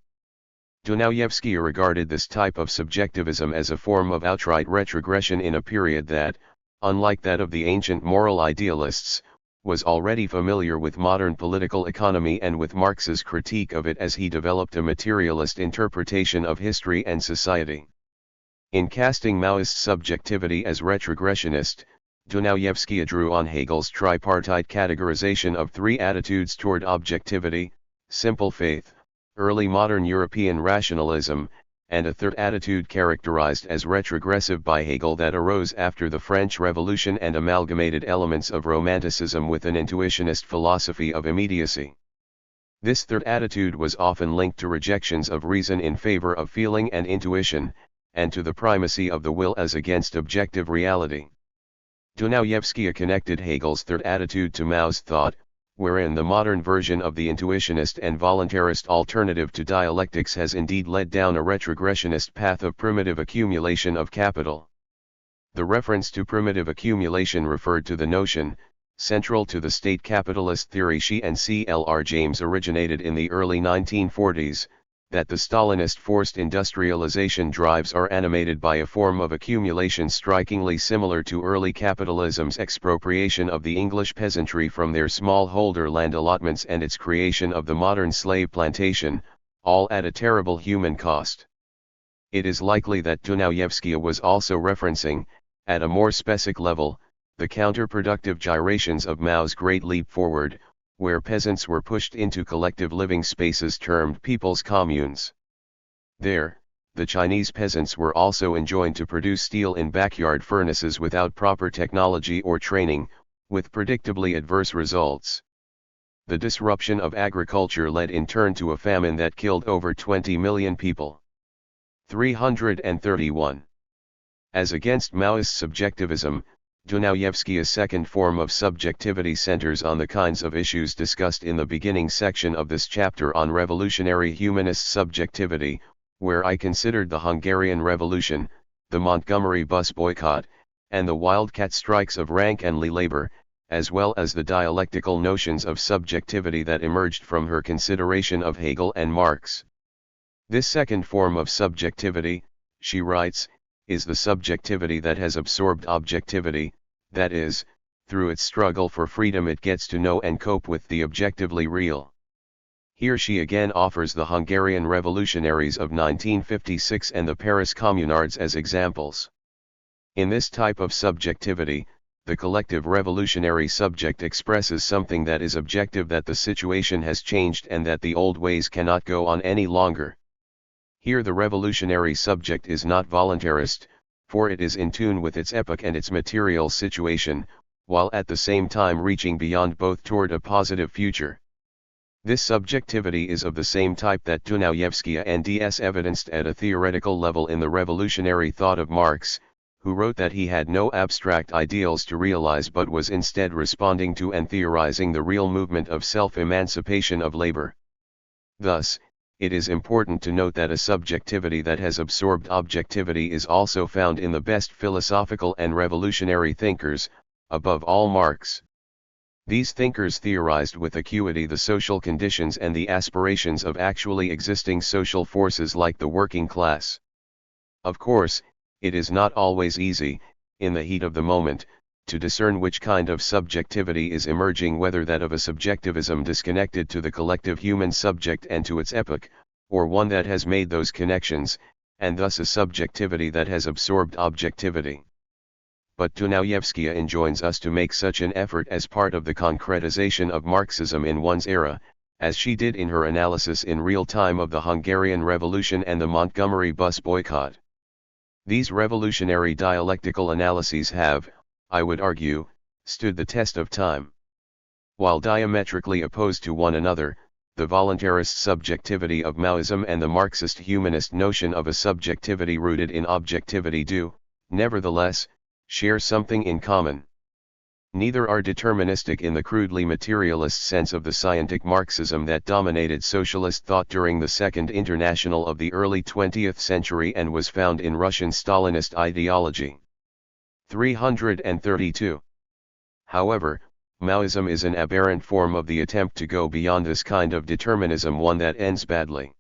Dunayevskaya regarded this type of subjectivism as a form of outright retrogression in a period that, unlike that of the ancient moral idealists, was already familiar with modern political economy and with Marx's critique of it as he developed a materialist interpretation of history and society. In casting Maoist subjectivity as retrogressionist, Dunayevskaya drew on Hegel's tripartite categorization of three attitudes toward objectivity: simple faith, early modern European rationalism, and a third attitude characterized as retrogressive by Hegel that arose after the French Revolution and amalgamated elements of Romanticism with an intuitionist philosophy of immediacy. This third attitude was often linked to rejections of reason in favor of feeling and intuition, and to the primacy of the will as against objective reality. Dunayevskaya connected Hegel's third attitude to Mao's thought, wherein the modern version of the intuitionist and voluntarist alternative to dialectics has indeed led down a retrogressionist path of primitive accumulation of capital. The reference to primitive accumulation referred to the notion, central to the state capitalist theory she and C.L.R. James originated in the early 1940s, that the Stalinist forced industrialization drives are animated by a form of accumulation strikingly similar to early capitalism's expropriation of the English peasantry from their smallholder land allotments and its creation of the modern slave plantation, all at a terrible human cost. It is likely that Dunayevskaya was also referencing, at a more specific level, the counterproductive gyrations of Mao's Great Leap Forward, where peasants were pushed into collective living spaces termed people's communes. There, the Chinese peasants were also enjoined to produce steel in backyard furnaces without proper technology or training, with predictably adverse results. The disruption of agriculture led in turn to a famine that killed over 20 million people. 331. As against Maoist subjectivism, Dunayevskaya's second form of subjectivity centers on the kinds of issues discussed in the beginning section of this chapter on revolutionary humanist subjectivity, where I considered the Hungarian Revolution, the Montgomery bus boycott, and the wildcat strikes of rank-and-lee labor, as well as the dialectical notions of subjectivity that emerged from her consideration of Hegel and Marx. This second form of subjectivity, she writes, is the subjectivity that has absorbed objectivity, that is, through its struggle for freedom it gets to know and cope with the objectively real. Here she again offers the Hungarian revolutionaries of 1956 and the Paris Communards as examples. In this type of subjectivity, the collective revolutionary subject expresses something that is objective, that the situation has changed and that the old ways cannot go on any longer. Here the revolutionary subject is not voluntarist, for it is in tune with its epoch and its material situation, while at the same time reaching beyond both toward a positive future. This subjectivity is of the same type that Dunayevskaya and D.S. evidenced at a theoretical level in the revolutionary thought of Marx, who wrote that he had no abstract ideals to realize but was instead responding to and theorizing the real movement of self-emancipation of labor. Thus, it is important to note that a subjectivity that has absorbed objectivity is also found in the best philosophical and revolutionary thinkers, above all Marx. These thinkers theorized with acuity the social conditions and the aspirations of actually existing social forces like the working class. Of course, it is not always easy, in the heat of the moment, to discern which kind of subjectivity is emerging, whether that of a subjectivism disconnected to the collective human subject and to its epoch, or one that has made those connections, and thus a subjectivity that has absorbed objectivity. But Dunayevskaya enjoins us to make such an effort as part of the concretization of Marxism in one's era, as she did in her analysis in real time of the Hungarian Revolution and the Montgomery bus boycott. These revolutionary dialectical analyses have, I would argue, stood the test of time. While diametrically opposed to one another, the voluntarist subjectivity of Maoism and the Marxist humanist notion of a subjectivity rooted in objectivity do, nevertheless, share something in common. Neither are deterministic in the crudely materialist sense of the scientific Marxism that dominated socialist thought during the Second International of the early 20th century and was found in Russian Stalinist ideology. 332. However, Maoism is an aberrant form of the attempt to go beyond this kind of determinism, one that ends badly.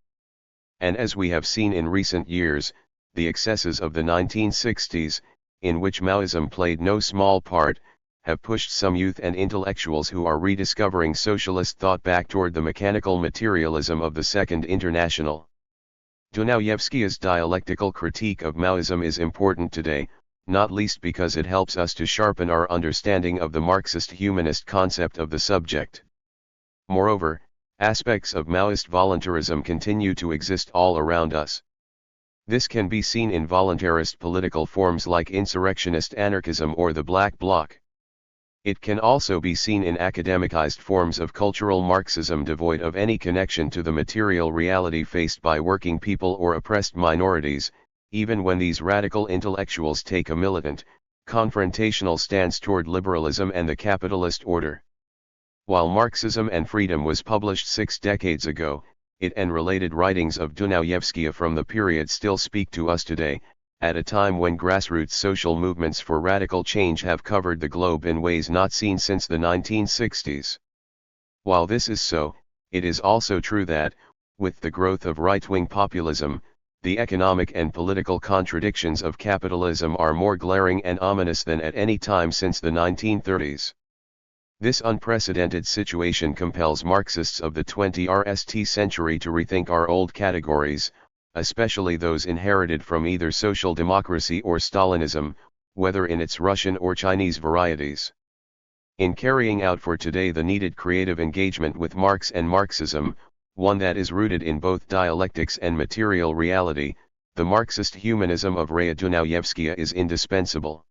And as we have seen in recent years, the excesses of the 1960s, in which Maoism played no small part, have pushed some youth and intellectuals who are rediscovering socialist thought back toward the mechanical materialism of the Second International. Dunayevskaya's dialectical critique of Maoism is important today, not least because it helps us to sharpen our understanding of the Marxist humanist concept of the subject. Moreover, aspects of Maoist voluntarism continue to exist all around us. This can be seen in voluntarist political forms like insurrectionist anarchism or the Black Bloc. It can also be seen in academicized forms of cultural Marxism devoid of any connection to the material reality faced by working people or oppressed minorities, even when these radical intellectuals take a militant, confrontational stance toward liberalism and the capitalist order. While Marxism and Freedom was published 6 decades ago, it and related writings of Dunayevskaya from the period still speak to us today, at a time when grassroots social movements for radical change have covered the globe in ways not seen since the 1960s. While this is so, it is also true that, with the growth of right-wing populism, the economic and political contradictions of capitalism are more glaring and ominous than at any time since the 1930s. This unprecedented situation compels Marxists of the 20th century to rethink our old categories, especially those inherited from either social democracy or Stalinism, whether in its Russian or Chinese varieties. In carrying out for today the needed creative engagement with Marx and Marxism, one that is rooted in both dialectics and material reality, the Marxist humanism of Raya Dunayevskaya is indispensable.